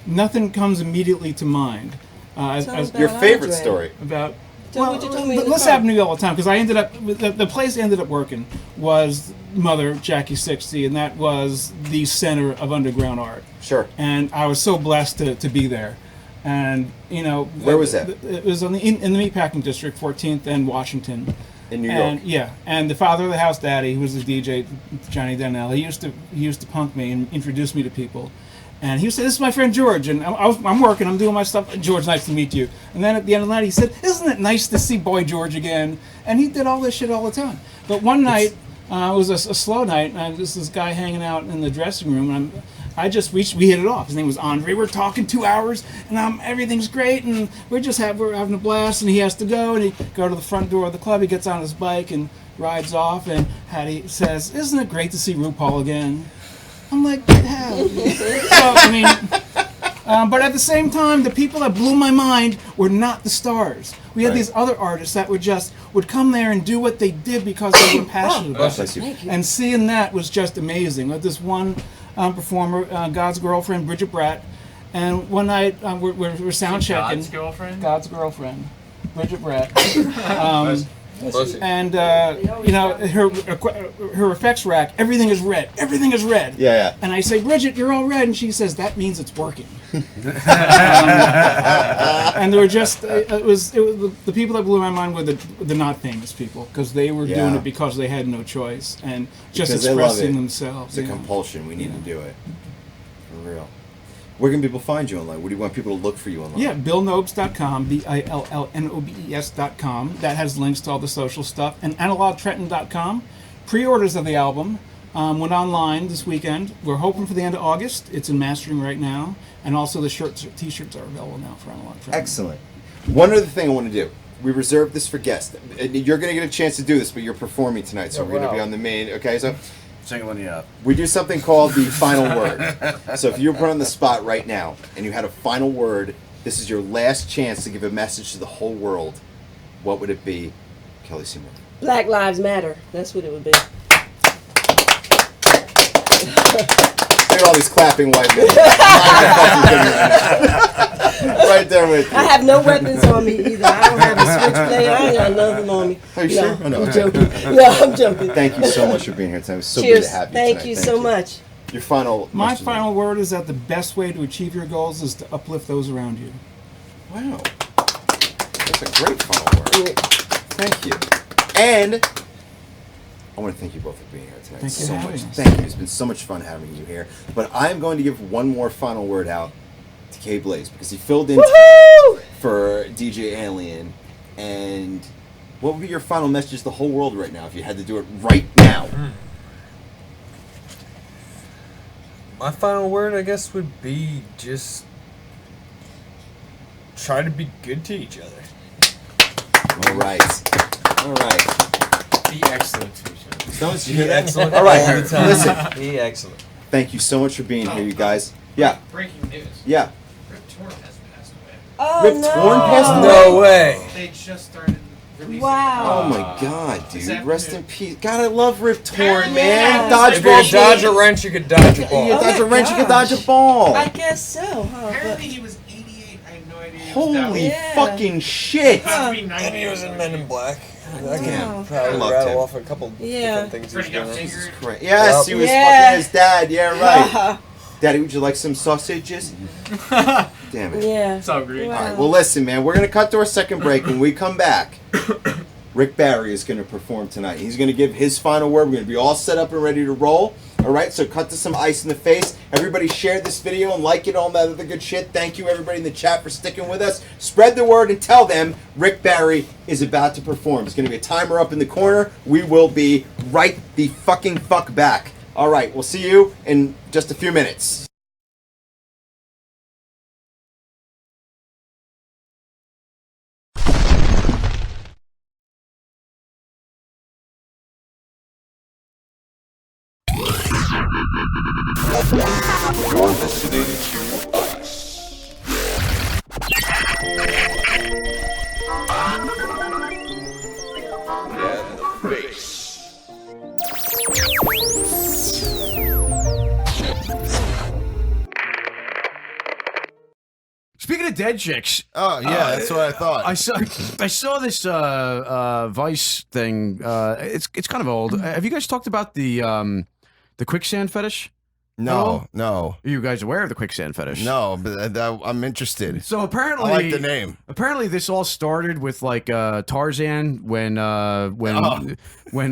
Nothing comes immediately to mind. As your favorite story about. Tell what you told me in the This car. happened to me all the time because I ended up the place I ended up working was Mother Jackie 60, and that was the center of underground art. Sure. And I was so blessed to be there. And where was that? It was in the meatpacking district, 14th and Washington. In New York. Yeah, and the father of the house, Daddy, who was the DJ, Johnny Donnell, he used to punk me and introduce me to people. And he said, "This is my friend George," and I'm working, I'm doing my stuff. George, nice to meet you. And then at the end of the night, he said, "Isn't it nice to see Boy George again?" And he did all this shit all the time. But one night, it was a slow night, and this guy hanging out in the dressing room, and we hit it off. His name was Andre. We're talking 2 hours, and everything's great, and we're having a blast. And he has to go, and he go to the front door of the club. He gets on his bike and rides off, and Hattie says, "Isn't it great to see RuPaul again?" I'm like, yeah. So, I mean, but at the same time, the people that blew my mind were not the stars. We had these other artists that would come there and do what they did because they were passionate about it. And seeing that was just amazing. With this one performer, God's girlfriend, Bridget Bratt, and one night we're sound checking. God's girlfriend? God's girlfriend, Bridget Bratt. And her effects rack, everything is red. Everything is red. Yeah. And I say, "Bridget, you're all red," and she says, "That means it's working." And there were just it was the people that blew my mind were the not famous people because they were doing it because they had no choice and just because expressing themselves. It's a compulsion. We need to do it for real. Where can people find you online? Where do you want people to look for you online? Yeah, BillNobes.com, BILLNOBES.com. That has links to all the social stuff. And AnalogTrenton.com. Pre-orders of the album went online this weekend. We're hoping for the end of August. It's in mastering right now. And also the t-shirts are available now for Analog Trenton. Excellent. One other thing I want to do. We reserved this for guests. You're going to get a chance to do this, but you're performing tonight, so we're going to be on the main. Okay, so singling you up. We do something called the final word. So if you were put on the spot right now and you had a final word, this is your last chance to give a message to the whole world. What would it be, Kellie Seymour? Black Lives Matter. That's what it would be. Look at all these clapping white men. Right there with you. I have no weapons on me either. I don't have a switchblade. I ain't got nothing on me. Are you sure? No, I'm joking. No, I'm joking. Thank you so much for being here tonight. It was so Cheers. good to have you Thank tonight. you so much. Your final... My final word is that the best way to achieve your goals is to uplift those around you. Wow. That's a great final word. Thank you. And I want to thank you both for being here tonight. Thank you so for much. having us. Thank you. It's been so much fun having you here. But I'm going to give one more final word out to K Blaze because he filled in for DJ Alien. And what would be your final message to the whole world right now if you had to do it right now? My final word, I guess, would be just try to be good to each other. All right. All right. Be excellent to each other. Stones, you Be hear that? excellent All right. all the time. Listen. Be excellent. Thank you so much for being here, you guys. Yeah. Breaking news. Yeah. Rip Torn has passed away. Oh, Rip no. Torn passed away? No way. They just started releasing. Wow. Oh my God, dude! This Rest in peace. God, I love Rip Torn, man. Yeah. If you Dodgeball. could dodge a wrench, you could dodge a ball. You Oh dodge a my wrench, you can gosh. dodge a ball. I guess so, huh? Apparently he was 88. I have no idea. Holy Yeah. fucking shit! Huh. And he was in Men in Black. I Wow. can probably Loved rattle him. off a couple Yeah. different things he's Freddie got done. fingered. Great. Yes, he was Yeah. fucking his dad. Yeah, right. Daddy, would you like some sausages? Damn it. Yeah. It's all great. Wow. All right. Well, listen, man. We're gonna cut to our second break. When we come back, Rick Barry is gonna perform tonight. He's gonna give his final word. We're gonna be all set up and ready to roll. All right. So cut to some ice in the face. Everybody share this video and like it, all that other good shit. Thank you, everybody in the chat, for sticking with us. Spread the word and tell them Rick Barry is about to perform. There's gonna be a timer up in the corner. We will be right the fucking fuck back. All right. We'll see you in just a few minutes. You're listening to Ice. And the Face. Speaking of dead chicks. Oh yeah, that's what I thought. I saw this Vice thing. It's kind of old. Have you guys talked about the quicksand fetish? No. Are you guys aware of the quicksand fetish? No, but I'm interested. So apparently, I like the name. Apparently, this all started with like Tarzan when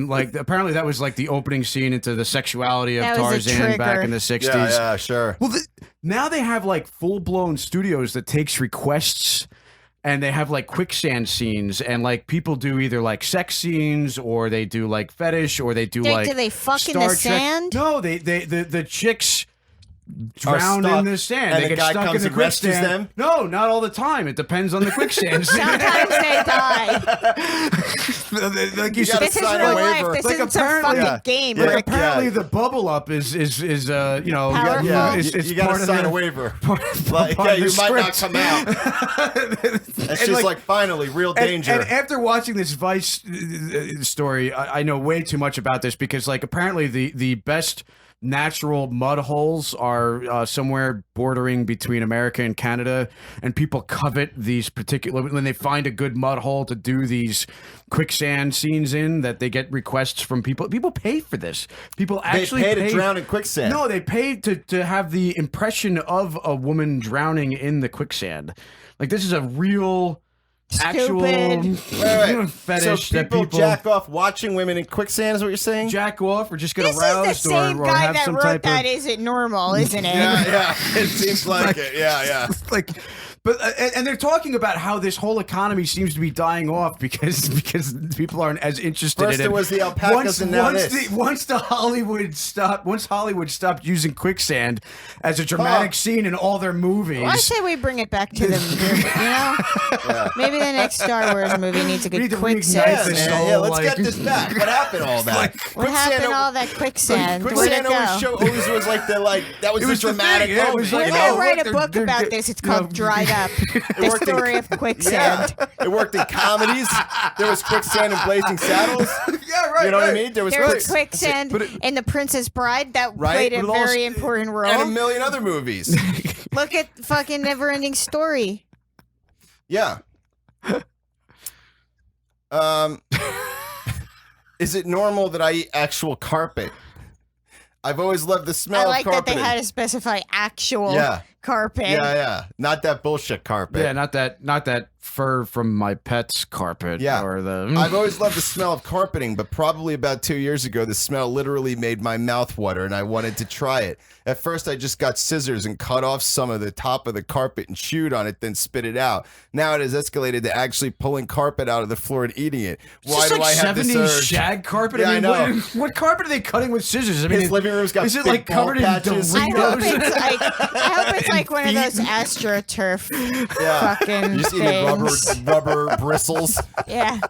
like apparently that was like the opening scene into the sexuality of That was a Tarzan back trigger. in the 60s. Yeah, sure. Well, now they have like full blown studios that takes requests. And they have like quicksand scenes, and like people do either like sex scenes, or they do like fetish, or they do like. Do they fuck in Star the Trek. sand? No, the chicks drown stuck, in the sand. and They the get guy stuck comes in the and rescues quicksand. them? No, not all the time. It depends on the quicksand scene. Sometimes they die. Like You said, gotta This is sign real a life. waiver. This Like, isn't some apparently- fucking game. Yeah. Like Rick. apparently the bubble up is you know Powerful. it's you gotta part of sign the- a waiver. part Like, of yeah, the you might not script. come out. It's And, just like finally, real danger. And after watching this Vice story, I know way too much about this because, like, apparently the best natural mud holes are somewhere bordering between America and Canada, and people covet these particular when they find a good mud hole to do these quicksand scenes in. That they get requests from people. People pay for this. People actually pay to drown in quicksand. No, they pay to have the impression of a woman drowning in the quicksand. Like this is a real. Actual Stupid. Wait. fetish So that people people jack off watching women in quicksand is what you're saying? jack off or just get This aroused is the same or guy have that some wrote type that. of Is it normal? Isn't it? Yeah. It seems like it. Yeah. like. But and they're talking about how this whole economy seems to be dying off because people aren't as interested First in it. it was the alpacas and now this. Once Hollywood stopped using quicksand as a dramatic scene in all their movies. Well, I say we bring it back to the, maybe the next Star Wars movie needs a We need good to quicksand. reignite Yeah, this man. whole, Yeah, let's like- get this back. What happened to all that? What happened to all that quicksand? Where'd it Quicksand go? always was like that was It the was the dramatic thing, yeah, it moment. was We're like, you gonna know? write a they're- book they're- about this. It's called Dried Up. The worked in- story of quicksand. Yeah, it worked in comedies. There was quicksand in Blazing Saddles. Yeah, right. You know what I right. mean? There was There's quicksand in The Princess Bride that Right, played a but also- very important role. and a million other movies. Look at fucking Neverending Story. Yeah. Is it normal that I eat actual carpet? I've always loved the smell I of like that carpeting. they had to specify actual Yeah. carpet. Yeah. Not that bullshit carpet. Yeah, not that fur from my pet's carpet. Yeah. or the. I've always loved the smell of carpeting, but probably about 2 years ago, the smell literally made my mouth water, and I wanted to try it. At first, I just got scissors and cut off some of the top of the carpet and chewed on it, then spit it out. Now it has escalated to actually pulling carpet out of the floor and eating it. Why It's do like I have this 70s urge? shag carpet? Yeah, I mean, I know. What carpet are they cutting with scissors? I mean, His living room's got is it big like covered in bald patches. I hope Doritos? it's like I hope it's one of those AstroTurf fucking You're just eating things. rubber bristles, Yeah.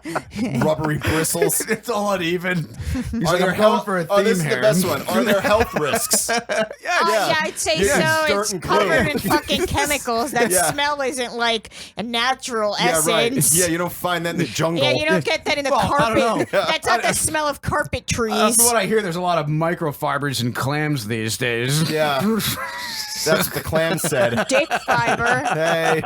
rubbery bristles. It's all uneven. He's Are like, there I'm going health? for a theme Oh, this is here. the best one. Are there health risks? Yeah, I'd say Yeah, so. dirt It's and covered glue. in fucking chemicals. That Yeah. smell isn't like a natural Yeah, right. essence. Yeah, you don't find that in the jungle. Yeah, you don't get that in the Well, I carpet. don't know. That's not the smell of carpet trees. That's what I hear. There's a lot of microfibers in clams these days. Yeah. That's what the clam said. Dick fiber. Hey.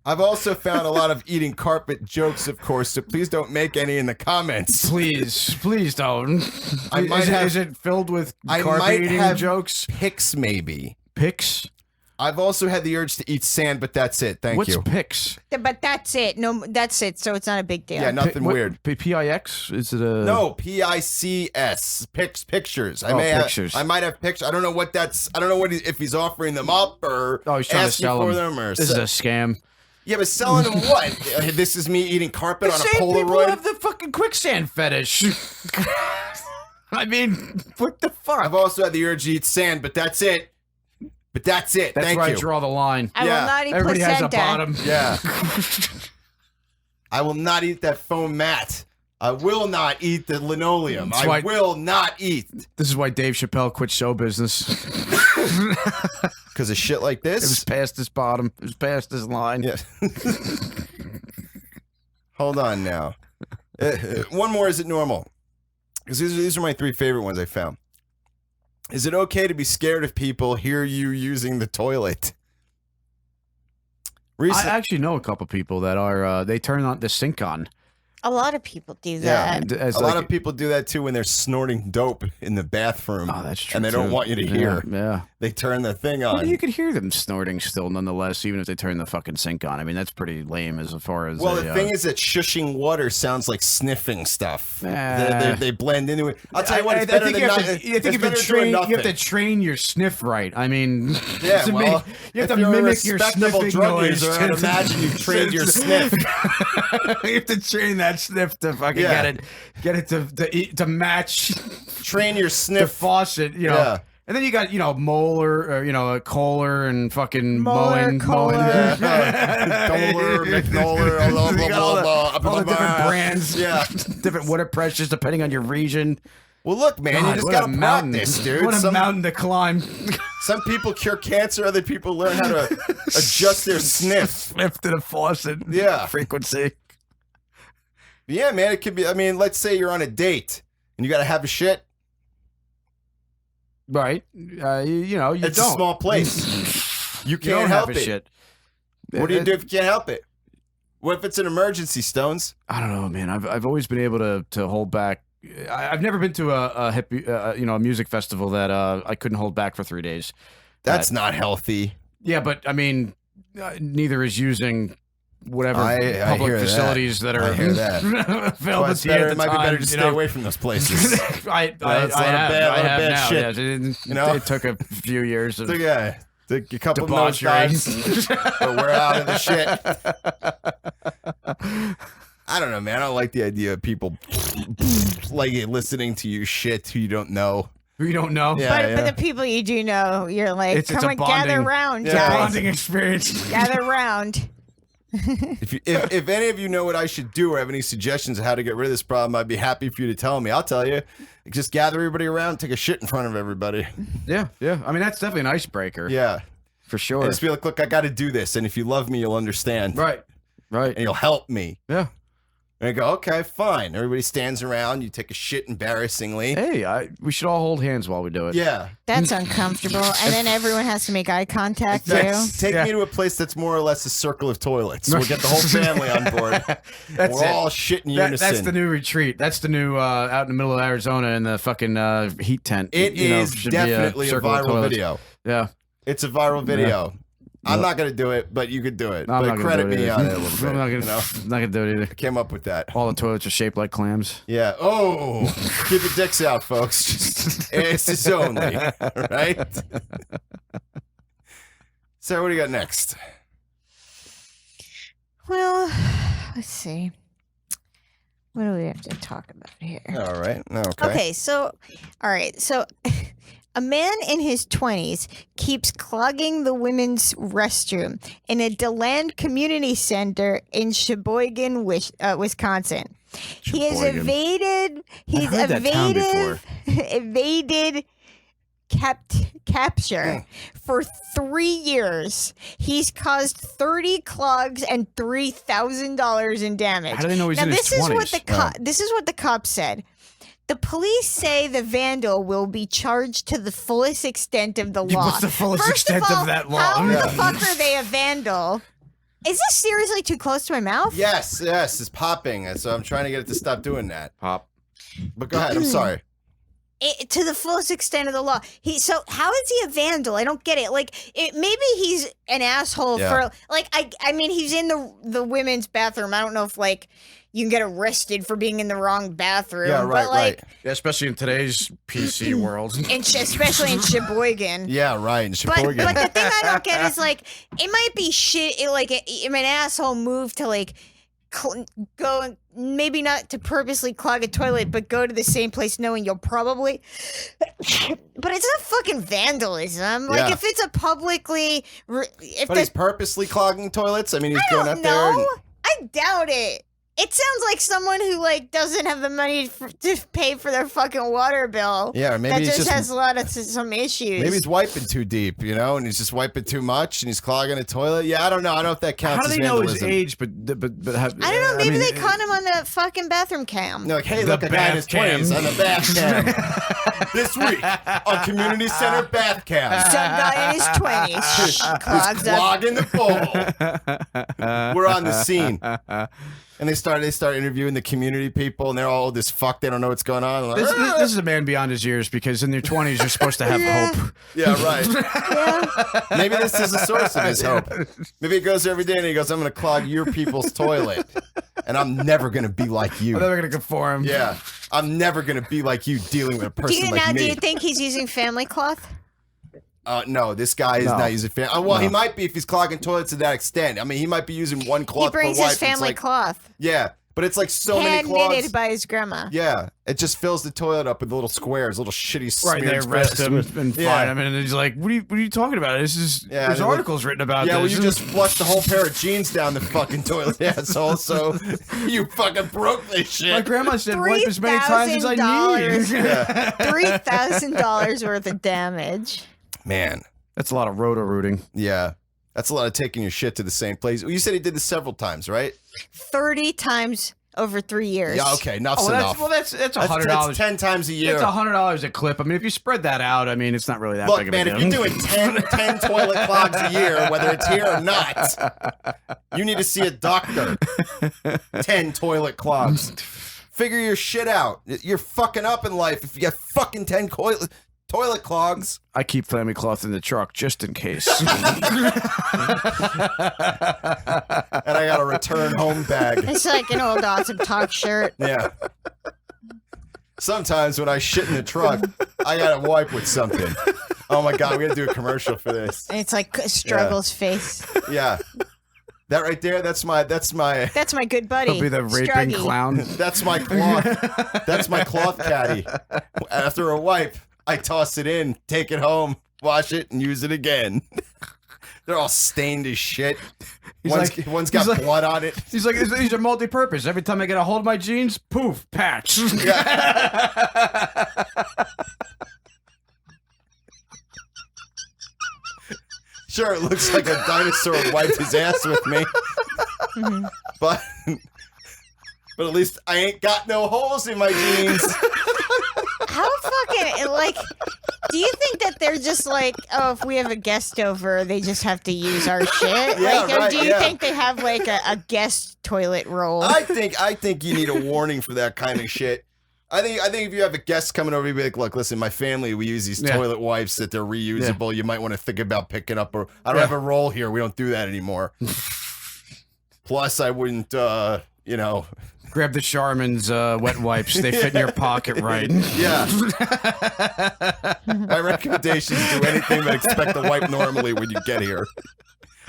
I've also found a lot of eating carpet jokes, of course, so please don't make any in the comments. Please don't. I might have- is it filled with I carpet might eating have jokes? Pics, maybe. Pics? I've also had the urge to eat sand, but that's it. Thank What's you. pics? But that's it. No, that's it. So it's not a big deal. Yeah, nothing weird. PIX? Is it a No, PICS. Pictures. Oh, pictures. I might have pictures. I don't know what that's. I don't know if he's offering them up or Oh, he's trying to asking sell for them. them or. This is a scam. Yeah, but selling them what? This is me eating carpet on a Same people Polaroid. have the fucking quicksand fetish. I mean, what the fuck? I've also had the urge to eat sand, but that's it. But that's it. That's Thank where you. I draw the line. I will not eat Everybody has a placenta. bottom. Yeah. I will not eat that foam mat. I will not eat the linoleum. That's I why- will not eat. This is why Dave Chappelle quit show business. Because of shit like this? It was past his bottom. It was past his line. Yeah. Hold on now. One more, is it normal? Because these are my 3 favorite ones I found. Is it okay to be scared if people hear you using the toilet? I actually know a couple people that are, they turn on the sink on. A lot of people do Yeah, that. a lot of people do that too when they're snorting dope in the bathroom. Oh, that's true. And they don't too. want you to Yeah, hear. Yeah. They turn the thing Well, on. you could hear them snorting still, nonetheless, even if they turn the fucking sink on. I mean, that's pretty lame as far as. Well, the thing is that shushing water sounds like sniffing stuff. They blend into it. I'll tell you what, it's better than nothing. I think you have to train your sniff right. I mean, Yeah, to well, you have if to you're a mimic your respectable sniffing drug noise. user, I'd imagine you've trained your sniff. You have to train that sniff to fucking get it to match. Train your sniff. The faucet, you know. Yeah. And then you got, Moeller, or, a Kohler and fucking Moeller, Moen. Kohler. Doler, McNoller, blah, You got blah, blah, all the different brands. Yeah. Different water pressures depending on your region. Well, look, man, God, you just what gotta a mountain. practice, dude. What a mountain to climb. Some people cure cancer, other people learn how to adjust their sniff. Sniff to the faucet. Yeah. Frequency. Yeah, man, it could be. I mean, let's say you're on a date and you gotta have a shit. Right. You don't. It's a small place. You You can't don't help have a it. shit. What do you do if you can't help it? What if it's an emergency, Stones? I don't know, man. I've always been able to hold back. I've never been to a hippie, a music festival that I couldn't hold back for 3 days. That's not healthy. Yeah, but I mean, neither is using whatever I public hear facilities that are I hear that. available It's to you at better, the it might time, be better to stay away from those places. I That's a lot of have bad now. shit. Yeah, it took a few years of So, yeah, took a couple of debauchery. nosedives, but we're out of the shit. I don't know, man. I don't like the idea of people like listening to you shit who you don't know. Who you don't know. Yeah, But the people you do know, you're like, It's come a on, gather bonding- round, it's a guys. bonding experience. Gather round. If any of you know what I should do or have any suggestions of how to get rid of this problem, I'd be happy for you to tell me. I'll tell you. Just gather everybody around, take a shit in front of everybody. Yeah. I mean, that's definitely an icebreaker. Yeah. For sure. And just be like, look, I got to do this. And if you love me, you'll understand. Right. And you'll help me. Yeah. And I go, okay, fine. Everybody stands around. You take a shit embarrassingly. Hey, we should all hold hands while we do it. Yeah. That's uncomfortable. And then everyone has to make eye contact, too. Take me to a place that's more or less a circle of toilets. We'll get the whole family on board. That's We're it. all shit in unison. That's the new retreat. That's the new out in the middle of Arizona in the fucking heat tent. It is should be definitely a circle of viral toilets. video. Yeah. It's a viral video. Yeah. I'm not going to do it, but you could do it. I'm but not gonna credit do it me either. on it a little bit. I'm not gonna, you know? not gonna do it either. I came up with that. All the toilets are shaped like clams. Yeah. Oh, keep your dicks out, folks. Just asses only. Right? Sarah, what do you got next? Well, let's see. What do we have to talk about here? All right. Okay. Okay, so, all right, so a man in his 20s keeps clogging the women's restroom in a DeLand community center in Sheboygan, Wisconsin. He has Sheboygan. he's heard that town before. evaded capture for 3 years. He's caused 30 clogs and $3,000 in damage. How do they know he's now, in his this is what 20s? this is what the cops said. The police say the vandal will be charged to the fullest extent of the law. What's the fullest First extent all, of that law? How Yeah. the fuck are they a vandal? Is this seriously too close to my mouth? Yes, it's popping. So I'm trying to get it to stop doing that. Pop. But go ahead. I'm sorry. To the fullest extent of the law. So how is he a vandal? I don't get it. Like, maybe he's an asshole Yeah. for like I mean he's in the women's bathroom. I don't know if like you can get arrested for being in the wrong bathroom. Yeah, right, but like, Yeah, especially in today's PC world. especially in Sheboygan. Yeah, right. In But Sheboygan. the thing I don't get is like it might be shit. An asshole move to like go and maybe not to purposely clog a toilet, but go to the same place knowing you'll probably. But it's not fucking vandalism. Like Yeah. if it's a publicly, if But the he's purposely clogging toilets. I mean, he's I going don't up there. know. I doubt it. It sounds like someone who like doesn't have the money to pay for their fucking water bill. Yeah, or maybe that he's just has a lot of some issues. Maybe he's wiping too deep, you know, and he's just wiping too much, and he's clogging the toilet. Yeah, I don't know. I don't know if that counts. How do as they know his vandalism. age? But I don't know. Maybe they caught him on the fucking bathroom cam. No, like, hey, look, a guy in his 20s on the bath cam. This week on Community Center bath cam. Some guy in his 20s He's clogs up. clogging the bowl. We're on the scene. And they start interviewing the community people, and they're all old as fuck. They don't know what's going on. Like, this is a man beyond his years, because in their 20s you're supposed to have hope. Yeah, right. Maybe this is a source of his hope. Maybe he goes there every day and he goes, I'm going to clog your people's toilet, and I'm never going to be like you. I'm never going to conform. Yeah. I'm never going to be like you dealing with a person like me. Do you think he's using family cloth? No, this guy is not using family. Well, he might be if he's clogging toilets to that extent. I mean, he might be using one cloth per wipe. He brings his family cloth. Yeah, but it's like so many cloths. Hand-knitted by his grandma. Yeah, it just fills the toilet up with little squares, little shitty Right, smeared they arrest him squares. and Yeah. fine him, and he's like, "What are you talking about? This is there's they're articles written about yeah, this." well, you just flushed the whole pair of jeans down the fucking toilet, asshole. So you fucking broke this shit. My grandma said, "Wipe as many times as I need." Yeah. $3,000 worth of damage. Man, that's a lot of roto-rooting. Yeah, that's a lot of taking your shit to the same place. You said he did this several times, right? 30 times over 3 years. Yeah, okay, enough's that's, enough. Well, that's $100. That's 10 times a year. It's $100 a clip. I mean, if you spread that out, I mean, it's not really that Look, big of a man, deal. if you're doing 10 toilet clogs a year, whether it's here or not, you need to see a doctor. 10 toilet clogs. Figure your shit out. You're fucking up in life if you got fucking 10 toilet clogs. I keep family cloth in the truck just in case. And I got a return home bag. It's like an old Awesome Talk shirt. Yeah. Sometimes when I shit in the truck, I gotta wipe with something. Oh my god, we gotta do a commercial for this. And it's like Struggle's face. Yeah. That right there, that's my That's my good buddy. He'll be the raping Struggy. clown. That's my cloth. That's my cloth caddy. After a wipe, I toss it in, take it home, wash it, and use it again. They're all stained as shit. One's got blood on it. He's like, these are multi-purpose. Every time I get a hold of my jeans, poof, patch. Sure, it looks like a dinosaur wiped his ass with me. But at least I ain't got no holes in my jeans. How fucking, like, do you think that they're just like, oh, if we have a guest over, they just have to use our shit? Yeah, like, or right, do you yeah. think they have like a guest toilet roll? I think you need a warning for that kind of shit. I think if you have a guest coming over, you'd be like, look, listen, my family, we use these toilet wipes that they're reusable. You might want to think about picking up, or I don't have a roll here. We don't do that anymore. Plus, I wouldn't, Grab the Charmin's wet wipes. They fit in your pocket right. Yeah. My recommendations do anything but expect to wipe normally when you get here.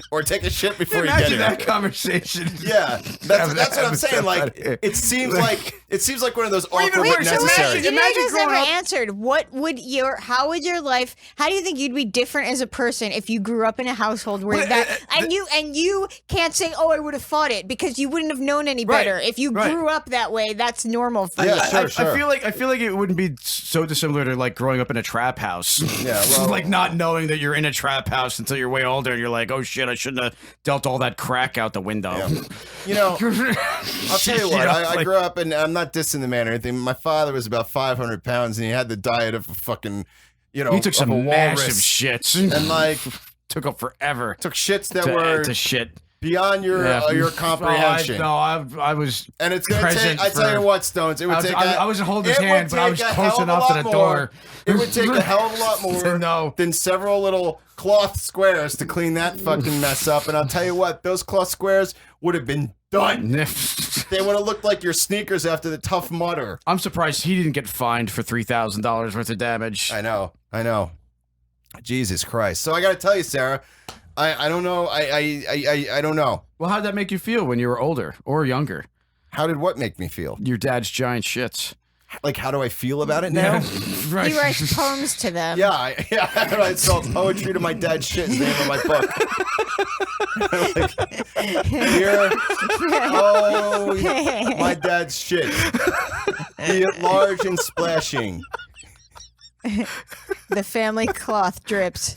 Or take a shit before you get Imagine here. that conversation. Yeah, that's what I'm saying. Like, it seems like one of those awkward but necessary. You guys never answered. How would your life? How do you think you'd be different as a person if you grew up in a household where you can't say, "Oh, I would have fought it," because you wouldn't have known any better. If you grew up that way, that's normal for you. I feel like it wouldn't be so dissimilar to like growing up in a trap house. Yeah, well, like not knowing that you're in a trap house until you're way older, and you're like, oh shit, I shouldn't have dealt all that crack out the window. Yeah. You know, I'll tell you what. I grew up, and I'm not dissing the man or anything. My father was about 500 pounds, and he had the diet of a fucking, he took some of a massive walrus. shits, and like took up forever. Took shits that were to shit. Beyond your comprehension. I was. And it's gonna take. I tell you what, Stones. It would take. I wasn't holding his hand, but I was close enough to the door. It would take a hell of a lot more than several little cloth squares to clean that fucking mess up. And I'll tell you what, those cloth squares would have been done. They would have looked like your sneakers after the Tough Mudder. I'm surprised he didn't get fined for $3,000 worth of damage. I know. Jesus Christ. So I got to tell you, Sarah. I don't know. I don't know. Well, how did that make you feel when you were older or younger? How did what make me feel? Your dad's giant shits. like, how do I feel about it now? He writes poems to them. Yeah, I write poetry to my dad's shit is the name of my book. Like, here, my dad's shit. Be it large and splashing. The family cloth drips.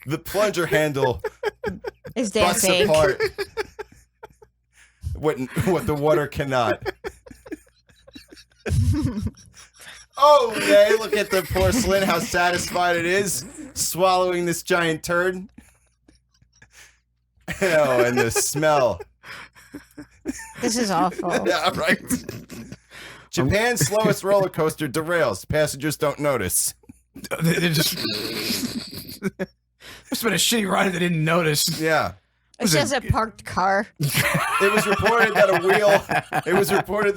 The plunger handle is damn busts fake. apart. What the water cannot. Oh, yeah, look at the porcelain, how satisfied it is swallowing this giant turd. Oh, and the smell. This is awful. Yeah, right. Japan's slowest roller coaster derails. Passengers don't notice. They just must have been a shitty ride they didn't notice. Yeah. It's just a parked car. It was reported that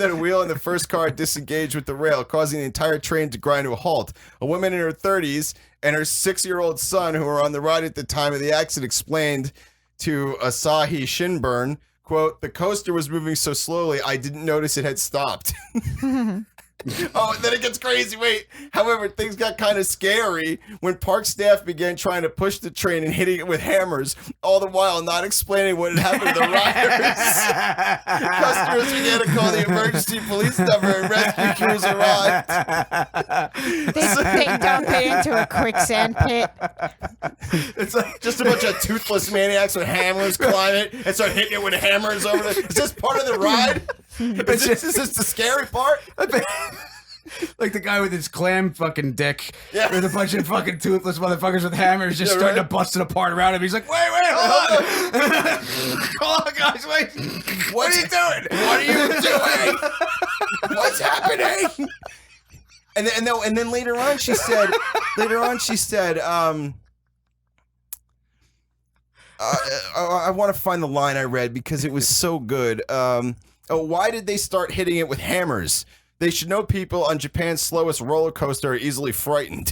a wheel in the first car disengaged with the rail, causing the entire train to grind to a halt. A woman in her 30s and her 6-year-old son, who were on the ride at the time of the accident, explained to Asahi Shinburn, quote, "The coaster was moving so slowly, I didn't notice it had stopped." Oh, and then it gets crazy. Wait. However, things got kind of scary when park staff began trying to push the train and hitting it with hammers, all the while not explaining what had happened to the riders. Customers began to call the emergency police number and rescue crews arrived. They dump it into a quicksand pit. It's like just a bunch of toothless maniacs with hammers climb it and start hitting it with hammers over there. Is this part of the ride? Is this the scary part? Like the guy with his clam fucking dick with a bunch of fucking toothless motherfuckers with hammers just starting to bust it apart around him. He's like, wait, hold on. Hold on, guys, wait. What are you doing? What are you doing? What's happening? And then later on she said, I want to find the line I read because it was so good. Why did they start hitting it with hammers? They should know people on Japan's slowest roller coaster are easily frightened.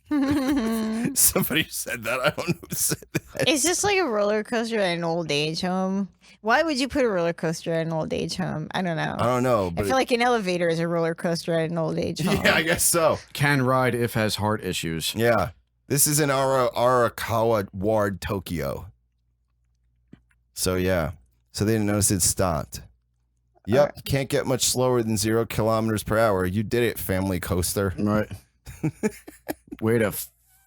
Somebody said that. I don't know who said that. Is this like a roller coaster at an old age home? Why would you put a roller coaster at an old age home? I don't know. I don't know. I feel like an elevator is a roller coaster at an old age home. Yeah, I guess so. Can ride if has heart issues. Yeah. This is in Arakawa Ward, Tokyo. So, yeah. So they didn't notice it stopped. Yep, can't get much slower than 0 kilometers per hour. You did it, family coaster. Right. Way to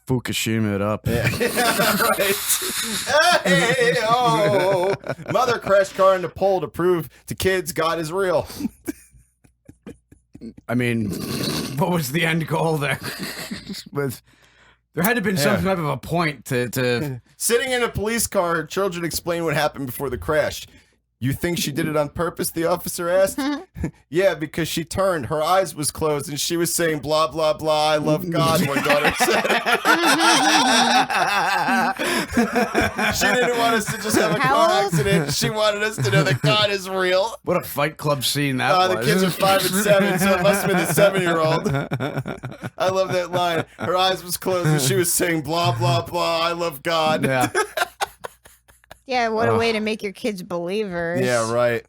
Fukushima it up. Yeah. Right. Hey, oh. Mother crashed car into pole to prove to kids God is real. I mean, what was the end goal there? There had to have been some type of a point to... Sitting in a police car, children explain what happened before the crash. You think she did it on purpose, the officer asked? Yeah, because she turned. Her eyes was closed, and she was saying, blah, blah, blah, I love God, one daughter said. She didn't want us to just have a car accident. She wanted us to know that God is real. What a Fight Club scene that was. The kids are 5 and 7, so it must have been the 7-year-old. I love that line. Her eyes was closed, and she was saying, blah, blah, blah, I love God. Yeah. Yeah, what a way to make your kids believers. Yeah, right.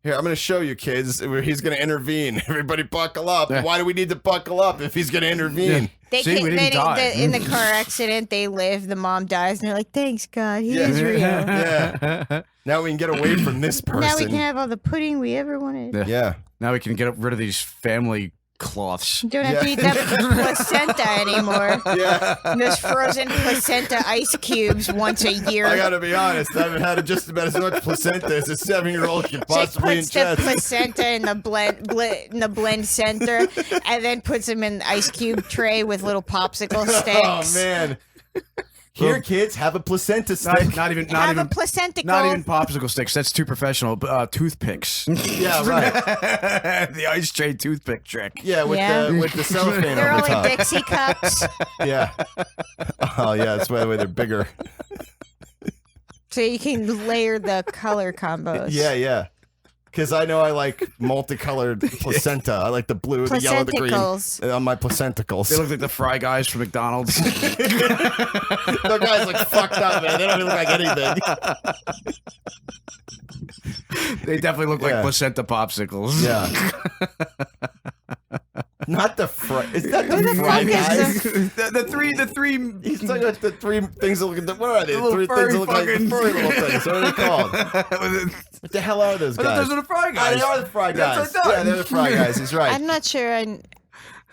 Here, I'm going to show you, kids. He's going to intervene. Everybody buckle up. Yeah. Why do we need to buckle up if he's going to intervene? They See, we didn't die. In the car accident, they live, the mom dies, and they're like, thanks, God, he is real. Yeah. Now we can get away from this person. Now we can have all the pudding we ever wanted. Yeah. Now we can get rid of these family cloths. Don't have to eat that placenta anymore. Yeah. Those frozen placenta ice cubes once a year. I got to be honest. I haven't had just about as much placenta as a 7-year-old could possibly Puts the ingest. placenta in the blend center, and then puts them in the ice cube tray with little popsicle sticks. Oh, man. Here, kids, have a placenta stick. Not even placenticle. Not even popsicle sticks. That's too professional. Toothpicks. Yeah, right. The ice tray toothpick trick. Yeah, with the cellophane They're over the only top. Dixie cups. Yeah. Oh, yeah. That's why they're bigger. So you can layer the color combos. Yeah. Because I know I like multicolored placenta. I like the blue, the yellow, the green on my placenticles. They look like the Fry Guys from McDonald's. Those guys look fucked up, man. They don't even look like anything. They definitely look like Yeah. placenta popsicles. Yeah. Not the fry. Is that Who the the fry fuck is guys? the three. He's talking about the three things that look. What are they? The The little three things that look like the fucking- furry little things. What are they called? What the hell are those I thought guys? those were the fry Ah, guys. they are the fry That's guys. what I thought. Yeah, they're the fry guys. He's right. I'm not sure.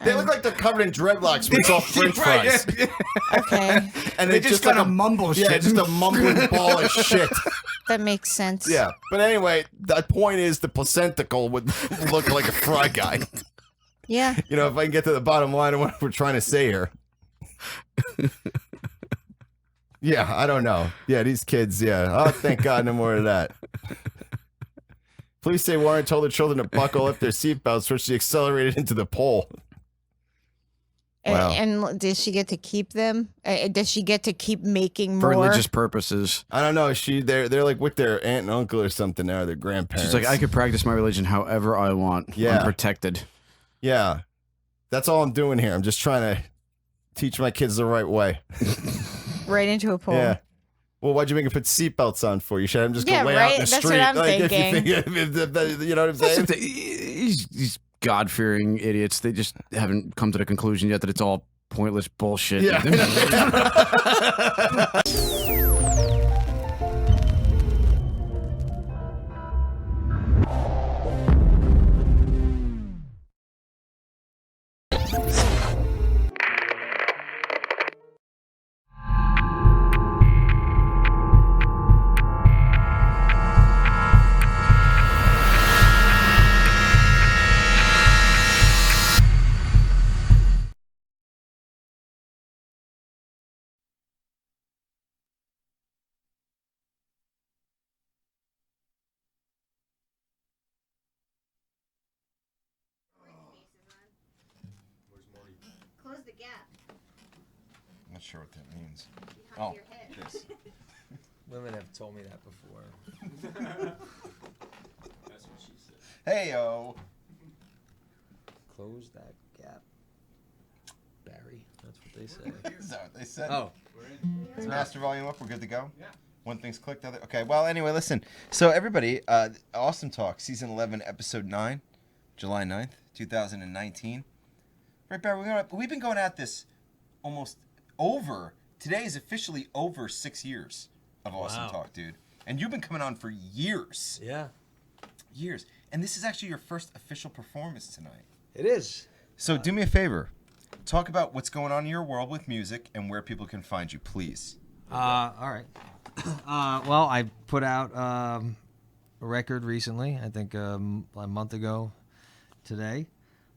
They look like they're covered in dreadlocks, but it's all French Right, fries. Okay, And They it's just like kinda mumble Yeah, shit. just a mumbling ball of shit. that makes sense. Yeah, but anyway, the point is the placentacle would look like a fry guy. Yeah. You know, if I can get to the bottom line of what we're trying to say here. Yeah, I don't know. Yeah, these kids, yeah. Oh, thank God, no more of that. Police say Warren told the children to buckle up their seatbelts, which she accelerated into the pole. Wow. And did she get to keep them? Does she get to keep making For more? religious purposes. I don't know. They're like with their aunt and uncle or something now, their grandparents. She's like, I could practice my religion however I want. Yeah. I'm protected. Yeah. That's all I'm doing here. I'm just trying to teach my kids the right way. Right into a pole. Yeah. Well, why'd you make them put seatbelts on for? You should have them just Yeah, go lay right? out in the That's street. what I'm like, thinking. You know what I'm saying? These God-fearing idiots, they just haven't come to the conclusion yet that it's all pointless bullshit. Yeah. Close the gap. I'm not sure what that means. Oh, this. Women have told me that before. That's what she said. Hey-o. Close that gap, Barry. That's what they say. Is that what they said? Oh. Is master volume up? We're good to go? Yeah. One thing's clicked, other. Okay, well, anyway, listen. So, everybody, Awesome Talk, Season 11, Episode 9, July 9th, 2019. Right, Barry, we've been going at this almost over. Today is officially over 6 years of Awesome Wow. Talk, dude. And you've been coming on for years. Yeah. Years. And this is actually your first official performance tonight. It is. So, do me a favor. Talk about what's going on in your world with music and where people can find you, please. All right. Well, I put out a record recently, I think a month ago today,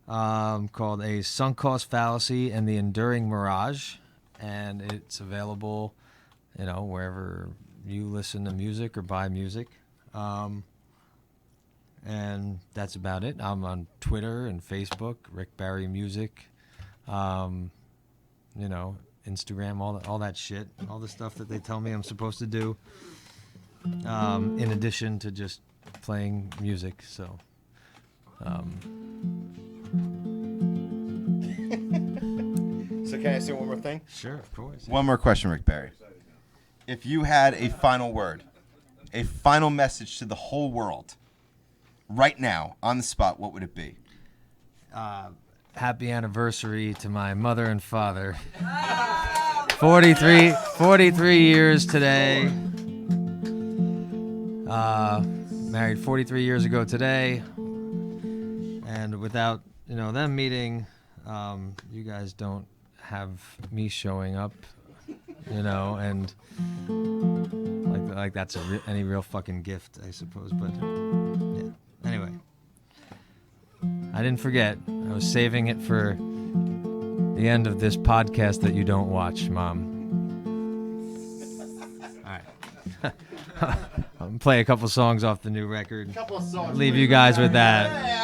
called A Sunk Cost Fallacy and the Enduring Mirage. And it's available, wherever you listen to music or buy music. And that's about it. I'm on Twitter and Facebook, Rick Barry Music. Instagram, all that shit, all the stuff that they tell me I'm supposed to do. In addition to just playing music, so. So can I say one more thing? Sure, of course. One more question, Rick Barry. If you had a final word, a final message to the whole world, right now, on the spot, what would it be? Happy anniversary to my mother and father. 43 years today. Married 43 years ago today. And without, them meeting, you guys don't have me showing up, and like that's any real fucking gift, I suppose. But yeah. Anyway, I didn't forget. I was saving it for the end of this podcast that you don't watch, Mom. All right. I'm gonna play a couple songs off the new record. Leave you guys with that.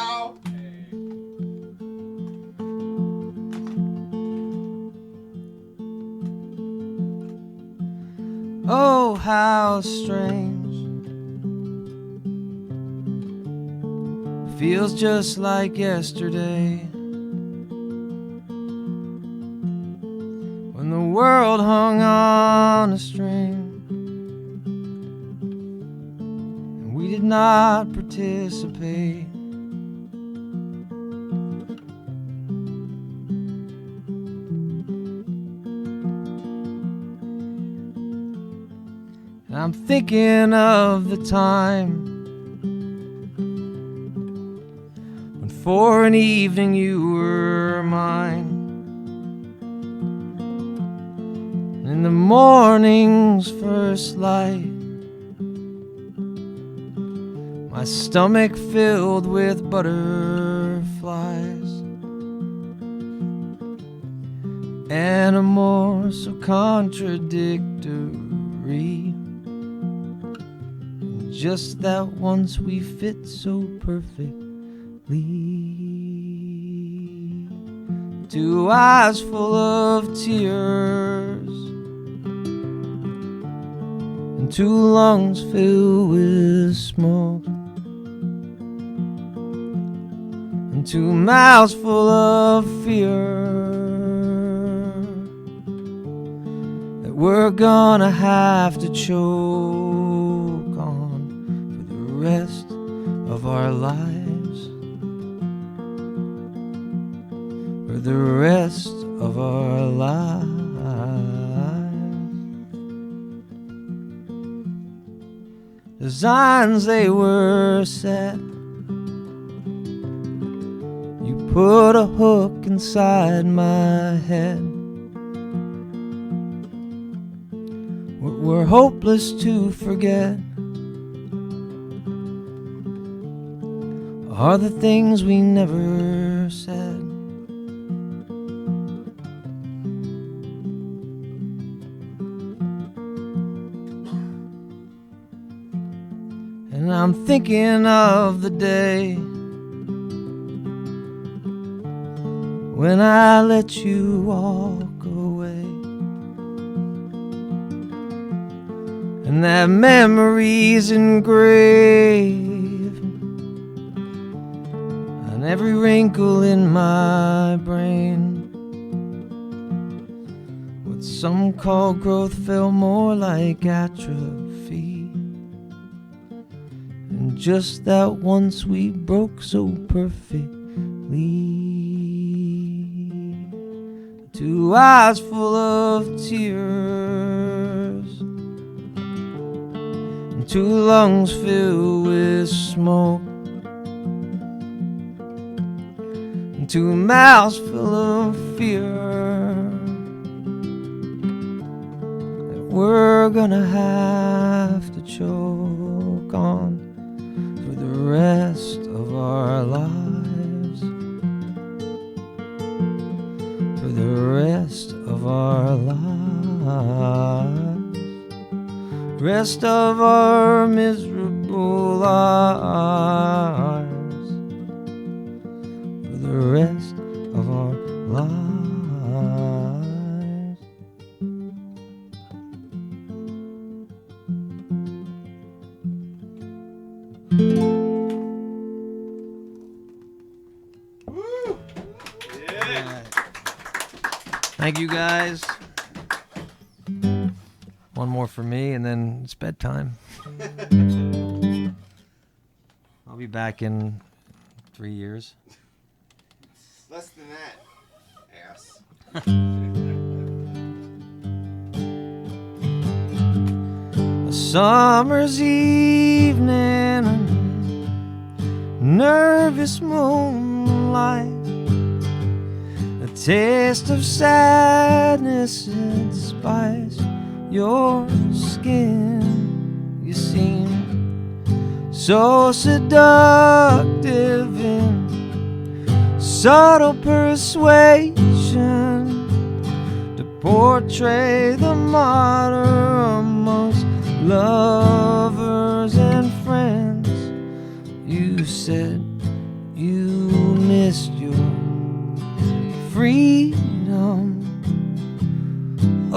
Oh, how strange. Feels just like yesterday. When the world hung on a string. And we did not participate. And I'm thinking of the time when for an evening you were mine. In the morning's first light, my stomach filled with butterflies, animals so contradictory. Just that once we fit so perfectly. Two eyes full of tears and two lungs filled with smoke and two mouths full of fear that we're gonna have to choke on for the rest of our lives, for the rest of our lives. Designs they were set, you put a hook inside my head. We're hopeless to forget are the things we never said. And I'm thinking of the day when I let you walk away, and that memory's engraved on every wrinkle in my brain. What some call growth felt more like atrophy. And just that once we broke so perfectly. Two eyes full of tears and two lungs filled with smoke and two mouths full of fear that we're gonna have to choke on for the rest of our lives, for the rest of our lives, rest of our miserable lives, for the rest of our lives. Thank you guys. One more for me and then it's bedtime. I'll be back in 3 years. Less than that, ass. A summer's evening, nervous moonlight, a taste of sadness and spice your skin. You seem so seductive in subtle persuasion to portray the martyr amongst lovers and friends. You said you missed your freedom.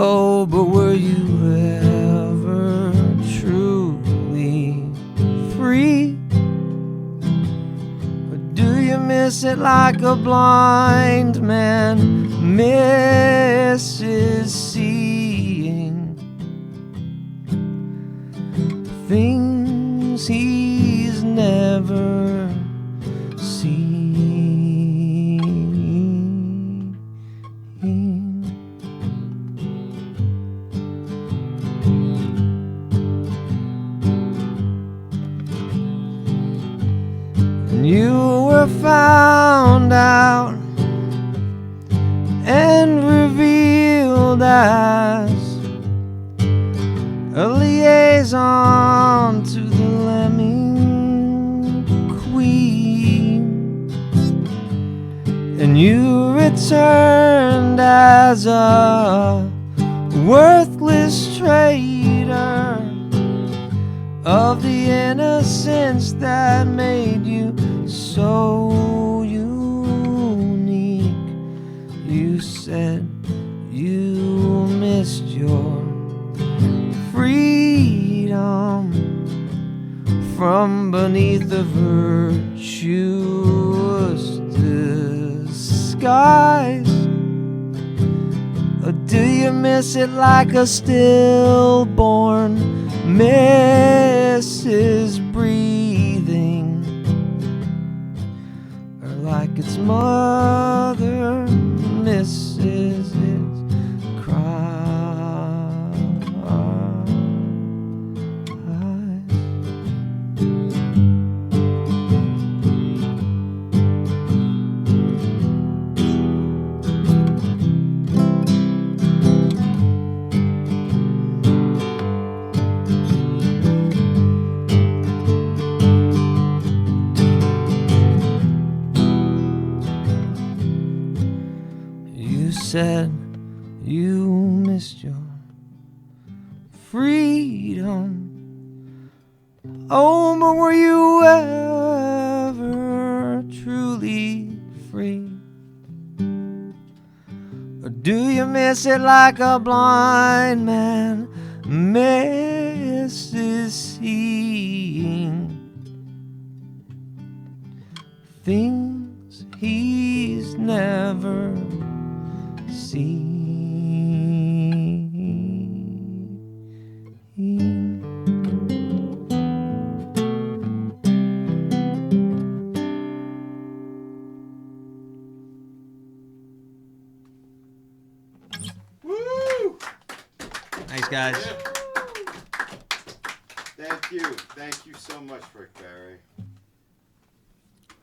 Oh, but were you ever truly free? Or do you miss it like a blind man misses seeing the things he ever seen. And you were found out and revealed as a liaison to the Lemming Queen, and you returned as a worthless traitor of the innocence that made you so unique. You said you missed your freedom from beneath the virtuous disguise. Or do you miss it like a stillborn misses breathing, or like its mother misses its cry? You said you missed your freedom. Oh, but were you ever truly free? Or do you miss it like a blind man misses seeing things he's never seen? Woo! Thanks, guys. Thank you. Thank you so much, Rick Barry.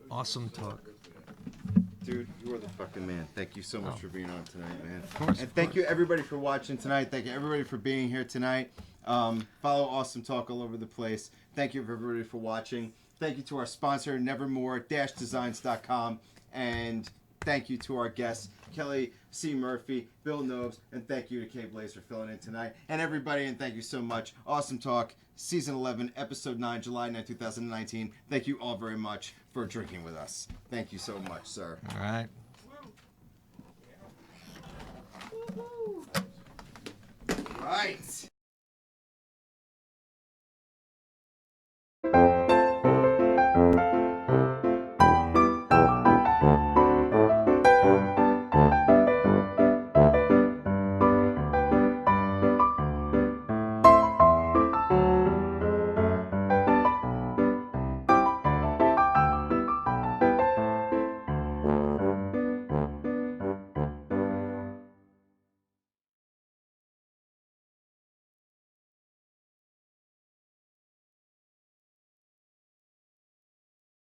Awesome talk. Dude, you are the fucking man. Thank you so much for being on tonight, man. Of course. And thank you everybody for watching tonight. Thank you everybody for being here tonight. Follow Awesome Talk all over the place. Thank you everybody for watching. Thank you to our sponsor, Nevermore-Designs.com. And thank you to our guests, Kellie C. Murphy, Bill Nobes, and thank you to Kay Blaze for filling in tonight. And everybody, and thank you so much. Awesome Talk, Season 11, Episode 9, July 9, 2019. Thank you all very much for drinking with us. Thank you so much, sir. All right. Right.